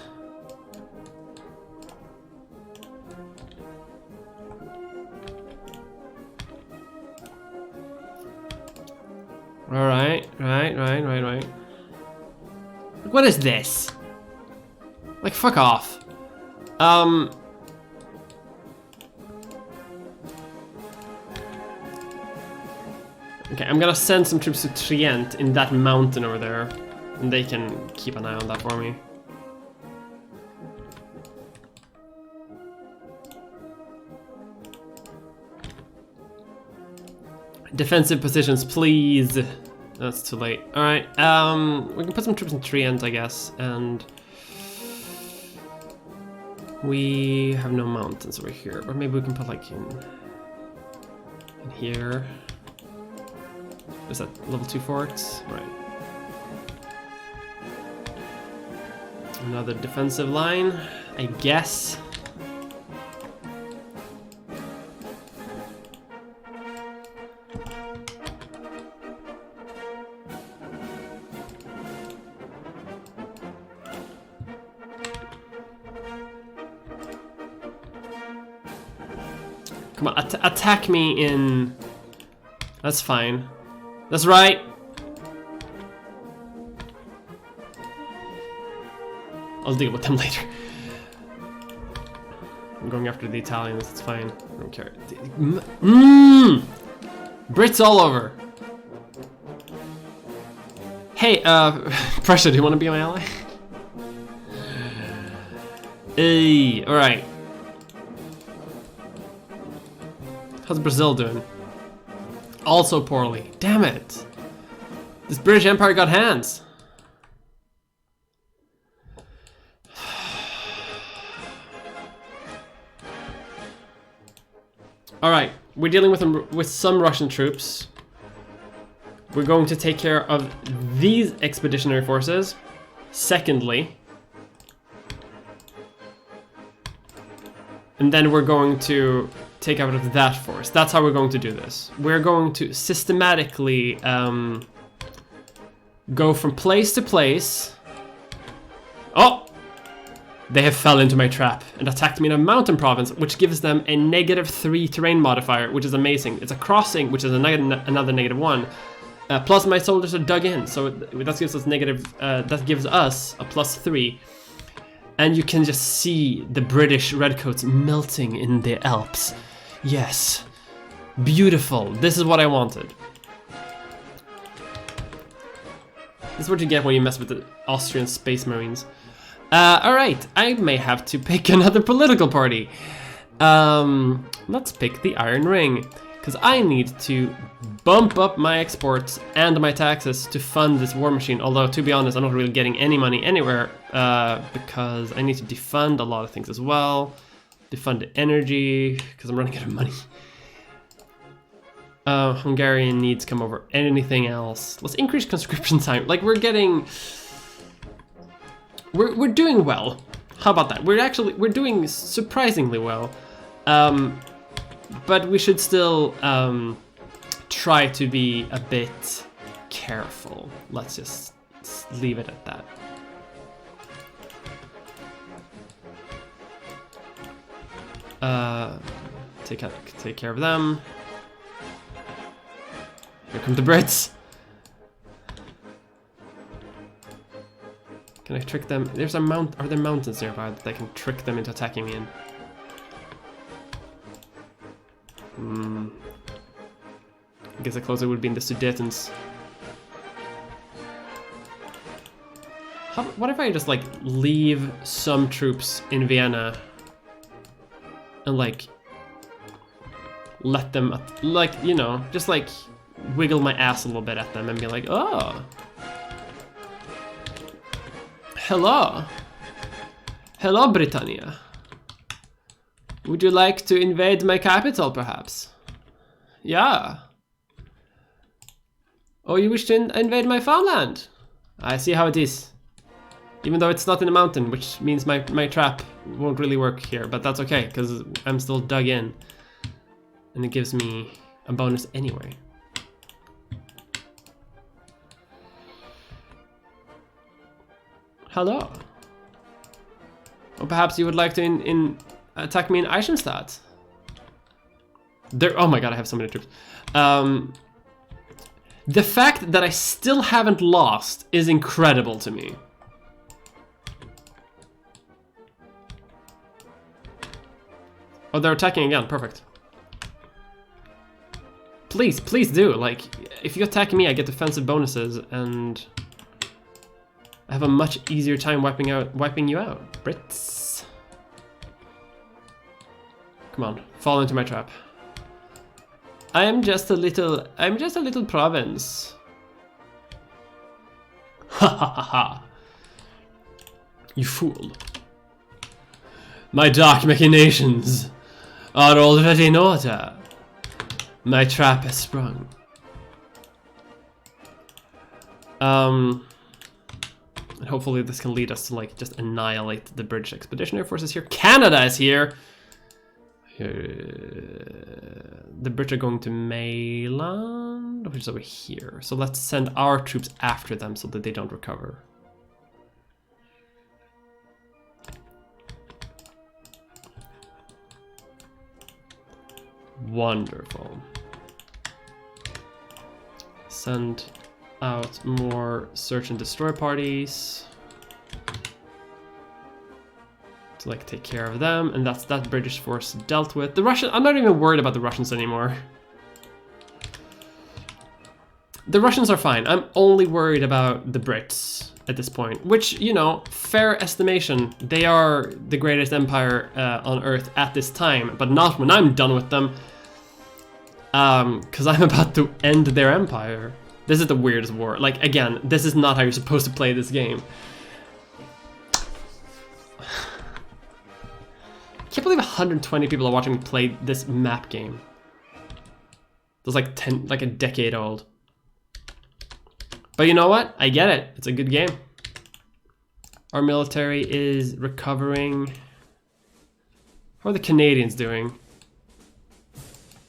Alright, right. What is this? Like, fuck off. Okay, I'm gonna send some troops to Trient in that mountain over there. And they can keep an eye on that for me. Defensive positions, please. That's too late. Alright, we can put some troops in Trient, I guess, and we have no mountains over here, or maybe we can put like in here. Is that level 2 forts? Right. Another defensive line, I guess. Come on, attack me in... That's fine. That's right! I'll deal with them later. I'm going after the Italians, it's fine. I don't care. Brits all over! Hey, Prussia, do you want to be my ally? Hey, alright. How's Brazil doing? Also poorly. Damn it! This British Empire got hands! Alright, we're dealing with some Russian troops. We're going to take care of these expeditionary forces. Secondly. And then we're going to take out of that force. That's how we're going to do this. We're going to systematically go from place to place. Oh! They have fell into my trap and attacked me in a mountain province, which gives them a -3 terrain modifier, which is amazing. It's a crossing, which is another -1. Plus my soldiers are dug in, so that gives us that gives us a +3. And you can just see the British redcoats melting in the Alps. Yes. Beautiful. This is what I wanted. This is what you get when you mess with the Austrian Space Marines. Alright, I may have to pick another political party. Let's pick the Iron Ring. Because I need to bump up my exports and my taxes to fund this war machine. Although, to be honest, I'm not really getting any money anywhere. Because I need to defund a lot of things as well. Defund the energy, because I'm running out of money. Hungarian needs come over anything else. Let's increase conscription time. Like, we're getting... We're doing well. How about that? We're doing surprisingly well. But we should still try to be a bit careful. Let's just leave it at that. Take care of them. Here come the Brits. Can I trick them? There's a mount. Are there mountains nearby that I can trick them into attacking me in? I guess the closer would be in the Sudetens. What if I just like leave some troops in Vienna and like let them, like, you know, just like wiggle my ass a little bit at them and be like, oh, hello, Britannia. Would you like to invade my capital, perhaps? Yeah, Oh, you wish to invade my farmland? I see how it is. Even though it's not in a mountain, which means my trap won't really work here, but that's okay, because I'm still dug in. And it gives me a bonus anyway. Hello. Or perhaps you would like to attack me in Eisenstadt. There. Oh my god, I have so many troops. The fact that I still haven't lost is incredible to me. Oh, they're attacking again. Perfect. Please, please do. Like, if you attack me, I get defensive bonuses, and I have a much easier time wiping you out, Brits. Come on, fall into my trap. I'm just a little province. Ha ha ha ha. You fool. My dark machinations are already in order. My trap has sprung. And hopefully this can lead us to like just annihilate the British Expeditionary Forces here. Canada is here! The British are going to Mainland, which is over here. So let's send our troops after them so that they don't recover. Wonderful. Send out more search and destroy parties to like take care of them, and that's that British force dealt with. The Russian, I'm not even worried about the Russians anymore. The Russians are fine. I'm only worried about the Brits at this point, which, you know, fair estimation. They are the greatest empire on Earth at this time, but not when I'm done with them. Because I'm about to end their empire. This is the weirdest war. Like, again, this is not how you're supposed to play this game. I can't believe 120 people are watching me play this map game. It was like a decade old. But you know what? I get it. It's a good game. Our military is recovering. How are the Canadians doing?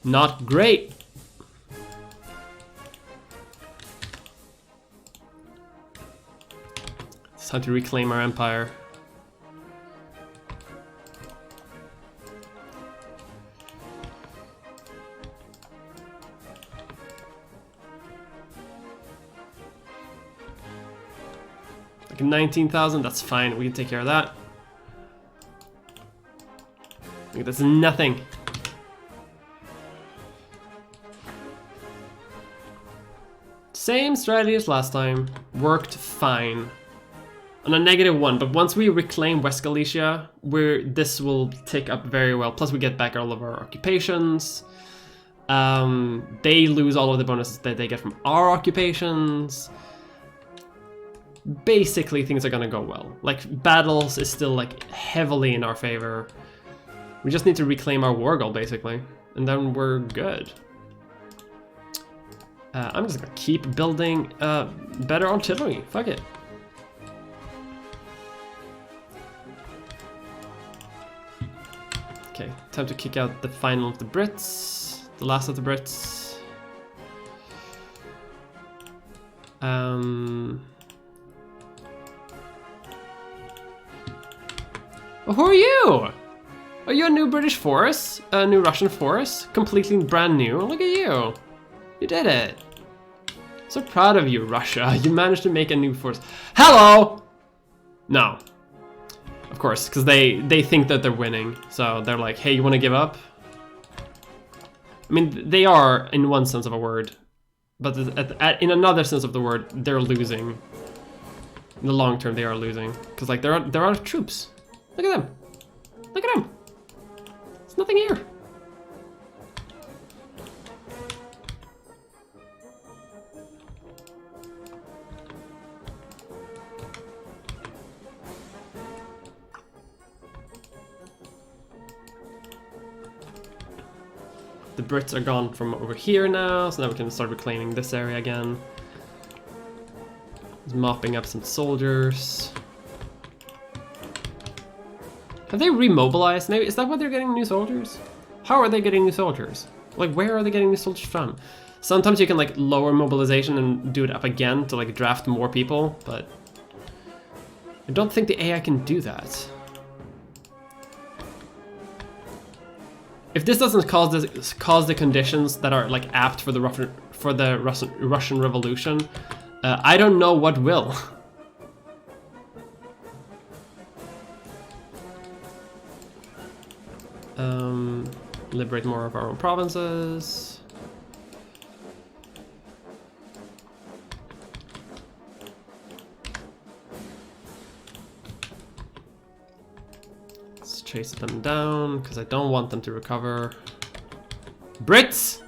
Not great. It's time to reclaim our empire. Like 19,000, that's fine. We can take care of that. Look, that's nothing. Same strategy as last time. Worked fine. On a -1, but once we reclaim West Galicia, this will take up very well. Plus we get back all of our occupations. They lose all of the bonuses that they get from our occupations. Basically things are gonna go well. Like battles is still like heavily in our favor. We just need to reclaim our war goal basically, and then we're good. I'm just gonna keep building better artillery. Fuck it. Okay, time to kick out the final of the Brits. The last of the Brits. Oh, who are you? Are you a new British force? A new Russian force? Completely brand new? Look at you. You did it. So proud of you, Russia. You managed to make a new force. Hello! No. Of course, because they think that they're winning. So they're like, hey, you want to give up? I mean, they are in one sense of a word. But in another sense of the word, they're losing. In the long term, they are losing. Because like, they're out of troops. Look at them. Look at them. There's nothing here. The Brits are gone from over here now, so now we can start reclaiming this area again. mopping up some soldiers. Have they remobilized? Maybe, is that why they're getting new soldiers? How are they getting new soldiers? Like, where are they getting new soldiers from? Sometimes you can like lower mobilization and do it up again to like draft more people, but I don't think the AI can do that. If this doesn't cause the conditions that are like apt for the Russian Revolution, I don't know what will. Liberate more of our own provinces. Let's chase them down, because I don't want them to recover. Brits!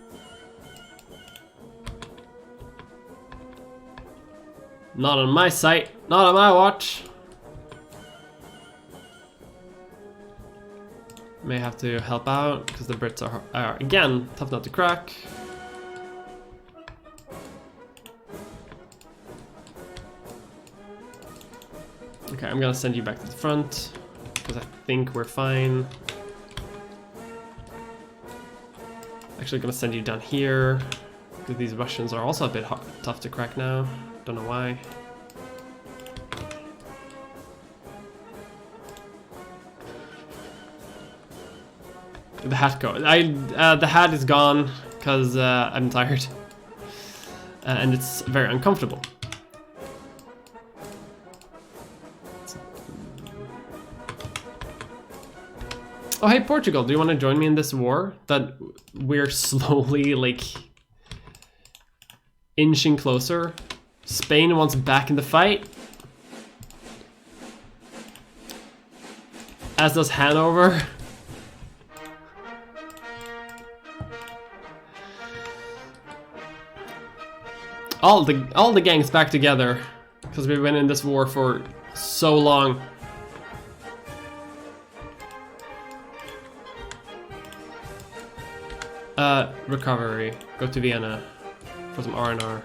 Not on my site, not on my watch. May have to help out, because the Brits are again, tough nut to crack. Okay, I'm gonna send you back to the front, because I think we're fine. Actually gonna send you down here, because these Russians are also a bit tough to crack now. Don't know why. The hat go. The hat is gone because I'm tired, and it's very uncomfortable. Oh hey Portugal, do you want to join me in this war that we're slowly like inching closer? Spain wants back in the fight, as does Hanover. All the gangs back together, because we've been in this war for so long. Recovery. Go to Vienna for some R&R.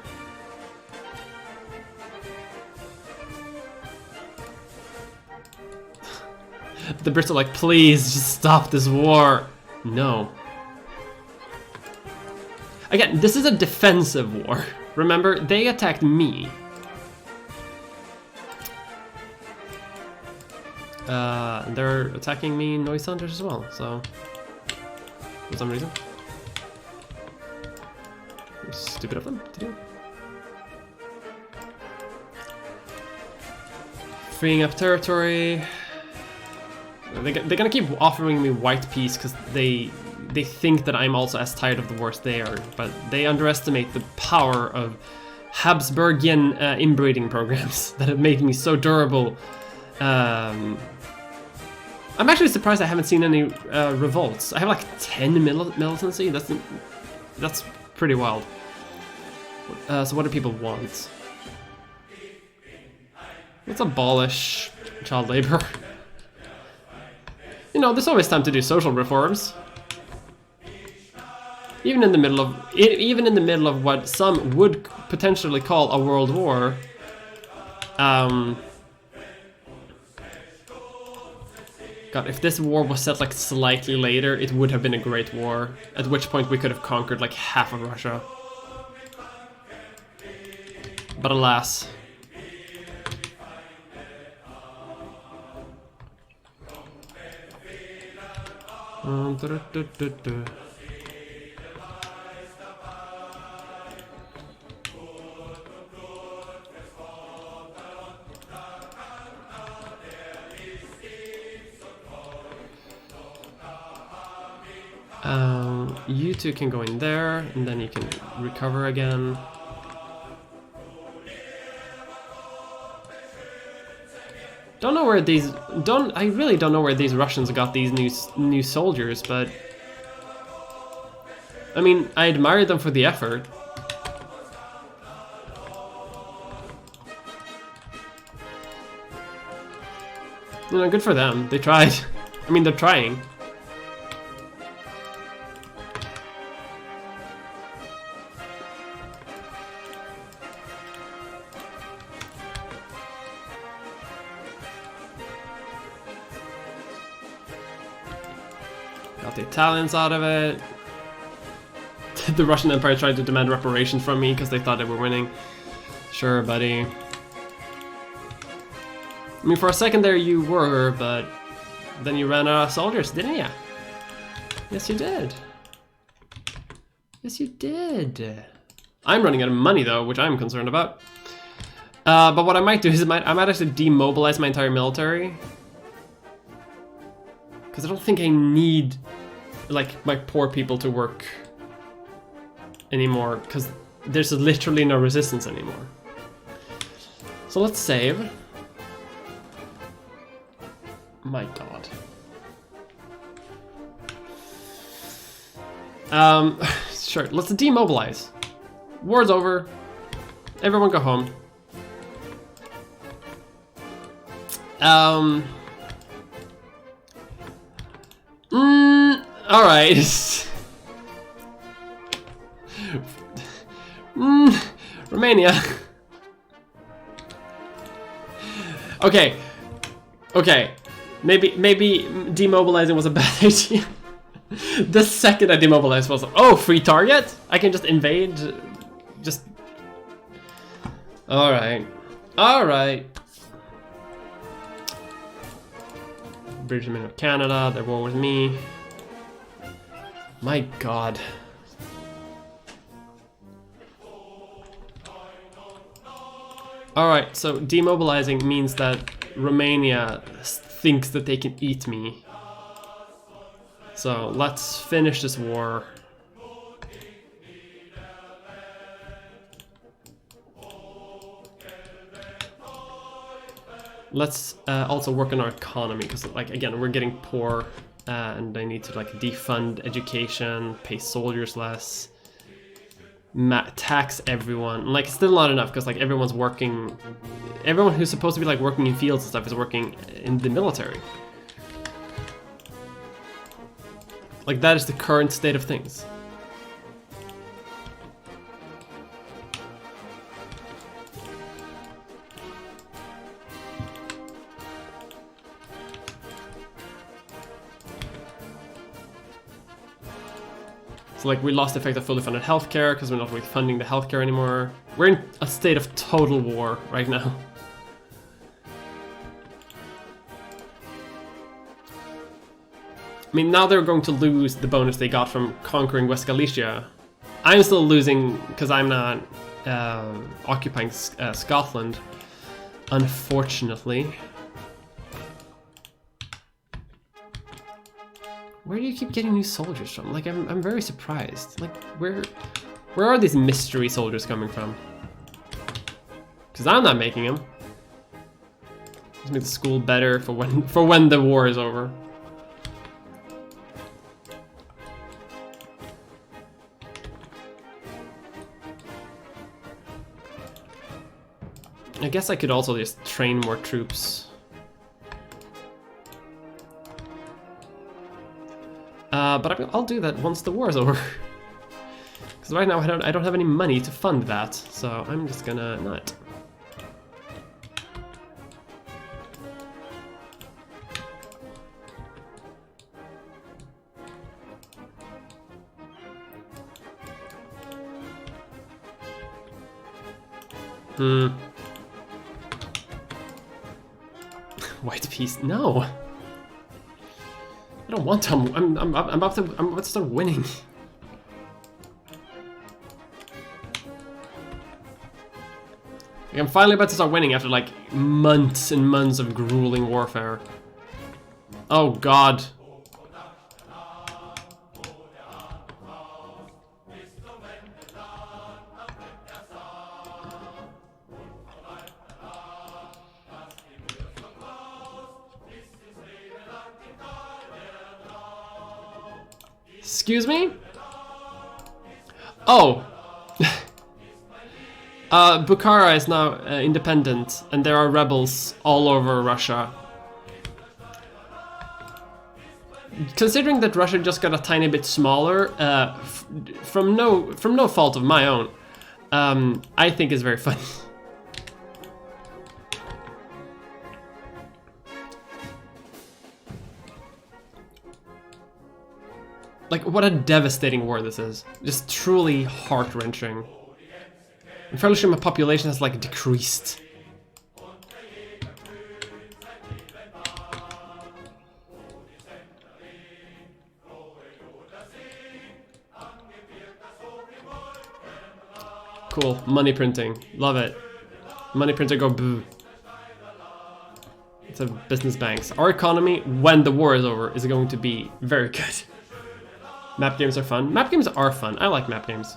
The Brits are like, please just stop this war. No. Again, this is a defensive war. Remember, they attacked me. And they're attacking me noise hunters as well, so for some reason. Stupid of them to do. Freeing up territory. They're gonna keep offering me white peace because they think that I'm also as tired of the wars they are, but they underestimate the power of Habsburgian inbreeding programs that have made me so durable. I'm actually surprised I haven't seen any revolts. I have like 10 militancy. That's pretty wild. So what do people want? Let's abolish child labor. You know, there's always time to do social reforms. Even in the middle of what some would potentially call a world war. God, if this war was set like slightly later, it would have been a great war. At which point we could have conquered like half of Russia. But alas. You two can go in there, and then you can recover again. Don't know where these I really don't know where these Russians got these new soldiers, but I mean, I admire them for the effort. You know, good for them. They tried. I mean, they're trying. Got the Italians out of it. The Russian Empire tried to demand reparations from me because they thought they were winning. Sure, buddy. I mean, for a second there you were, but then you ran out of soldiers, didn't you? Yes, you did. Yes, you did. I'm running out of money, though, which I'm concerned about. But what I might do is I might actually demobilize my entire military. Because I don't think I need, like, my poor people to work anymore, because there's literally no resistance anymore. So let's save. My god. Sure, let's demobilize. War's over. Everyone go home. Alright. Romania. Okay. Okay. Maybe demobilizing was a bad idea. The second I demobilized was, oh, free target? I can just invade? Just... Alright. Alright. British of Canada, they're war with me. My god. Alright, so demobilizing means that Romania thinks that they can eat me. So let's finish this war. Let's also work on our economy, because, like, again, we're getting poor, and I need to, like, defund education, pay soldiers less, tax everyone. Like, it's still not enough, because, like, everyone's working. Everyone who's supposed to be, like, working in fields and stuff is working in the military. Like, that is the current state of things. So, like, we lost the effect of fully funded healthcare because we're not really funding the healthcare anymore. We're in a state of total war right now. I mean, now they're going to lose the bonus they got from conquering West Galicia. I'm still losing because I'm not occupying Scotland, unfortunately. Where do you keep getting new soldiers from? Like, I'm very surprised. Like, where are these mystery soldiers coming from? Because I'm not making them. Let's make the school better for when the war is over. I guess I could also just train more troops. But I'll do that once the war is over. Because right now I don't have any money to fund that, so I'm just gonna not. White peace? No. I don't want to. I'm about to start winning. Like, I'm finally about to start winning after like months and months of grueling warfare. Oh god. Excuse me? Oh. Bukhara is now independent, and there are rebels all over Russia. Considering that Russia just got a tiny bit smaller, from no fault of my own, I think is very funny. Like, what a devastating war this is. Just truly heart-wrenching. I'm fairly sure my population has, like, decreased. Cool. Money printing. Love it. Money printer go boo. It's a business banks. Our economy, when the war is over, is going to be very good. Map games are fun. Map games are fun. I like map games.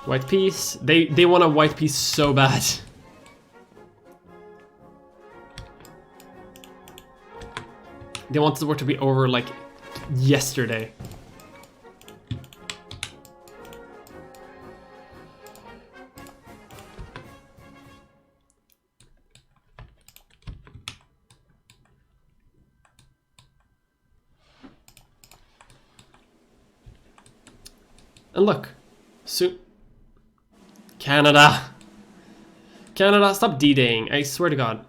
White piece. They want a white piece so bad. They want the war to be over like yesterday. And look, soon. Canada. Canada, stop D-Daying. I swear to God.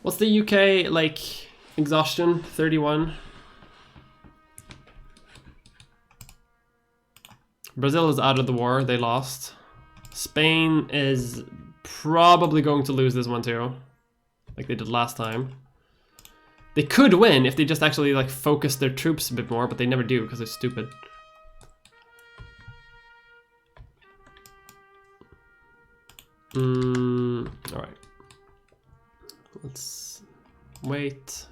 What's the UK, like, exhaustion? 31. Brazil is out of the war. They lost. Spain is probably going to lose this one too. Like they did last time. They could win if they just actually like focus their troops a bit more, but they never do because they're stupid. Alright. Let's wait.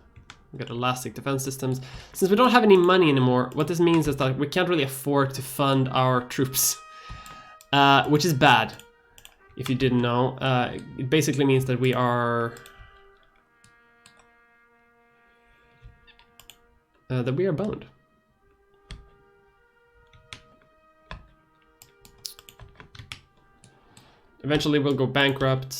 We got elastic defense systems. Since we don't have any money anymore, what this means is that we can't really afford to fund our troops. Which is bad, if you didn't know. It basically means that we are... boned. Eventually we'll go bankrupt.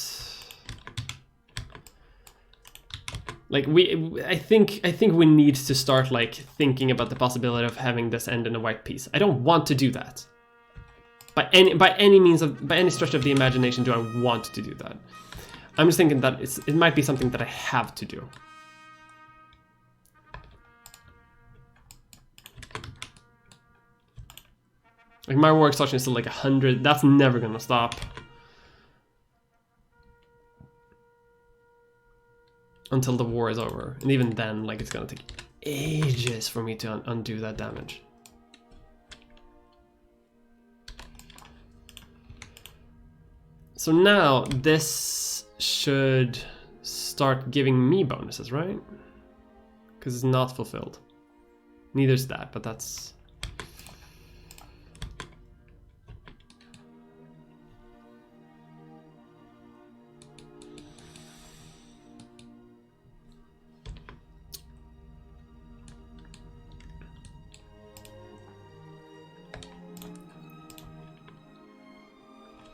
Like I think we need to start like thinking about the possibility of having this end in a white piece. I don't want to do that. By any stretch of the imagination do I want to do that. I'm just thinking that it might be something that I have to do. Like my war exhaustion is still like 100. That's never gonna stop. Until the war is over. And even then, like it's gonna take ages for me to undo that damage. So now this should start giving me bonuses, right? Because it's not fulfilled. Neither is that, but that's...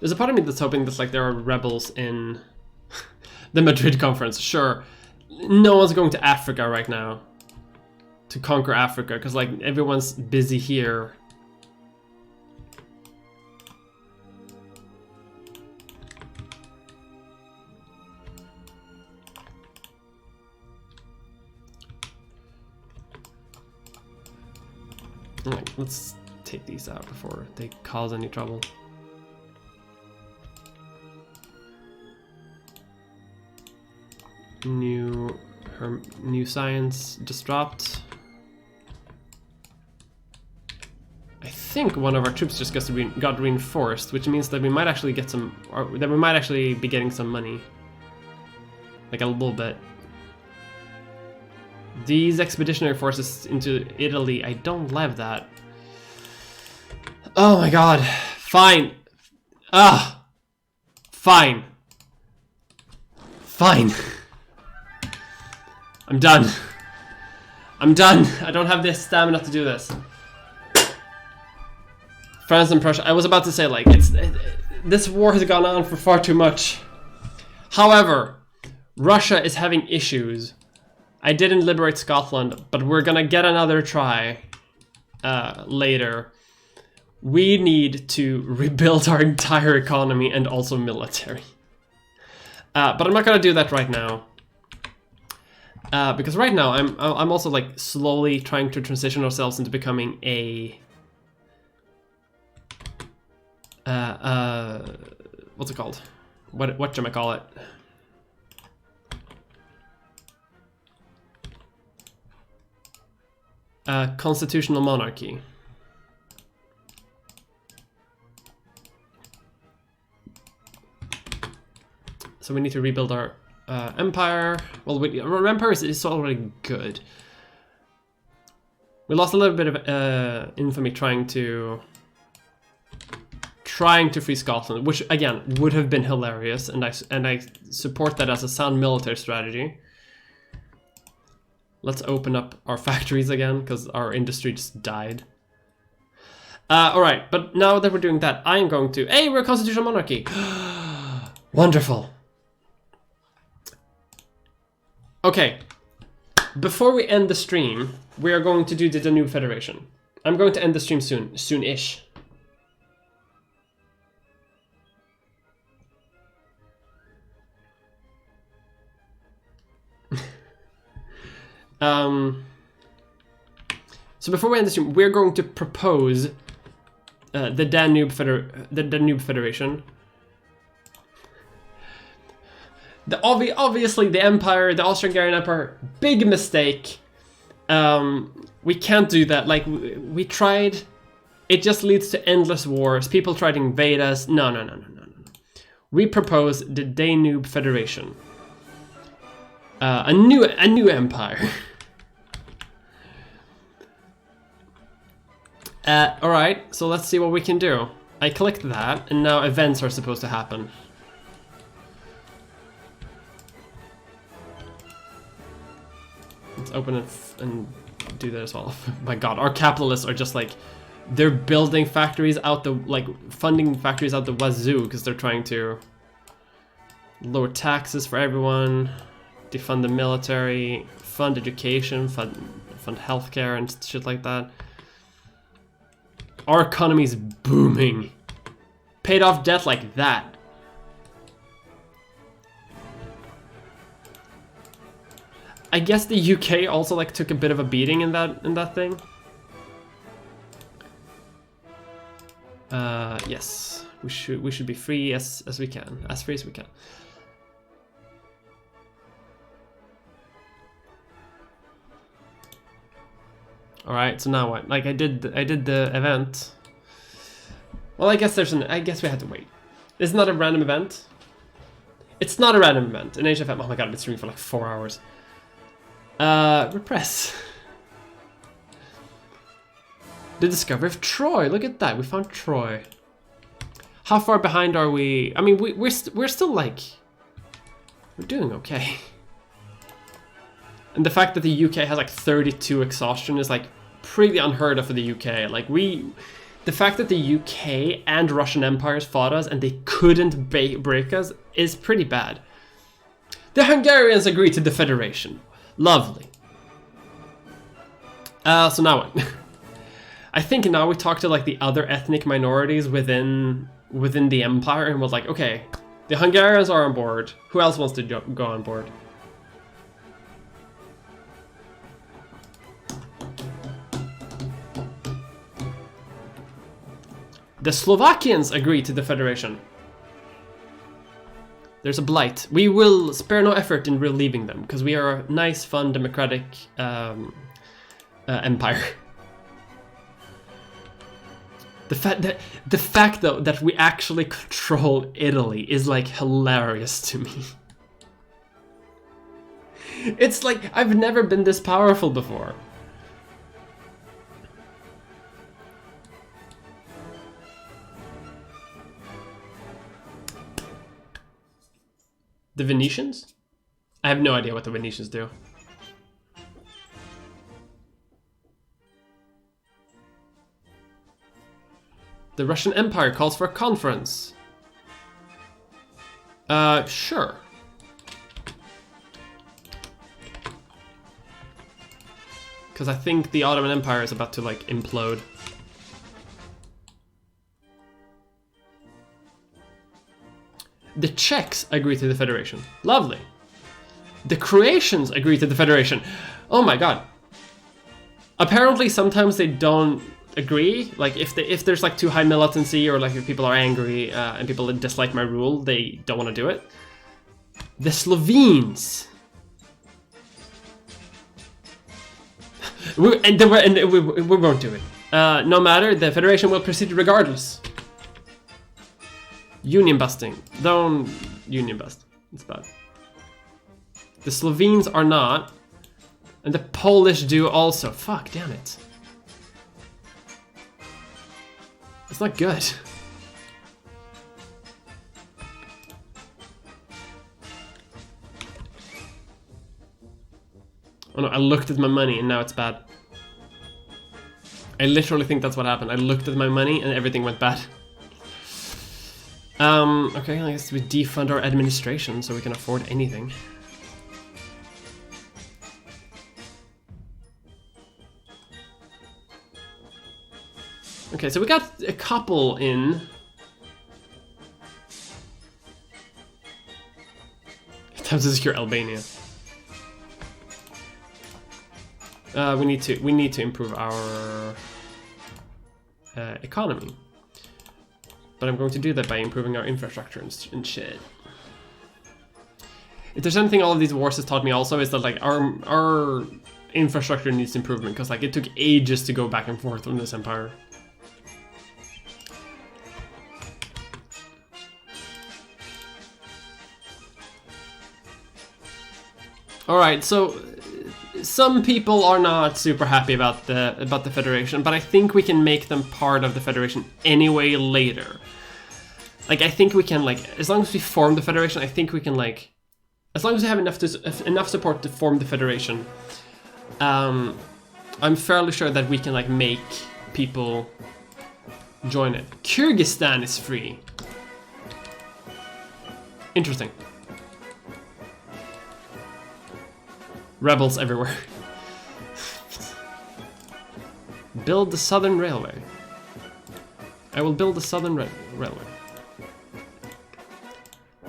There's a part of me that's hoping that like there are rebels in the Madrid conference. Sure, no one's going to Africa right now to conquer Africa because like everyone's busy here. Alright, let's take these out before they cause any trouble. New science just dropped. I think one of our troops just got reinforced, which means that we might actually get some, or that we might actually be getting some money, like a little bit. These expeditionary forces into Italy, I don't love that. Oh my god, fine. Fine. Fine. I'm done. I'm done. I don't have the stamina to do this. France and Prussia. I was about to say, like, this war has gone on for far too much. However, Russia is having issues. I didn't liberate Scotland, but we're gonna get another try later. We need to rebuild our entire economy and also military. But I'm not gonna do that right now. Because right now I'm also like slowly trying to transition ourselves into becoming a what's it called? What should I call it? Constitutional monarchy. So we need to rebuild our empire. Well, our empire is already good. We lost a little bit of infamy trying to free Scotland, which again would have been hilarious, and I support that as a sound military strategy. Let's open up our factories again because our industry just died. All right, but now that we're doing that, I am going to. Hey, we're a constitutional monarchy. Wonderful. Okay, before we end the stream, we are going to do the Danube Federation. I'm going to end the stream soon-ish. So before we end the stream, we're going to propose the Danube Federation. Obviously, the Empire, the Austro-Hungarian Empire, big mistake. We can't do that. Like, we tried. It just leads to endless wars. People try to invade us. No. We propose the Danube Federation. A new empire. Alright, so let's see what we can do. I clicked that, and now events are supposed to happen. Let's open it and do that as well. My god, our capitalists are just like, they're building factories out the, like, funding factories out the wazoo because they're trying to lower taxes for everyone, defund the military, fund education, fund healthcare and shit like that. Our economy's booming. Paid off debt like that. I guess the UK also like took a bit of a beating in that thing. Yes, we should be free as we can, as free as we can. All right, so now what? Like I did the event. Well, I guess I guess we had to wait. It's not a random event. It's not a random event. In HFM, oh my god, I've been streaming for like 4 hours. Repress. The discovery of Troy. Look at that. We found Troy. How far behind are we? I mean, we're still like, we're doing okay. And the fact that the UK has like 32 exhaustion is like pretty unheard of for the UK. Like the fact that the UK and Russian empires fought us and they couldn't break us is pretty bad. The Hungarians agreed to the Federation. Lovely. So now what? I think now we talk to like the other ethnic minorities within the empire and was like, okay, the Hungarians are on board. Who else wants to go on board? The Slovakians agree to the Federation. There's a blight. We will spare no effort in relieving them because we are a nice, fun, democratic empire. The fact though that we actually control Italy is like hilarious to me. It's like I've never been this powerful before. The Venetians? I have no idea what the Venetians do. The Russian Empire calls for a conference. Sure. Because I think the Ottoman Empire is about to like implode. The Czechs agree to the Federation. Lovely. The Croatians agree to the Federation. Oh my god. Apparently sometimes they don't agree. Like if there's like too high militancy, or like if people are angry and people dislike my rule, they don't want to do it. The Slovenes. we won't do it. No matter, the Federation will proceed regardless. Union busting. Don't union bust. It's bad. The Slovenes are not. And the Polish do also. Fuck, damn it. It's not good. Oh no, I looked at my money and now it's bad. I literally think that's what happened. I looked at my money and everything went bad. Okay, I guess we defund our administration so we can afford anything. Okay, so we got a couple in. Time to secure Albania. We need to improve our economy. But I'm going to do that by improving our infrastructure and shit. If there's anything all of these wars has taught me also, is that like our infrastructure needs improvement, because like it took ages to go back and forth on this empire. Alright, so some people are not super happy about the Federation, but I think we can make them part of the Federation anyway later. Like, I think we can, like, as long as we form the Federation, I think we can, like, as long as we have enough support to form the Federation, I'm fairly sure that we can, like, make people join it. Kyrgyzstan is free. Interesting. Rebels everywhere. Build the Southern Railway. I will build the Southern Railway.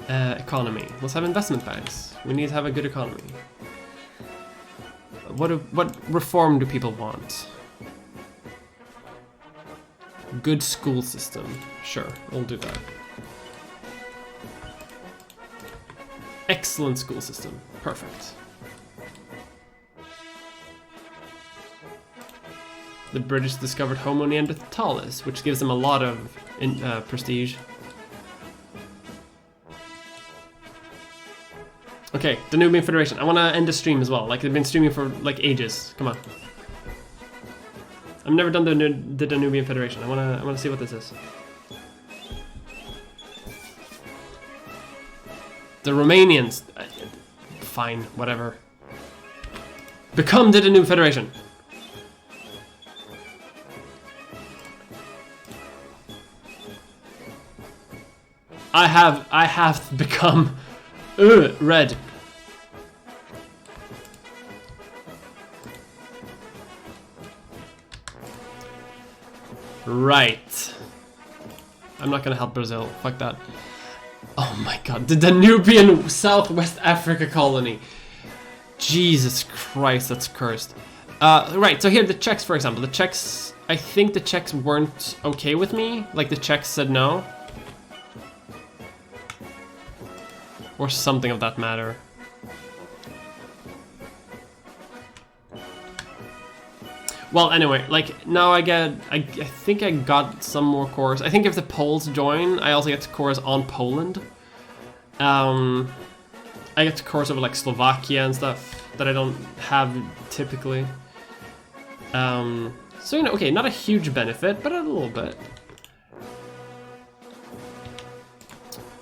Economy. Let's have investment banks. We need to have a good economy. What reform do people want? Good school system. Sure, we'll do that. Excellent school system. Perfect. The British discovered Homo neanderthalis, which gives them a lot of prestige. Okay, Danubian Federation. I want to end the stream as well. Like, they've been streaming for like ages. Come on. I've never done the Danubian Federation. I wanna see what this is. The Romanians. Fine, whatever. Become the Danube Federation. I have become red. Right. I'm not gonna help Brazil. Fuck that. Oh my god, the Danubian Southwest Africa colony. Jesus Christ, that's cursed. Right, so here the Czechs, for example. The Czechs, I think the Czechs weren't okay with me. Like, the Czechs said no. Or something of that matter. Well, anyway, like, now I think I got some more cores. I think if the Poles join, I also get cores on Poland. I get cores over, like, Slovakia and stuff that I don't have typically. So, you know, okay, not a huge benefit, but a little bit.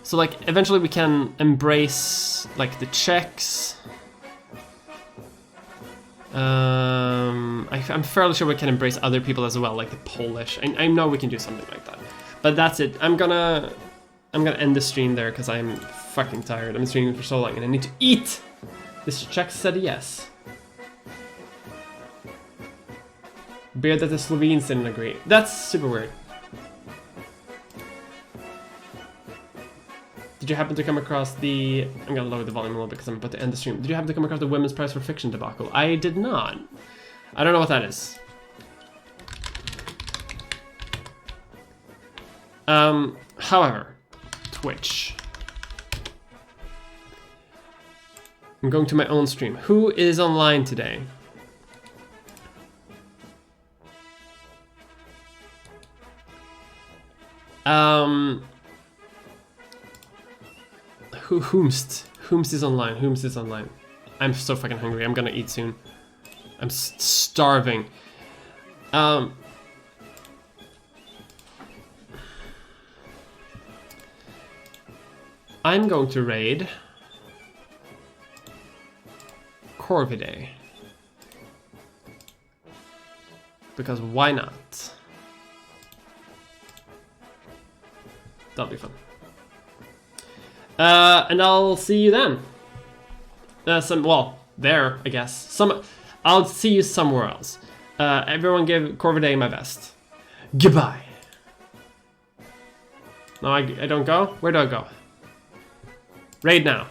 So, like, eventually we can embrace, like, the Czechs. I'm fairly sure we can embrace other people as well, like the Polish. I know we can do something like that. But that's it. I'm gonna end the stream there because I'm fucking tired. I've been streaming for so long and I need to eat! This Czech said yes. Weird that the Slovenes didn't agree. That's super weird. Did you happen to come across the... I'm gonna lower the volume a little bit because I'm about to end the stream. Did you happen to come across the Women's Prize for Fiction debacle? I did not. I don't know what that is. However, Twitch. I'm going to my own stream. Who is online today? Whomst is online. Whomst is online. I'm so fucking hungry. I'm gonna eat soon. I'm starving. I'm going to raid Corvidae. Because why not? That'll be fun. And I'll see you then. Well, there, I guess. I'll see you somewhere else. Everyone give Corvidae my best. Goodbye. No, I don't go? Where do I go? Raid now.